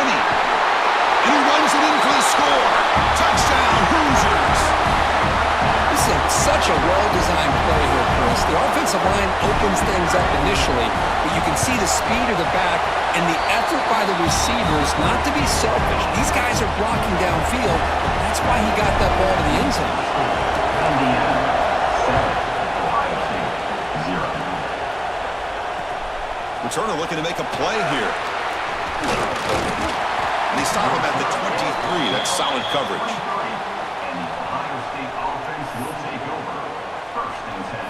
And he runs it in for the score. Touchdown, Hoosiers. This is such a well-designed play here, Chris. The offensive line opens things up initially, but you can see the speed of the back and the effort by the receivers not to be selfish. These guys are blocking downfield. That's why he got that ball to the end zone. Indiana, 7. Ohio State, 0. Returner looking to make a play here. And they stop him at the 23. That's solid coverage. And the Ohio State offense will take over. 1st and 10.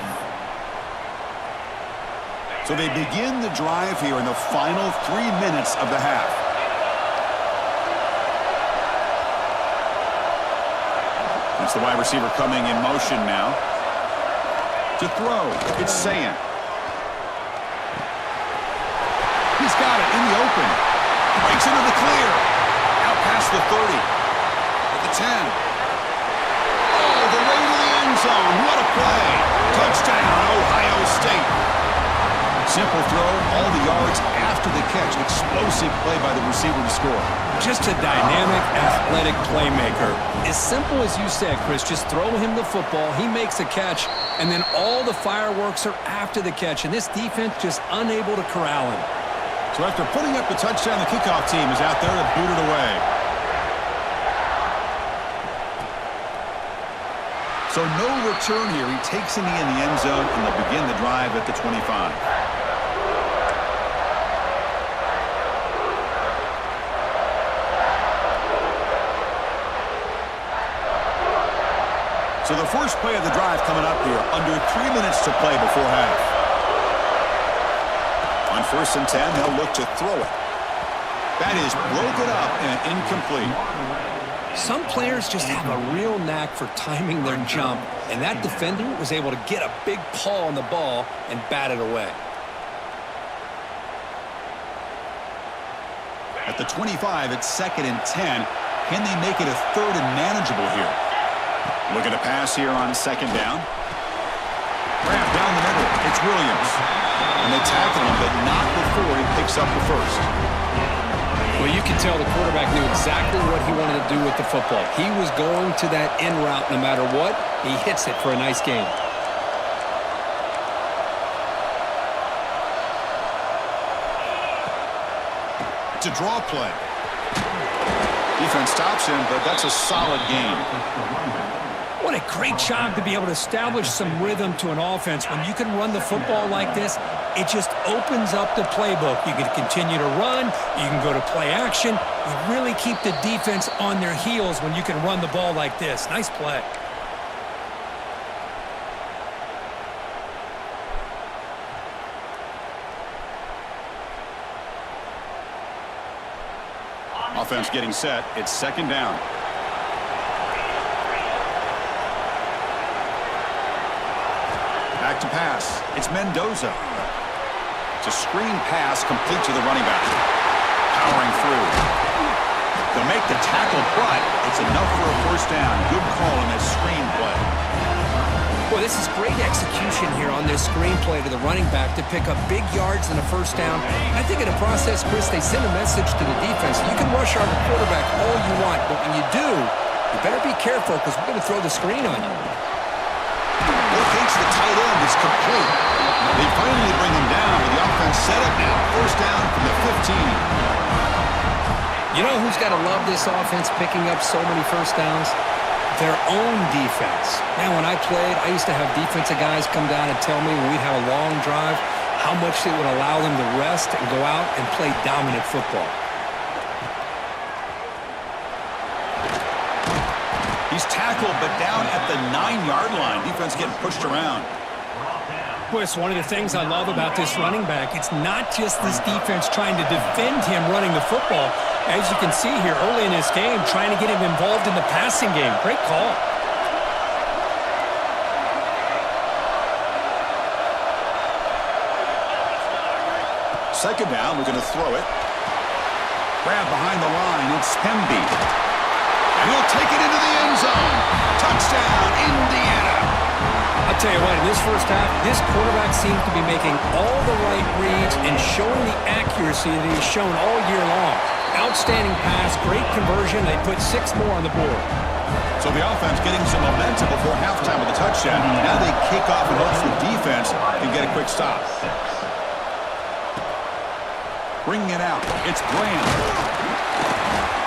So they begin the drive here in the final 3 minutes of the half. It's the wide receiver coming in motion now. To throw, it's Sayan. He's got it in the open. Breaks into the clear. Out past the 30. At the 10. Oh, the way to the end zone. What a play. Touchdown, Ohio State. Simple throw, all the yards after the catch. Explosive play by the receiver to score. Just a dynamic, athletic playmaker. As simple as you said, Chris, just throw him the football, he makes a catch, and then all the fireworks are after the catch, and this defense just unable to corral him. So after putting up the touchdown, the kickoff team is out there to boot it away. So no return here. He takes in the end zone, and they'll begin the drive at the 25. So the first play of the drive coming up here, under 3 minutes to play before half. On 1st and 10, they'll look to throw it. That is broken up and incomplete. Some players just have a real knack for timing their jump, and that defender was able to get a big paw on the ball and bat it away. At the 25, it's 2nd and 10. Can they make it a 3rd and manageable here? Looking to pass here on 2nd down. Grab down the middle. It's Williams. And they tackle him, but not before he picks up the first. Well, you can tell the quarterback knew exactly what he wanted to do with the football. He was going to that in route no matter what. He hits it for a nice gain. It's a draw play. Defense stops him, but that's a solid gain. What a great job to be able to establish some rhythm to an offense. When you can run the football like this, it just opens up the playbook. You can continue to run. You can go to play action. You really keep the defense on their heels when you can run the ball like this. Nice play. Offense getting set. It's 2nd down. Back to pass. It's Mendoza. It's a screen pass complete to the running back. Powering through. They'll make the tackle, but it's enough for a 1st down. Good call on that screen play. Well, this is great execution here on this screenplay to the running back to pick up big yards and a 1st down. I think in the process, Chris, they send a message to the defense. You can rush our quarterback all you want, but when you do, you better be careful because we're going to throw the screen on you. Locates the tight end is complete. They finally bring him down with the offense set up now. 1st down from the 15. You know who's got to love this offense picking up so many 1st downs? Their own defense. Man, when I played, I used to have defensive guys come down and tell me when we'd have a long drive how much it would allow them to rest and go out and play dominant football. He's tackled, but down at the 9-yard line. Defense getting pushed around. Well, it's one of the things I love about this running back. It's not just this defense trying to defend him running the football. As you can see here early in this game, trying to get him involved in the passing game. Great call. Second down, we're going to throw it. Grab behind the line, it's Pemby. And he'll take it into the end zone. Touchdown, Indiana. I'll tell you what, in this 1st half, this quarterback seems to be making all the right reads and showing the accuracy that he's shown all year long. Outstanding pass, great conversion. They put 6 more on the board. So the offense getting some momentum before halftime with a touchdown. Now they kick off and hopes the defense can get a quick stop. Bringing it out, it's Graham.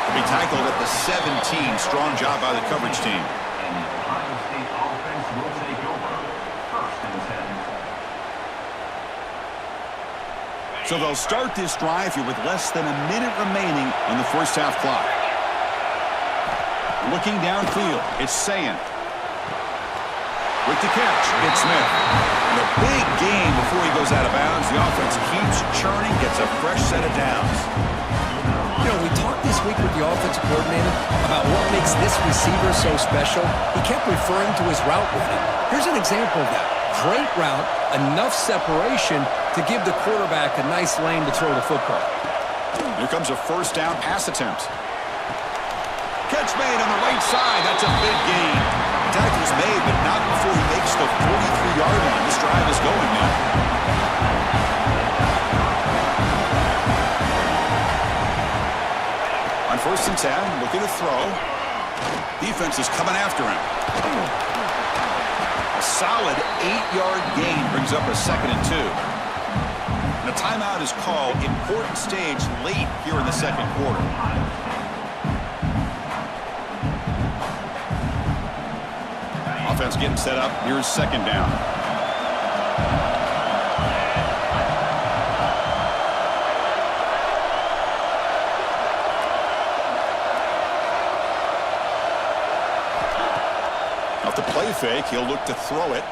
He'll be tackled at the 17. Strong job by the coverage team. And the Ohio State offense will take over. 1st and 10. So they'll start this drive here with less than a minute remaining on the 1st half clock. Looking downfield, it's Sayan. With the catch, it's Smith. And a big gain before he goes out of bounds. The offense keeps churning, gets a fresh set of downs. You know, we talked this week with the offensive coordinator about what makes this receiver so special. He kept referring to his route running. Here's an example of that. Great route, enough separation to give the quarterback a nice lane to throw the football. Here comes a 1st down pass attempt. Catch made on the right side. That's a big gain. Tackle's made, but not before he makes the 43-yard line. This drive is going now. On 1st and 10, looking to throw. Defense is coming after him. A solid 8-yard gain brings up a 2nd and 2. And a timeout is called. Important stage late here in the 2nd quarter. Offense getting set up. Here's 2nd down. Off the play fake, he'll look to throw it.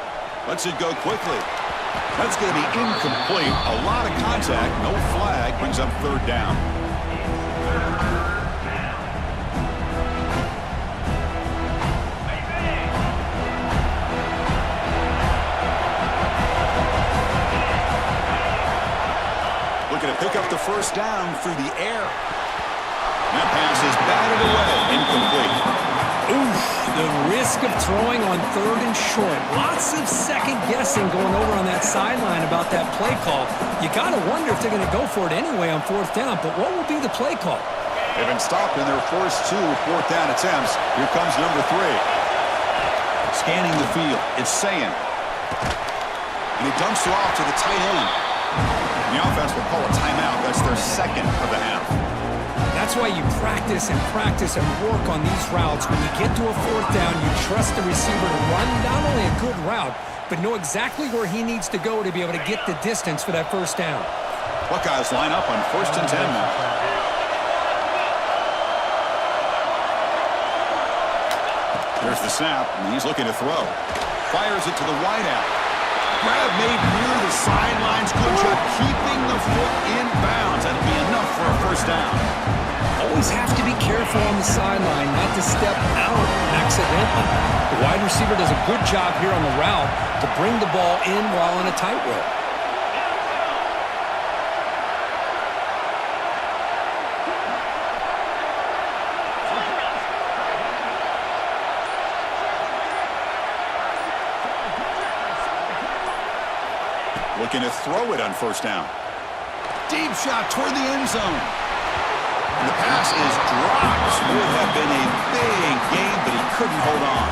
Lets it go quickly. That's going to be incomplete. A lot of contact, no flag, brings up 3rd down. pick up the first down through the air. That pass is batted away, incomplete. Oof, the risk of throwing on 3rd and short. Lots of second guessing going over on that sideline about that play call. You got to wonder if they're going to go for it anyway on 4th down, but what will be the play call? They've been stopped in their first 2 4th down attempts. Here comes number 3. Scanning the field, it's Sayin. And he dumps it off to the tight end. The offense will call a timeout. That's their second of the half. That's why you practice and work on these routes. When you get to a 4th down, you trust the receiver to run not only a good route, but know exactly where he needs to go to be able to get the distance for that 1st down. Buckeyes line up on 1st and 10 now. There's the snap, and he's looking to throw. Fires it to the wideout. Grab made near the sidelines. Good job keeping the foot in bounds. That'll be enough for a 1st down. Always have to be careful on the sideline not to step out accidentally. The wide receiver does a good job here on the route to bring the ball in while on a tightrope. Looking to throw it on 1st down. Deep shot toward the end zone. And the pass is dropped. Would have been a big game, but he couldn't hold on.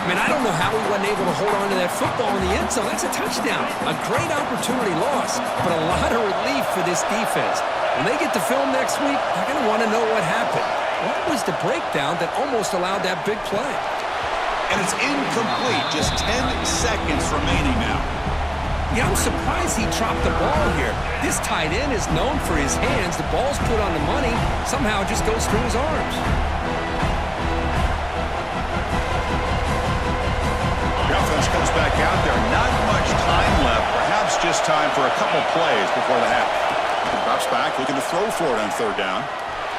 I mean, I don't know how he wasn't able to hold on to that football in the end zone. That's a touchdown. A great opportunity lost, but a lot of relief for this defense. When they get the film next week, they're going to want to know what happened. What was the breakdown that almost allowed that big play? And it's incomplete. Just 10 seconds remaining now. Yeah, I'm surprised he dropped the ball here. This tight end is known for his hands. The ball's put on the money. Somehow it just goes through his arms. The offense comes back out there. Not much time left. Perhaps just time for a couple plays before the half. Drops back, looking to throw for it on 3rd down.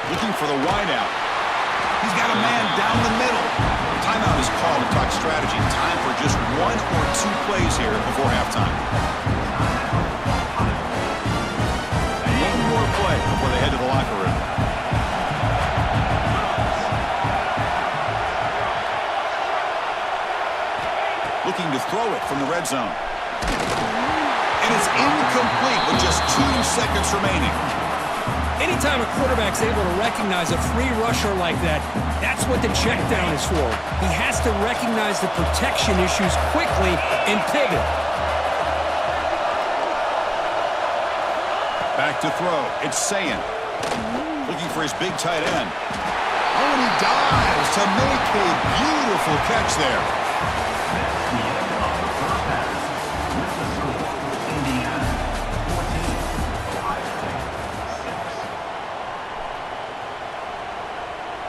Looking for the wideout. He's got a man down the middle. Timeout is called to talk strategy. Time for just 1 or 2 plays here before halftime. One more play before they head to the locker room. Looking to throw it from the red zone. And it's incomplete with just 2 seconds remaining. Anytime a quarterback's able to recognize a free rusher like that, that's what the check down is for. He has to recognize the protection issues quickly and pivot. Back to throw. It's Sayin. Looking for his big tight end. Oh, and he dives to make a beautiful catch there.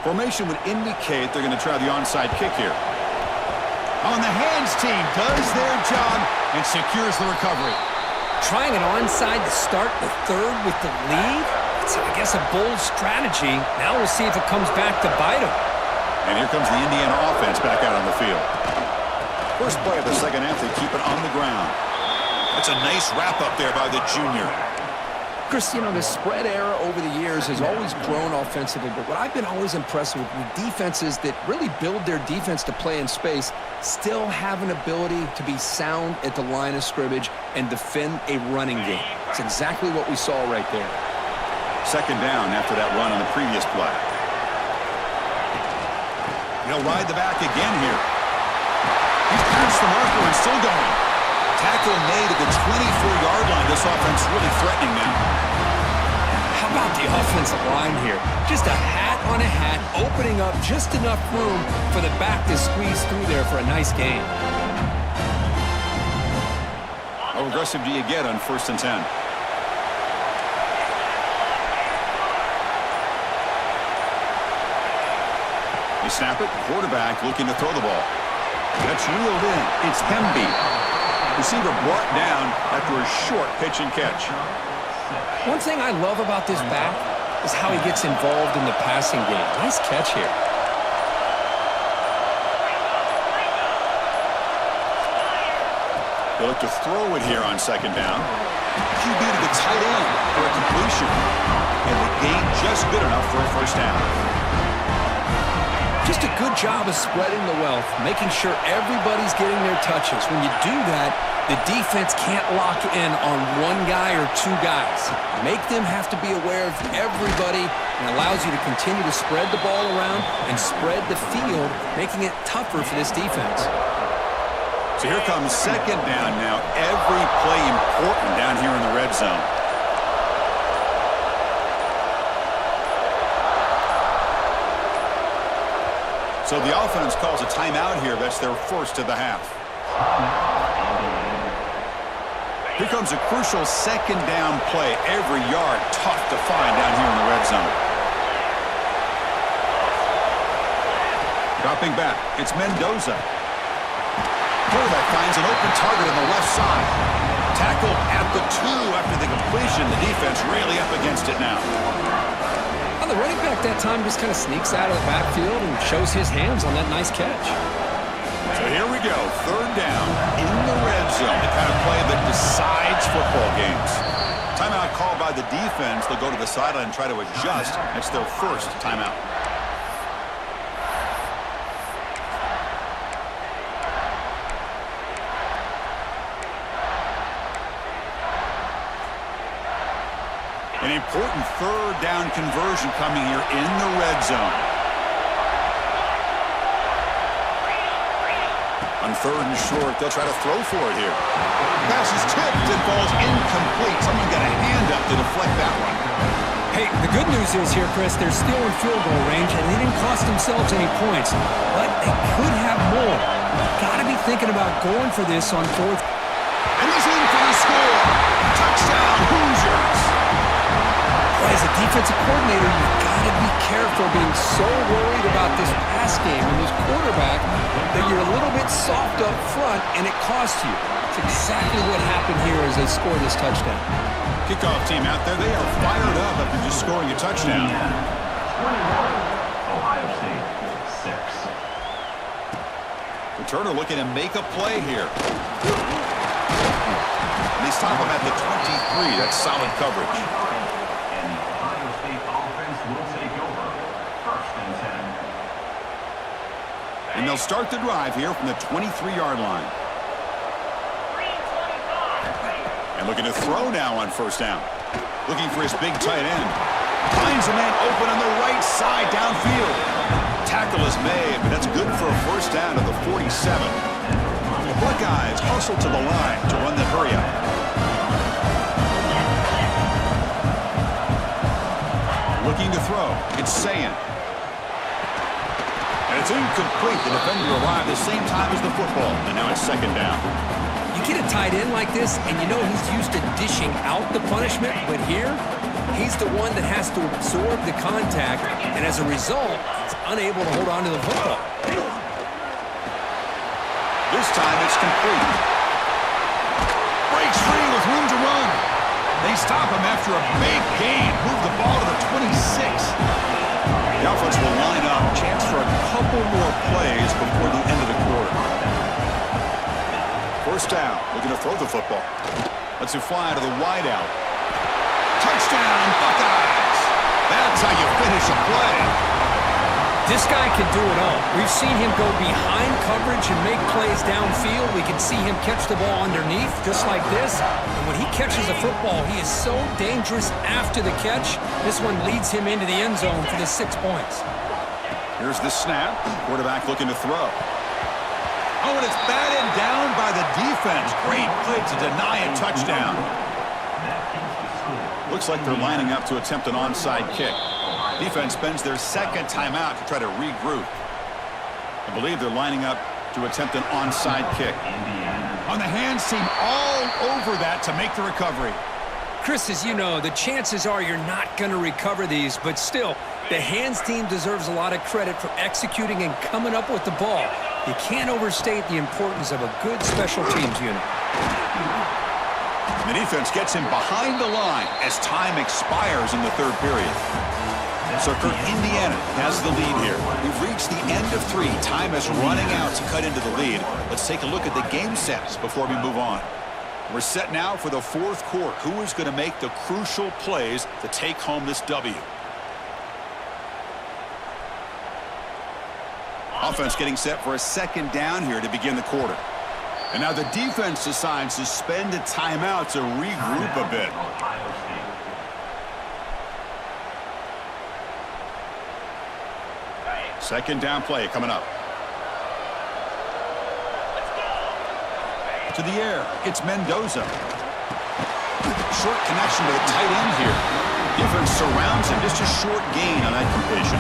Formation would indicate they're going to try the onside kick here. On the hands team does their job and secures the recovery. Trying an onside to start the 3rd with the lead? It's, I guess, a bold strategy. Now we'll see if it comes back to bite them. And here comes the Indiana offense back out on the field. First play of the second half, they keep it on the ground. That's a nice wrap up there by the junior. Chris, you know, the spread era over the years has always grown offensively, but what I've been always impressed with defenses that really build their defense to play in space still have an ability to be sound at the line of scrimmage and defend a running game. It's exactly what we saw right there. Second down after that run on the previous play. He'll ride the back again here. He's past the marker and still going. Tackle made at the 24-yard line. This offense really threatening now. How about the offensive line here? Just a hat on a hat, opening up just enough room for the back to squeeze through there for a nice gain. How aggressive do you get on 1st and 10? They snap it. Quarterback looking to throw the ball. That's reeled in. It's Hemby. Receiver brought down after a short pitch and catch. One thing I love about this back is how he gets involved in the passing game. Nice catch here. They look to throw it here on second down. QB to the tight end for a completion. And the gain just good enough for a first down. Just a good job of spreading the wealth, making sure everybody's getting their touches. When you do that, the defense can't lock in on one guy or two guys. Make them have to be aware of everybody, and allows you to continue to spread the ball around and spread the field, making it tougher for this defense. So here comes second down now. Every play important down here in the red zone. So the offense calls a timeout here. That's their first of the half. Here comes a crucial second down play. Every yard tough to find down here in the red zone. Dropping back, it's Mendoza. Quarterback finds an open target on the left side. Tackled at the 2 after the completion. The defense really up against it now. Well, the running back that time just kind of sneaks out of the backfield and shows his hands on that nice catch. So here we go, third down in the red zone, the kind of play that decides football games. Timeout called by the defense. They'll go to the sideline and try to adjust. It's their first timeout. An important third down conversion coming here in the red zone. On third and short, they'll try to throw for it here. Pass is tipped and falls incomplete. Someone got a hand up to deflect that one. Hey, the good news is here, Chris, they're still in field goal range, and they didn't cost themselves any points. But they could have more. Got to be thinking about going for this on fourth. And he's in for the score. Touchdown, Hoosiers. As a defensive coordinator, you've got to be careful being so worried about this pass game and this quarterback that you're a little bit soft up front, and it costs you. It's exactly what happened here as they score this touchdown. Kickoff team out there, they are fired up after just scoring a touchdown. 21, Ohio State 6. Returner looking to make a play here. And they stop him at the 23. That's solid coverage. And the Ohio State offense will take over. First and 10. And they'll start the drive here from the 23-yard line. And looking to throw now on first down. Looking for his big tight end. Finds a man open on the right side downfield. Tackle is made, but that's good for a first down to the 47. The Buckeyes hustle to the line to run the hurry up. Looking to throw. It's Sayin. And it's incomplete. The defender arrived the same time as the football. And now it's second down. You get a tight end like this, and you know he's used to dishing out the punishment, but here, he's the one that has to absorb the contact, and as a result, he's unable to hold on to the football. This time it's complete. Breaks free with room to run. They stop him after a big gain. Move the ball to the 26. The offense will line up. Chance for a couple more plays before the end of the quarter. First down. Looking to throw the football. Lets it fly to the wideout. Touchdown, Buckeyes. That's how you finish a play. This guy can do it all. We've seen him go behind coverage and make plays downfield. We can see him catch the ball underneath, just like this. And when he catches the football, he is so dangerous after the catch. This one leads him into the end zone for the 6 points. Here's the snap. Quarterback looking to throw. Oh, and it's batted down by the defense. Great play to deny a touchdown. Looks like they're lining up to attempt an onside kick. Defense spends their second timeout to try to regroup. I believe they're lining up to attempt an onside kick. On the hands team all over that to make the recovery. Chris, as you know, the chances are you're not going to recover these, but still, the hands team deserves a lot of credit for executing and coming up with the ball. You can't overstate the importance of a good special teams unit. The defense gets him behind the line as time expires in the third period. So for Indiana has the lead here. We've reached the end of 3. Time is running out to cut into the lead. Let's take a look at the game sets before we move on. We're set now for the 4th quarter. Who is going to make the crucial plays to take home this W? Offense getting set for a 2nd down here to begin the quarter. And now the defense decides to spend a timeout to regroup a bit. Second down play coming up. To the air, it's Mendoza. Short connection to the tight end here. Defense surrounds him, just a short gain on that completion.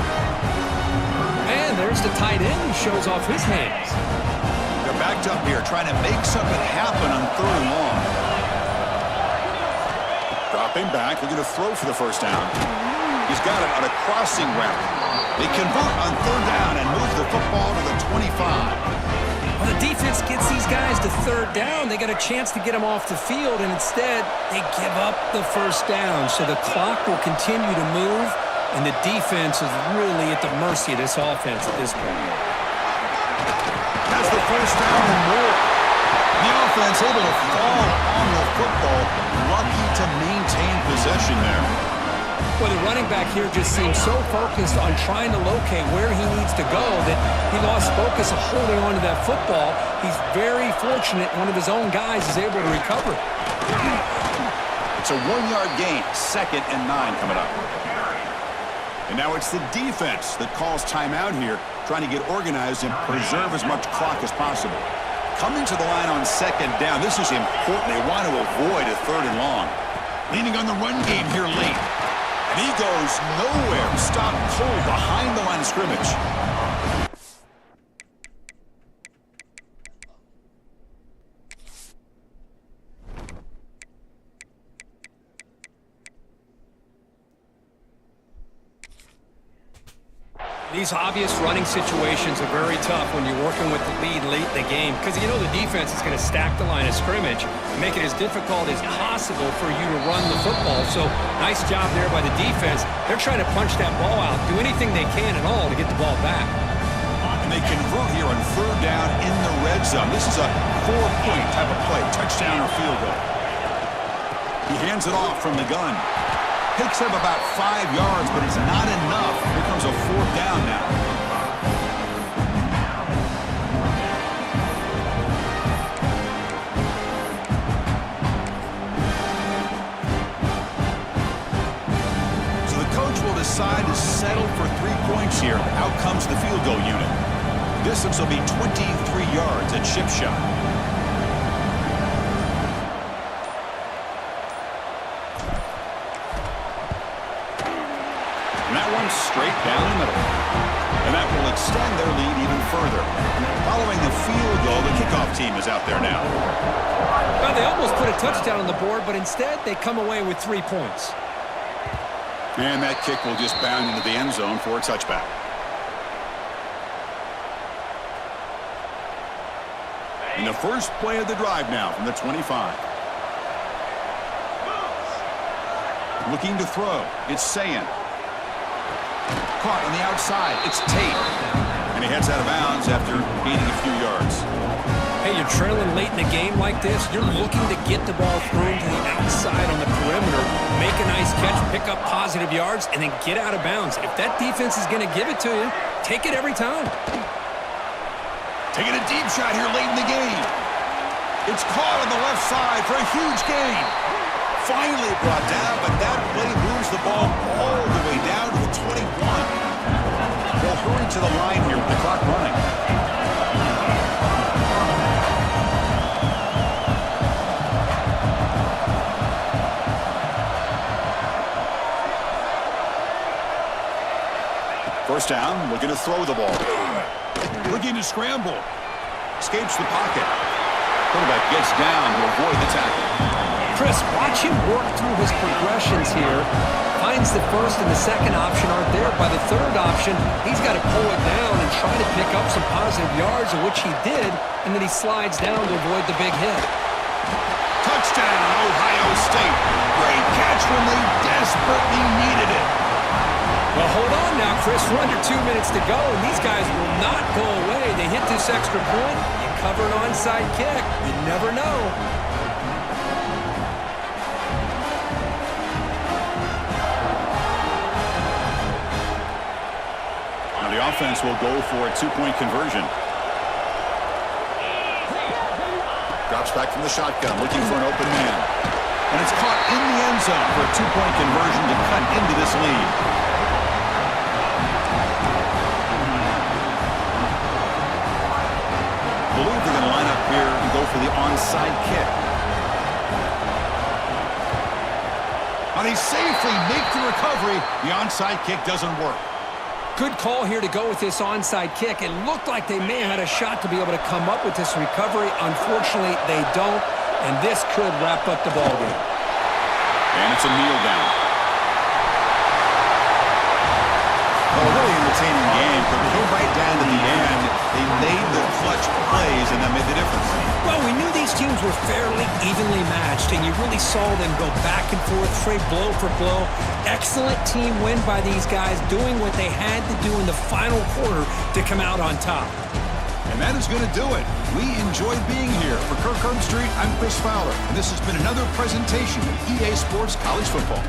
And there's the tight end who shows off his hands. They're backed up here, trying to make something happen on 3rd and long. Dropping back, looking to throw for the first down. He's got it on a crossing route. They convert on 3rd down and move the football to the 25. Well, the defense gets these guys to 3rd down. They got a chance to get them off the field, and instead they give up the first down. So the clock will continue to move, and the defense is really at the mercy of this offense at this point. That's the first down and more. The offense able to fall on the football, lucky to maintain possession there. Well, the running back here just seems so focused on trying to locate where he needs to go that he lost focus of holding on to that football. He's very fortunate one of his own guys is able to recover. It's a 1-yard gain, 2nd and 9 coming up. And now it's the defense that calls timeout here, trying to get organized and preserve as much clock as possible. Coming to the line on 2nd down, this is important. They want to avoid a 3rd and long. Leaning on the run game here late. And he goes nowhere. Stop cold behind the line of scrimmage. These obvious running situations are very tough when you're working with the lead late in the game because you know the defense is going to stack the line of scrimmage, make it as difficult as possible for you to run the football. So nice job there by the defense. They're trying to punch that ball out, do anything they can at all to get the ball back. And they convert here on 3rd down in the red zone. This is a 4-point type of play, touchdown or field goal. He hands it off from the gun. Picks up about 5 yards, but it's not enough. Here comes a 4th down now. So the coach will decide to settle for 3 points here. Out comes the field goal unit. Distance will be 23 yards at chip shot. Straight down the middle. And that will extend their lead even further. Following the field goal, the kickoff team is out there now. Well, they almost put a touchdown on the board, but instead they come away with 3 points. And that kick will just bound into the end zone for a touchback. And the first play of the drive now from the 25. Looking to throw. It's Sayan. Caught on the outside. It's Tate. And he heads out of bounds after gaining a few yards. Hey, you're trailing late in the game like this. You're looking to get the ball thrown to the outside on the perimeter, make a nice catch, pick up positive yards, and then get out of bounds. If that defense is going to give it to you, take it every time. Taking a deep shot here late in the game. It's caught on the left side for a huge gain. Finally brought down, but that play moves the ball all the way down to the 21. They'll hurry to the line here with the clock running. First down, looking to throw the ball. Looking to scramble. Escapes the pocket. Quarterback gets down to avoid the tackle. Chris, watch him work through his progressions here. Finds the first and the second option aren't there. By the third option, he's got to pull it down and try to pick up some positive yards, of which he did, and then he slides down to avoid the big hit. Touchdown, Ohio State. Great catch when they desperately needed it. Well, hold on now, Chris. We're under 2 minutes to go, and these guys will not go away. They hit this extra point. You cover an onside kick. You never know. Now the offense will go for a two-point conversion. Drops back from the shotgun, looking for an open man. And it's caught in the end zone for a two-point conversion to cut into this lead. I believe they're going to line up here and go for the onside kick. And he safely makes the recovery. The onside kick doesn't work. Good call here to go with this onside kick. It looked like they may have had a shot to be able to come up with this recovery. Unfortunately, they don't, and this could wrap up the ballgame. And it's a kneel down. Well, a really entertaining game, but it came right down to the end. They made the clutch plays, and that made the difference. Well, we knew these teams were fairly evenly matched, and you really saw them go back and forth, trade blow for blow. Excellent team win by these guys, doing what they had to do in the final quarter to come out on top. And that is going to do it. We enjoyed being here. For Kirk Street, I'm Chris Fowler, and this has been another presentation of EA Sports College Football.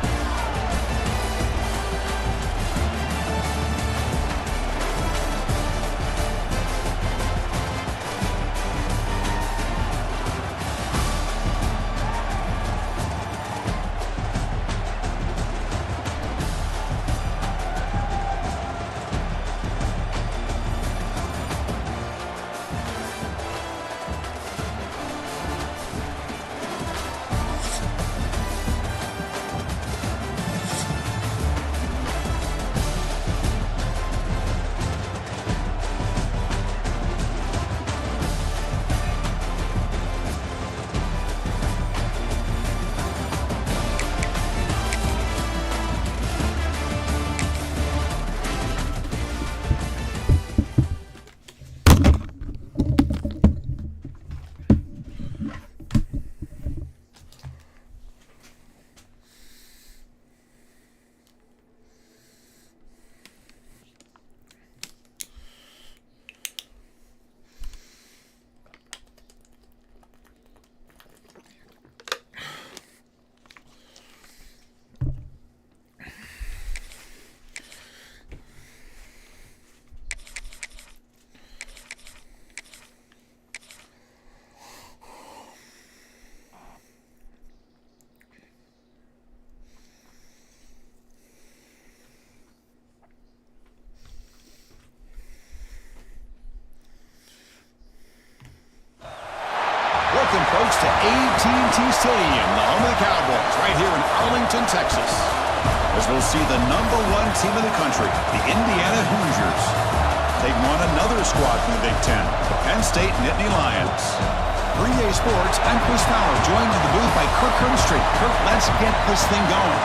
Welcome, folks, to AT&T Stadium, the home of the Cowboys, right here in Arlington, Texas. As we'll see the #1 team in the country, the Indiana Hoosiers, taking on another squad from the Big Ten, the Penn State Nittany Lions. For EA Sports, I'm Chris Fowler, joined in the booth by Kirk Street. Kirk, let's get this thing going.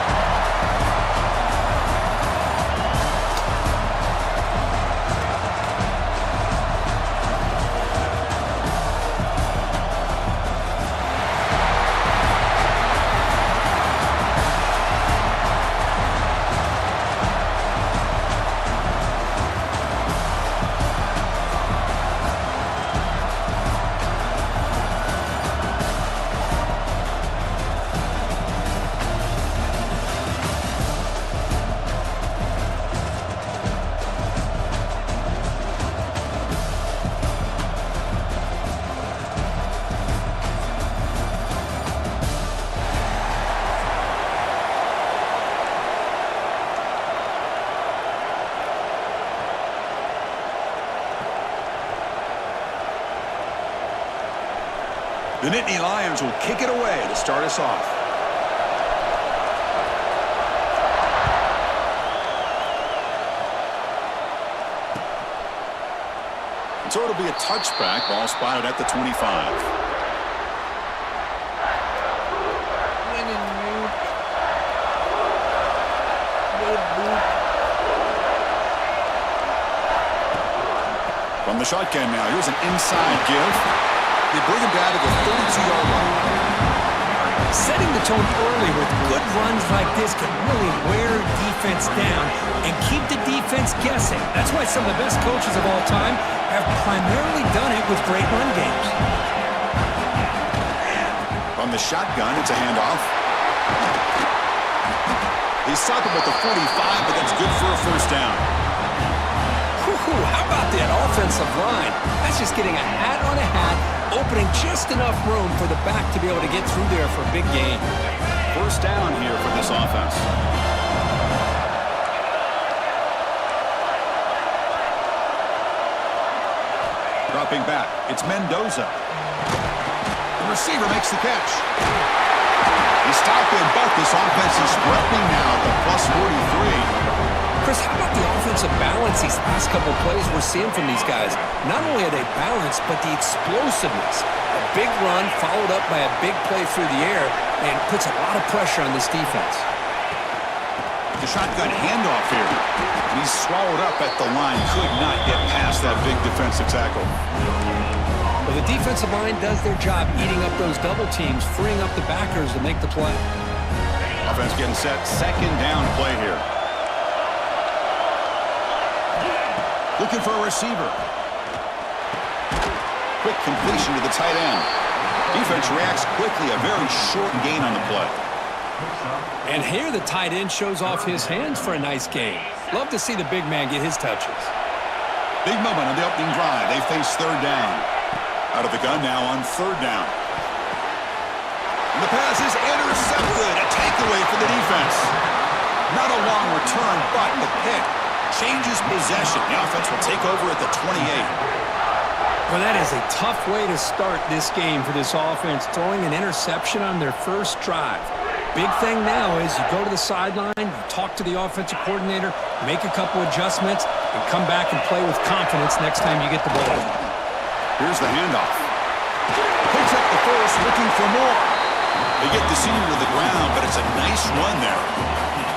The Nittany Lions will kick it away to start us off. And so it'll be a touchback, ball spotted at the 25. From the shotgun now, here's an inside give. They bring him down to the 32-yard line. Setting the tone early with good runs like this can really wear defense down and keep the defense guessing. That's why some of the best coaches of all time have primarily done it with great run games. From the shotgun, it's a handoff. He's stopped him at the 45, but that's good for a first down. Whew, how about that offensive line? That's just getting a hat on a hat, opening just enough room for the back to be able to get through there for a big gain. First down here for this offense. Dropping back, it's Mendoza. The receiver makes the catch. He stopped him, but this offense is threatening now at the plus 43. Chris, how about the offensive balance these last couple plays we're seeing from these guys? Not only are they balanced, but the explosiveness. A big run followed up by a big play through the air and puts a lot of pressure on this defense. The shotgun handoff here. He's swallowed up at the line. Could not get past that big defensive tackle. Well, the defensive line does their job eating up those double teams, freeing up the backers to make the play. Offense getting set. Second down play here. Looking for a receiver. Quick completion to the tight end. Defense reacts quickly. A very short gain on the play. And here the tight end shows off his hands for a nice gain. Love to see the big man get his touches. Big moment on the opening drive. They face third down. Out of the gun now on third down. And the pass is intercepted. A takeaway for the defense. Not a long return, but the pick changes possession. The offense will take over at the 28. Well, that is a tough way to start this game for this offense, throwing an interception on their first drive. Big thing now is you go to the sideline, you talk to the offensive coordinator, make a couple adjustments, and come back and play with confidence next time you get the ball. Here's the handoff. Picks up the first, looking for more. They get the senior to the ground, but it's a nice run there.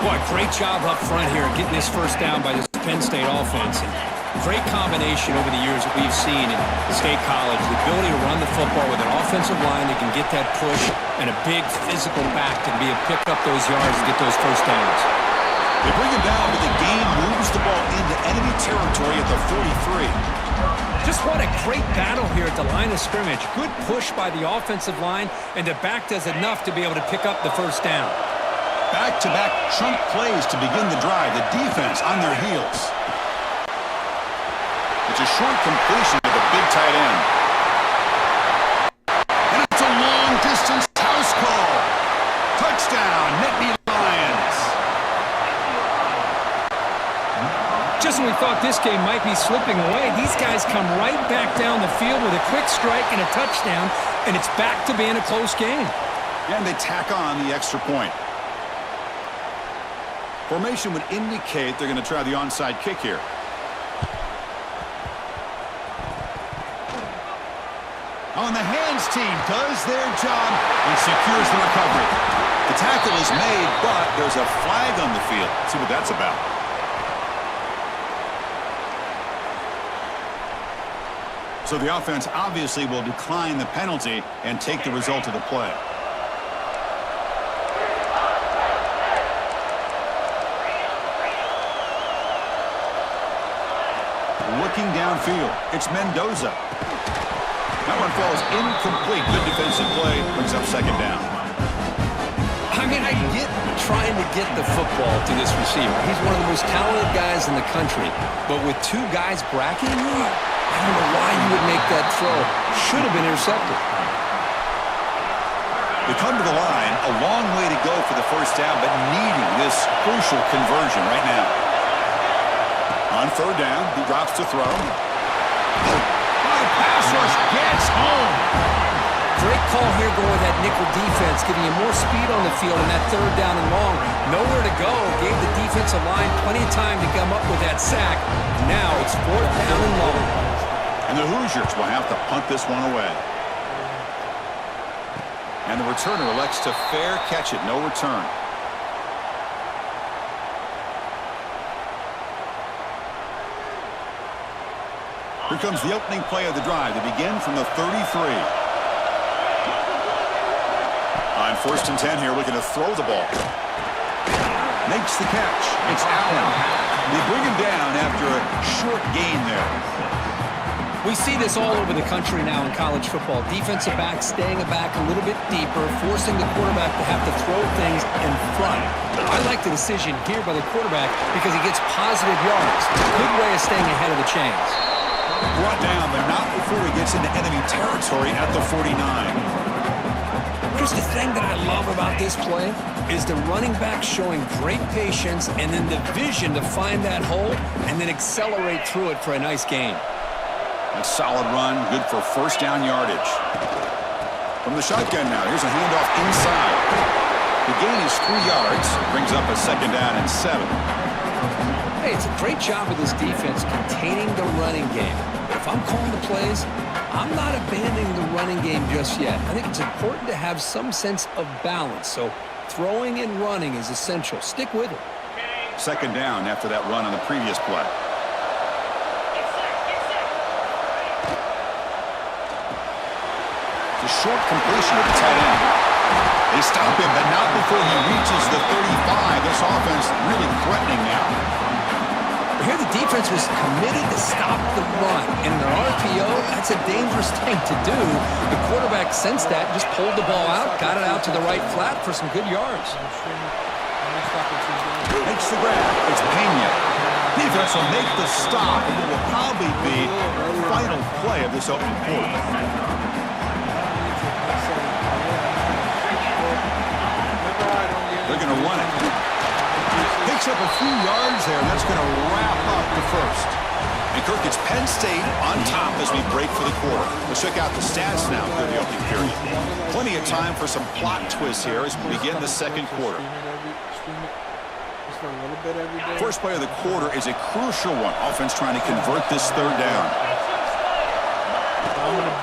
Boy, great job up front here getting this first down by this Penn State offense. And great combination over the years that we've seen in State College. The ability to run the football with an offensive line that can get that push and a big physical back to be able to pick up those yards and get those first downs. They bring him down, but the game moves the ball into enemy territory at the 43. Just what a great battle here at the line of scrimmage. Good push by the offensive line, and the back does enough to be able to pick up the first down. Back-to-back chunk plays to begin the drive. The defense on their heels. It's a short completion to the big tight end. And it's a long-distance house call. Touchdown, Nittany Lions. Just when we thought this game might be slipping away, these guys come right back down the field with a quick strike and a touchdown, and it's back to being a close game. And they tack on the extra point. Formation would indicate they're going to try the onside kick here. Oh, and the hands team does their job and secures the recovery. The tackle is made, but there's a flag on the field. Let's see what that's about. So the offense obviously will decline the penalty and take the result of the play. Looking downfield, it's Mendoza. That one falls incomplete. Good defensive play, brings up second down. I mean, I get trying to get the football to this receiver. He's one of the most talented guys in the country. But with two guys bracketing him, I don't know why you would make that throw. Should have been intercepted. They come to the line, a long way to go for the first down, but needing this crucial conversion right now. On third down, he drops to throw. Pass rush gets home. Great call here going with that nickel defense, giving you more speed on the field in that third down and long. Nowhere to go. Gave the defensive line plenty of time to come up with that sack. Now it's fourth down and long. And the Hoosiers will have to punt this one away. And the returner elects to fair catch it. No return. Here comes the opening play of the drive. They begin from the 33. On First and 10 here, looking to throw the ball. Makes the catch. It's Allen. They bring him down after a short gain there. We see this all over the country now in college football. Defensive backs staying back a little bit deeper, forcing the quarterback to have to throw things in front. I like the decision here by the quarterback because he gets positive yards. It's a good way of staying ahead of the chains. Brought down, but not before he gets into enemy territory at the 49. Chris, the thing that I love about this play is the running back showing great patience and then the vision to find that hole and then accelerate through it for a nice gain. A solid run, good for first down yardage. From the shotgun now, here's a handoff inside. The gain is 3 yards, brings up a second down and 7. Hey, it's a great job of this defense containing the running game. If I'm calling the plays, I'm not abandoning the running game just yet. I think it's important to have some sense of balance. So throwing and running is essential. Stick with it. Second down after that run on the previous play. A short completion of the tight end. They stop him, but not before he reaches the 35. This offense really threatening now. Here the defense was committed to stop the run. In an RPO, that's a dangerous thing to do. The quarterback sensed that, just pulled the ball out, got it out to the right flat for some good yards. Makes the grab. It's Pena. Defense will make the stop, and it will probably be the final play of this opening quarter. They're going to run it. Picks up a few yards there, and that's going to wrap up the first. And Kirk, it's Penn State on top as we break for the quarter. Let's check out the stats now for the opening period. Plenty of time for some plot twists here as we begin the second quarter. First play of the quarter is a crucial one. Offense trying to convert this third down.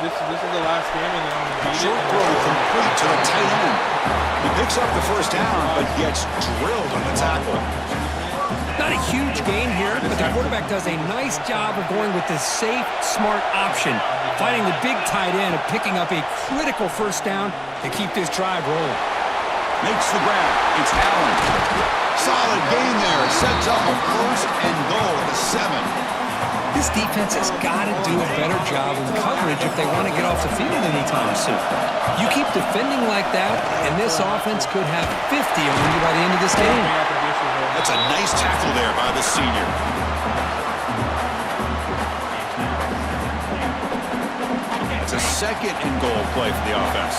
This is the last game, and then I'm going to beat Short throw complete to the tight end. He picks up the first down, but gets drilled on the tackle. Not a huge gain here, but the quarterback does a nice job of going with the safe, smart option, finding the big tight end and picking up a critical first down to keep this drive rolling. Makes the grab. It's Allen. Solid gain there. Sets up a first and goal at the 7. This defense has got to do a better job in coverage if they want to get off the field anytime soon. You keep defending like that, and this offense could have 50 on you by the end of this game. That's a nice tackle there by the senior. It's a second and goal play for the offense.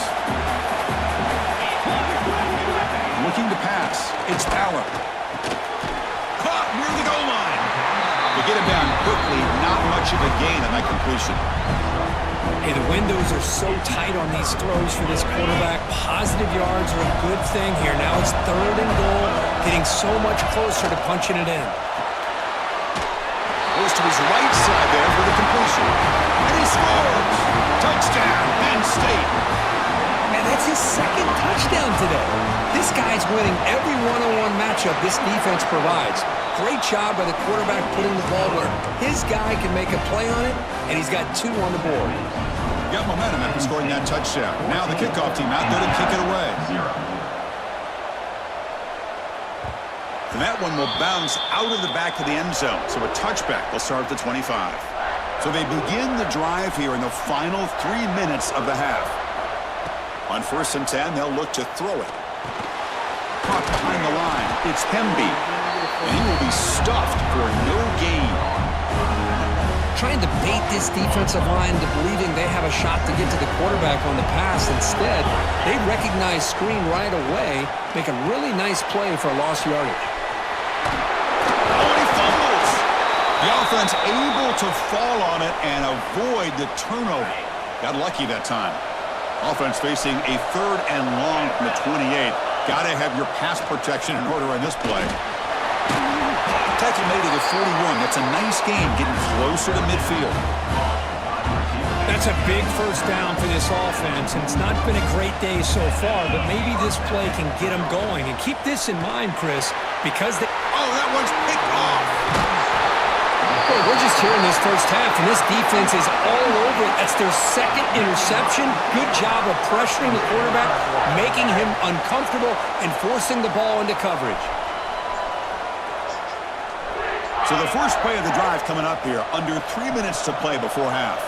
Looking to pass. It's Allen. Caught near the goal line. To get him down quickly, not much of a gain on that completion. Hey, the windows are so tight on these throws for this quarterback. Positive yards are a good thing here. Now it's third and goal, getting so much closer to punching it in. Goes to his right side there for the completion. And he scores! Touchdown, Penn State! Man, that's his second touchdown today. This guy's winning every one-on-one matchup this defense provides. Great job by the quarterback putting the ball where his guy can make a play on it, and he's got 2 on the board. Got momentum after scoring that touchdown. Now the kickoff team out there to kick it away. And that one will bounce out of the back of the end zone. So a touchback will start at the 25. So they begin the drive here in the final 3 minutes of the half. On first and 10, they'll look to throw it. Caught behind the line. It's Hemby. And he will be stuffed for no gain. Trying to bait this defensive line to believing they have a shot to get to the quarterback on the pass. Instead, they recognize screen right away, make a really nice play for a lost yardage. Oh, he fumbles! The offense able to fall on it and avoid the turnover. Got lucky that time. Offense facing a third and long from the 28. Got to have your pass protection in order on this play. Tackle made to the 41. That's a nice game, getting closer to midfield. That's a big first down for this offense, and it's not been a great day so far, but maybe this play can get them going. And keep this in mind, Chris, because they... Oh, that one's picked off. Well, we're just here in this first half, and this defense is all over it. That's their second interception. Good job of pressuring the quarterback, making him uncomfortable, and forcing the ball into coverage. So the first play of the drive coming up here, under 3 minutes to play before half.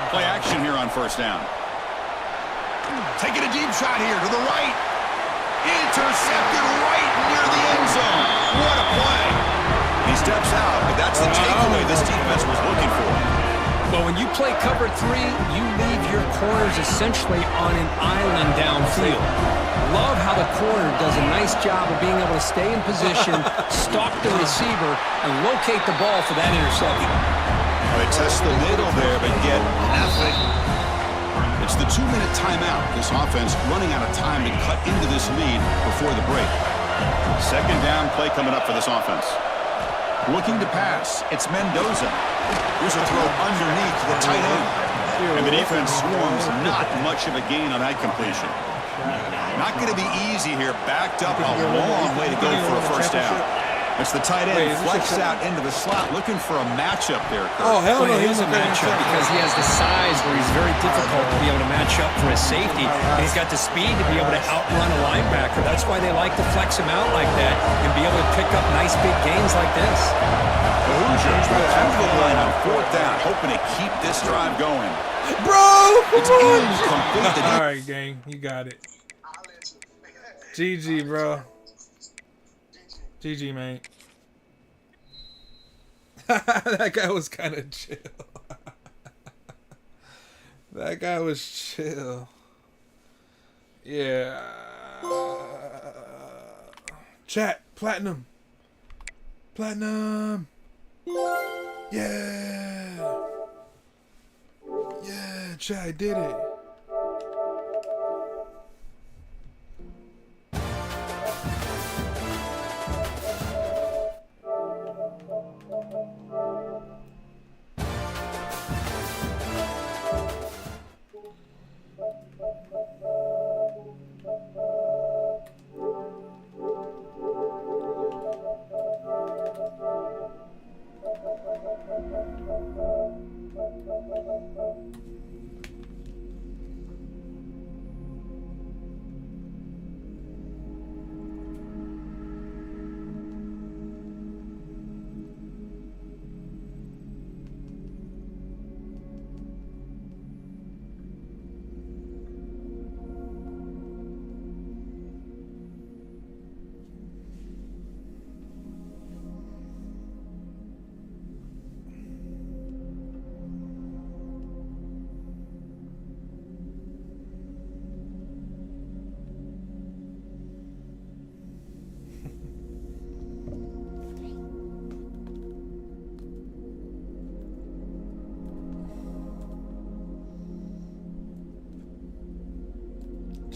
Play action here on first down. Taking a deep shot here to the right. Intercepted right near the end zone. What a play. He steps out, but that's the takeaway this defense was looking for. Well, when you play cover 3, you leave your corners essentially on an island downfield. Love how the corner does a nice job of being able to stay in position, stalk the receiver, and locate the ball for that interception. They test the middle there, but get nothing. It's the 2-minute timeout. This offense running out of time to cut into this lead before the break. Second down play coming up for this offense. Looking to pass. It's Mendoza. Here's a throw underneath the tight end. And the defense swarms. Not much of a gain on that completion. Not going to be easy here. Backed up a long way to go for a first down. It's the tight end flexed out into the slot, looking for a matchup there. Oh, hell no. He is a matchup because he has the size where he's very difficult to be able to match up for his safety. And he's got the speed to be able to outrun a linebacker. That's why they like to flex him out like that and be able to pick up nice big gains like this. The Hoosiers will come to the line on fourth down, hoping to keep this drive going. Bro, It's incomplete. all right, gang. You got it. GG, bro. GG, man. That guy was kind of chill. That guy was chill. Yeah. Chat, platinum. Platinum. Yeah. Yeah, chat, I did it.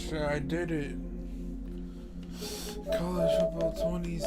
Sure, I did it. College football 26.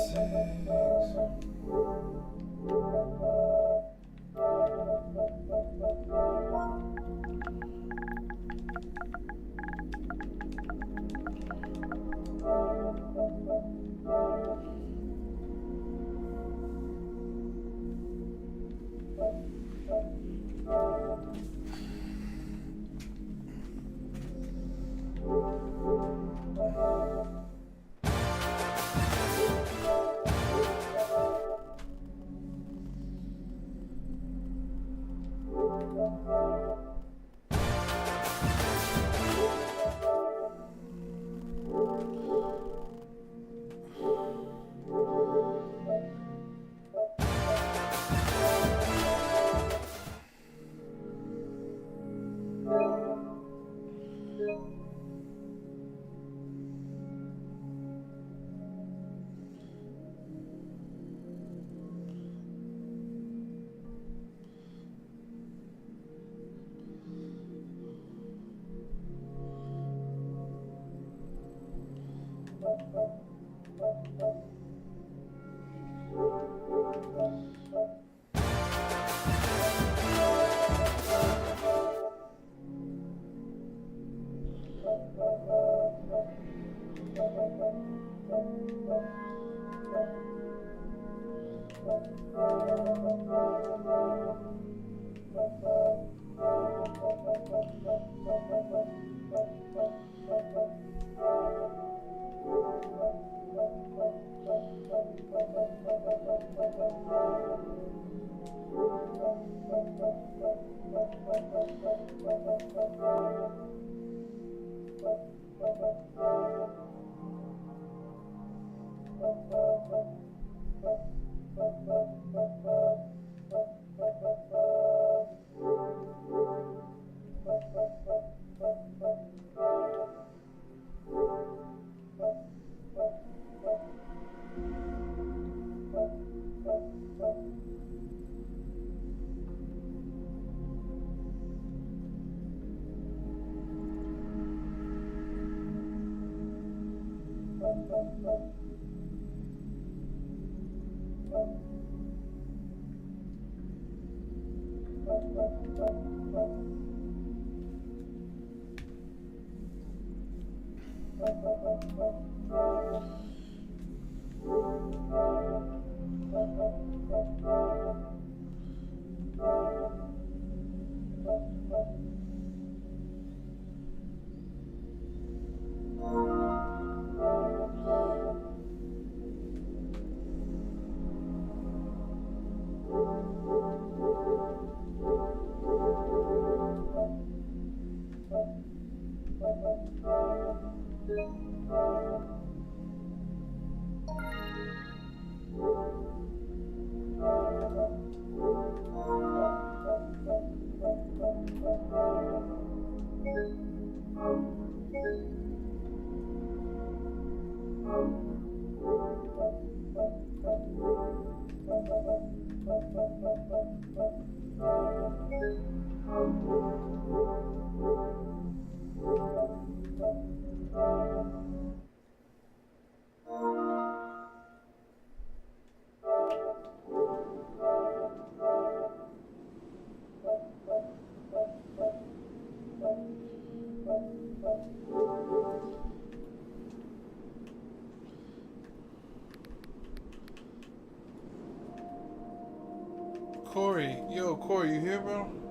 Corey, yo, Corey, you here, bro?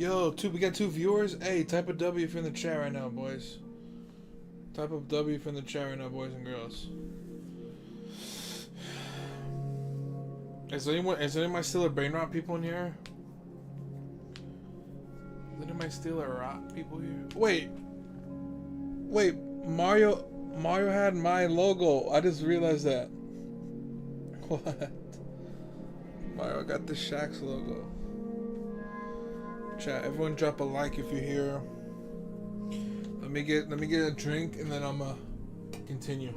Yo, we got 2 viewers. Hey, type a W from the chat right now, boys. Type of W from the chat right now, boys and girls. Is anyone still a brain rot people in here? Is anyone still a rot people here? Wait, Mario had my logo. I just realized that. What? Mario got the Shaq's logo. Chat, everyone drop a like if you're here. Let me get a drink and then I'm continue.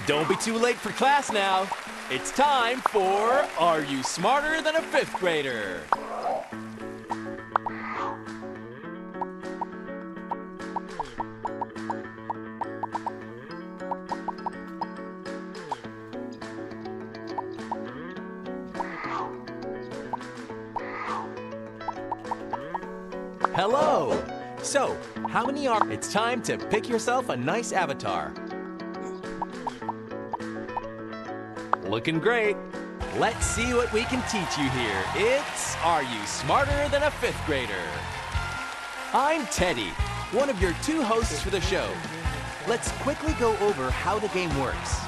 Don't be too late for class now. It's time for Are You Smarter Than a Fifth Grader? Hello! So, how many are... It's time to pick yourself a nice avatar. Looking great. Let's see what we can teach you here. It's Are You Smarter Than a Fifth Grader? I'm Teddy, one of your 2 hosts for the show. let's quickly go over how the game works.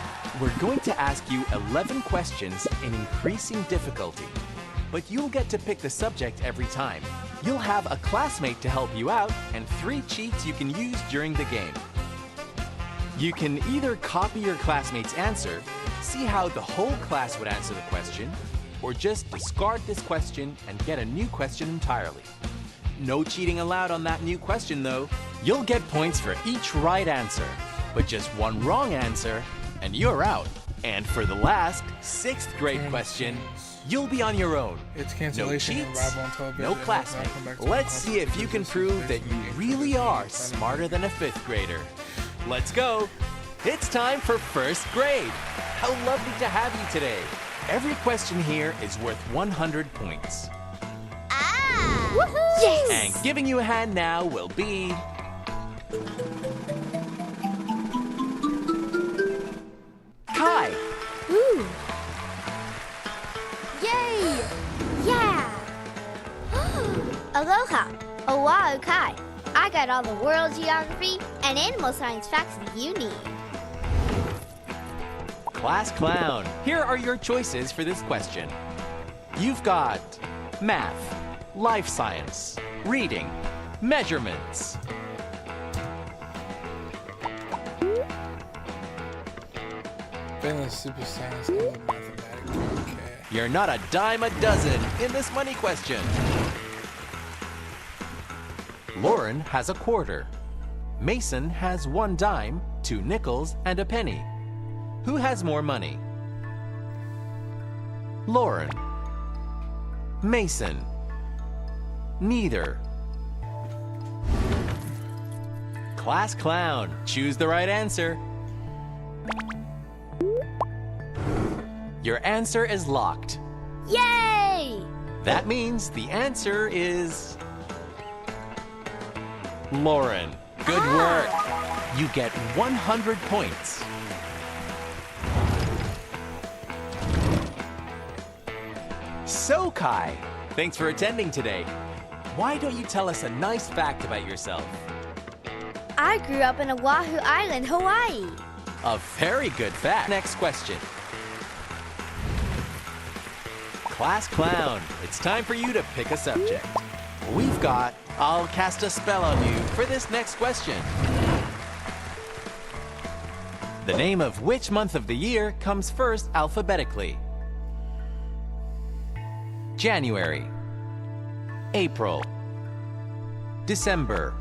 We're going to ask you 11 questions in increasing difficulty, but you'll get to pick the subject every time. You'll have a classmate to help you out and 3 cheats you can use during the game. You can either copy your classmate's answer, see how the whole class would answer the question, or just discard this question and get a new question entirely. No cheating allowed on that new question though. You'll get points for each right answer, but just one wrong answer and you're out. And for the last 6th grade question, you'll be on your own. It's No cancellation. cheats, Arrival on television. no classmate. Let's see if you can prove that you really are smarter than a 5th grader. Let's go. It's time for 1st grade. How lovely to have you today. Every question here is worth 100 points. Ah! Woohoo! Yes! And giving you a hand now will be... Kai. Ooh! Yay! Yeah! Aloha! Oahu Kai. I got all the world geography and animal science facts that you need. Class Clown. Here are your choices for this question. You've got math, life science, reading, measurements. Failing super science and mathematics. Okay. You're not a dime a dozen in this money question. Lauren has a quarter. Mason has 1 dime, 2 nickels, and a penny. Who has more money? Lauren. Mason. Neither. Class Clown, choose the right answer. Your answer is locked. Yay! That means the answer is... Lauren. Good work. You get 100 points. So, Kai, thanks for attending today. Why don't you tell us a nice fact about yourself? I grew up in Oahu Island, Hawaii. A very good fact. Next question. Class Clown, it's time for you to pick a subject. We've got I'll cast a spell on you for this next question. The name of which month of the year comes first alphabetically? January, April, December.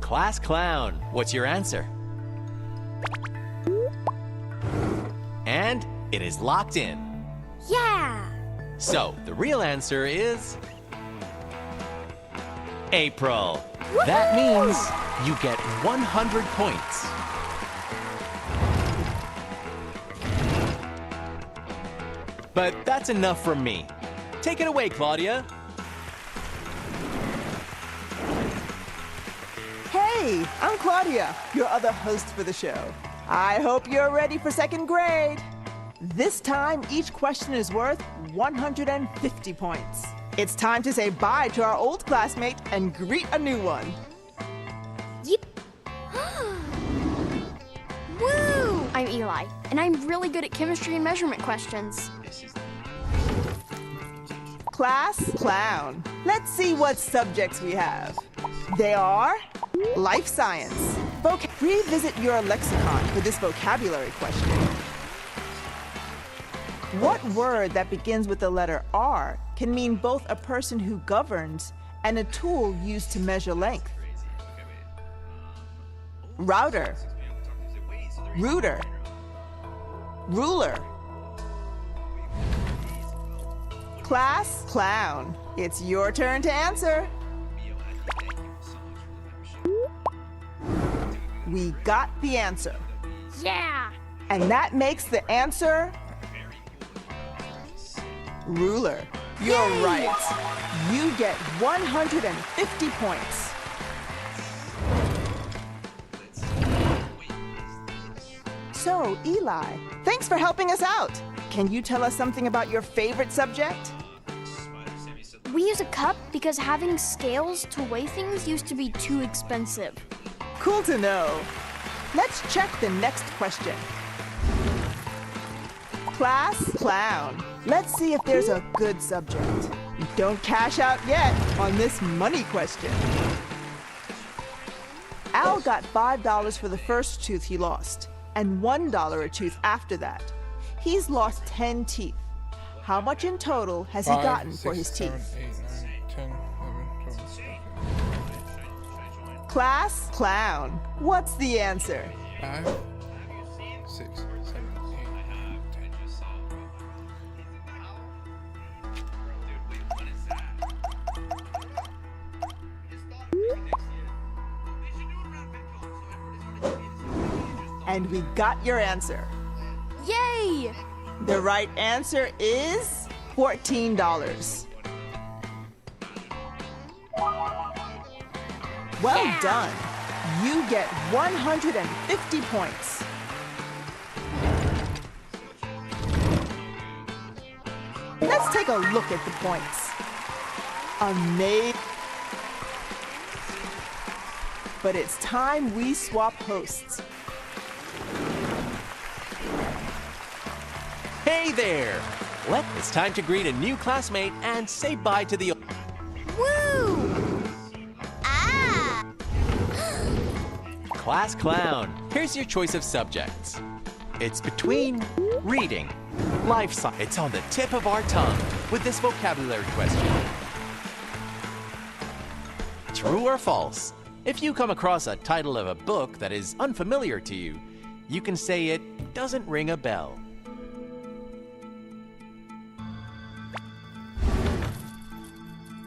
Class Clown, what's your answer? And it is locked in. Yeah! So, the real answer is... April. That means you get 100 points. But that's enough from me. Take it away, Claudia. Hey, I'm Claudia, your other host for the show. I hope you're ready for 2nd grade. This time, each question is worth 150 points. It's time to say bye to our old classmate and greet a new one. Yep. Woo! I'm Eli, and I'm really good at chemistry and measurement questions. Class Clown. Let's see what subjects we have. They are life science. Revisit your lexicon for this vocabulary question. What word that begins with the letter R can mean both a person who governs and a tool used to measure length? Router, router, ruler. Class Clown, it's your turn to answer. We got the answer. Yeah! And that makes the answer ruler. You're right. You get 150 points. So, Eli, thanks for helping us out. Can you tell us something about your favorite subject? We use a cup because because having scales to weigh things used to be too expensive. Cool to know. Let's check the next question. Class clown. Let's see if there's a good subject. Don't cash out yet on this money question. Al got $5 for the first tooth he lost, and $1 a tooth after that. He's lost 10 teeth. How much in total has he 5, gotten 6, for his 7, teeth? 8, 9, 10, 11, 12. Class clown. What's the answer? 5, 6, 7, 8, 9, 10. And we got your answer. Yay! The right answer is $14. Well done. You get 150 points. Let's take a look at the points. Amazing. But it's time we swap hosts. Hey there! It's time to greet a new classmate and say bye to the... Woo! Ah! Class clown. Here's your choice of subjects. It's between reading, life science. It's on the tip of our tongue with this vocabulary question. True or false? If you come across a title of a book that is unfamiliar to you, you can say it doesn't ring a bell.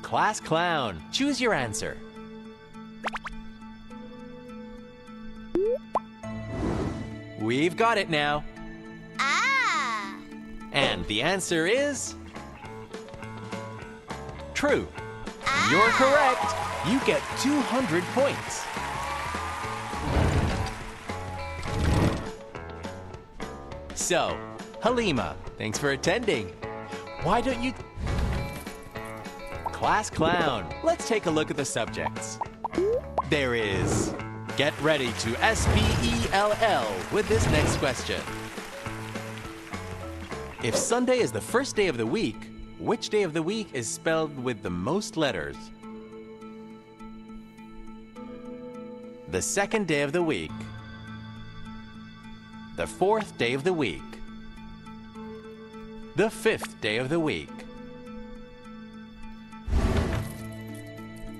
Class clown. Choose your answer. We've got it now. Ah! And the answer is... true. Ah! You're correct. You get 200 points. So, Halima, thanks for attending. Why don't you... Class clown, let's take a look at the subjects. There is... Get ready to S-P-E-L-L with this next question. If Sunday is the first day of the week, which day of the week is spelled with the most letters? The second day of the week. The fourth day of the week. The fifth day of the week.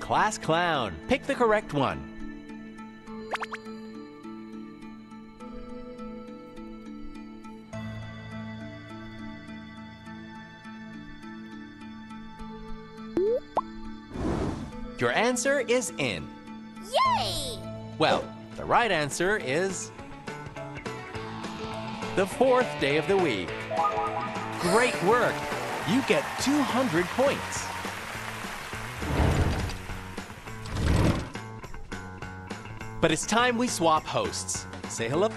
Class clown, pick the correct one. Your answer is in. Yay! Well, the right answer is the fourth day of the week. Great work. You get 200 points. But it's time we swap hosts. Say hello.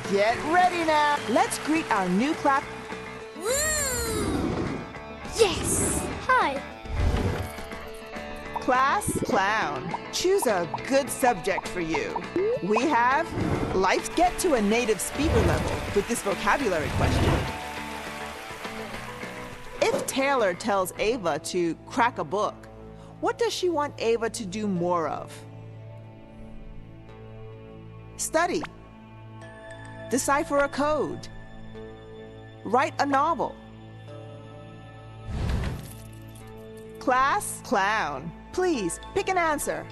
Get ready now. Let's greet our new class. Woo! Yes! Hi. Class clown. Choose a good subject for you. We have life. Get to a native speaker level with this vocabulary question. If Taylor tells Ava to crack a book, what does she want Ava to do more of? Study. Decipher a code. Write a novel. Class clown. Please pick an answer.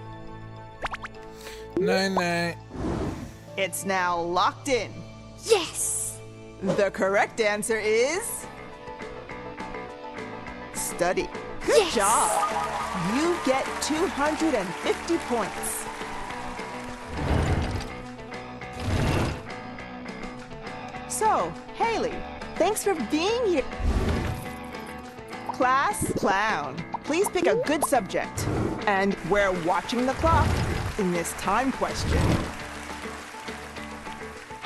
9. It's now locked in. Yes! The correct answer is study. Good Yes! job. You get 250 points. So, Haley, thanks for being here. Class clown, please pick a good subject. And we're watching the clock in this time question.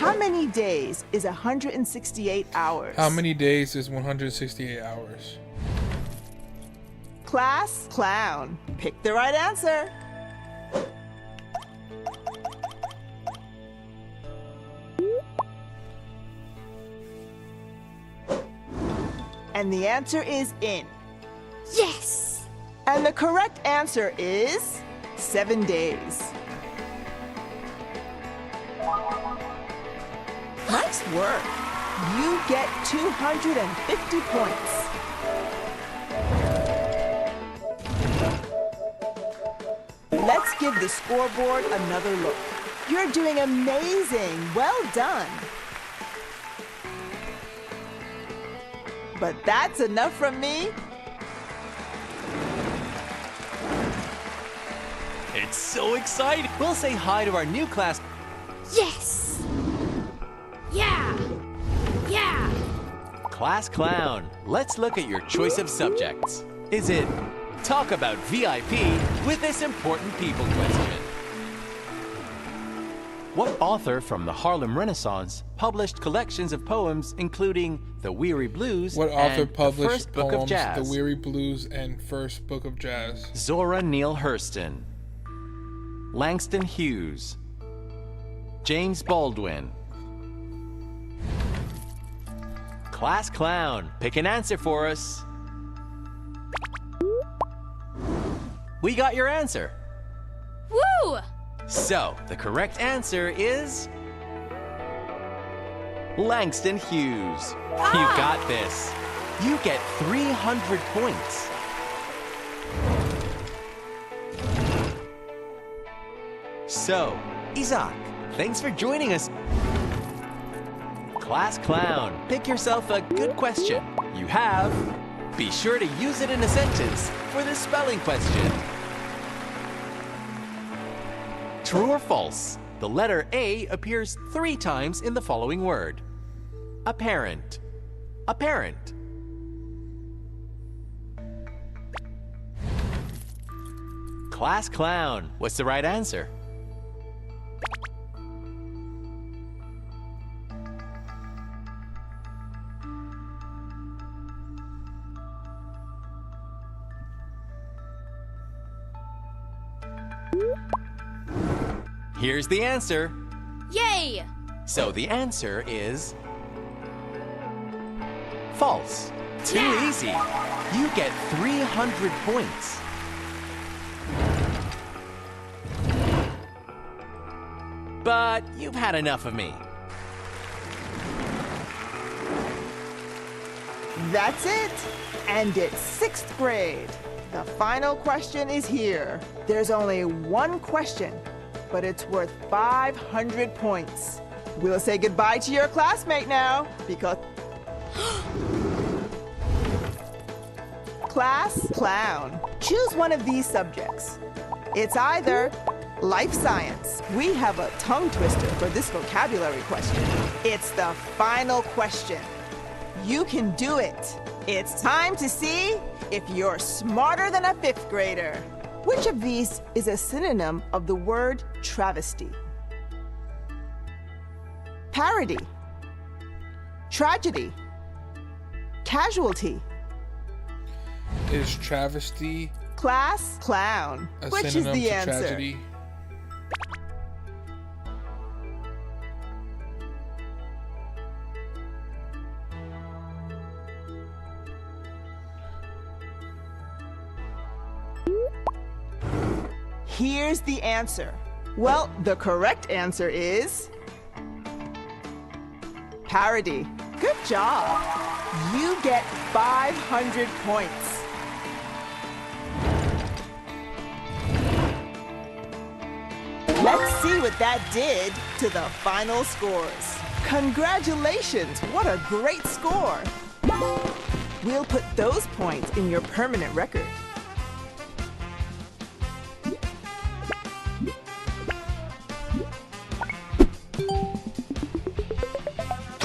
How many days is 168 hours? How many days is 168 hours? Class clown. Pick the right answer. And the answer is in. Yes! And the correct answer is 7 days. Nice work. You get 250 points. Let's give the scoreboard another look. You're doing amazing. Well done. But that's enough from me. It's so exciting. We'll say hi to our new class. Yes! Yeah! Yeah! Class clown. Let's look at your choice of subjects. Is it talk about VIP with this important people question? What author from the Harlem Renaissance published collections of poems including The Weary Blues What author and The published First Book of poems Jazz? The Weary Blues and First Book of Jazz? Zora Neale Hurston, Langston Hughes, James Baldwin. Class clown, pick an answer for us. We got your answer. Woo! So, the correct answer is Langston Hughes. You got this. You get 300 points. So, Isaac, thanks for joining us. Class clown, pick yourself a good question. You have. Be sure to use it in a sentence for the spelling question. True or false? The letter A appears 3 times in the following word. Apparent. Apparent. Class clown, what's the right answer? Here's the answer. Yay! So the answer is false. Too easy. You get 300 points. But you've had enough of me. That's it. And it's 6th grade. The final question is here. There's only one question, but it's worth 500 points. We'll say goodbye to your classmate now, because... Class clown. Choose one of these subjects. It's either life science. We have a tongue twister for this vocabulary question. It's the final question. You can do it. It's time to see if you're smarter than a 5th grader. Which of these is a synonym of the word travesty? Parody, tragedy, casualty. Is travesty Class clown. a Which is synonym the to answer? tragedy? Here's the answer. Well, the correct answer is parody. Good job. You get 500 points. Let's see what that did to the final scores. Congratulations, what a great score. We'll put those points in your permanent record.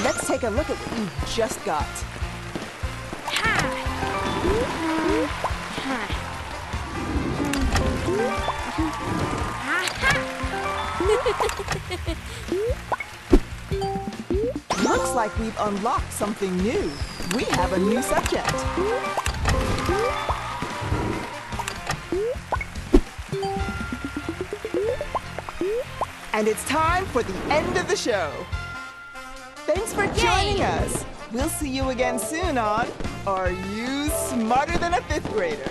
Let's take a look at what you just got. Looks like we've unlocked something new. We have a new subject. And it's time for the end of the show. Thanks for joining us. We'll see you again soon on Are You Smarter Than a Fifth Grader?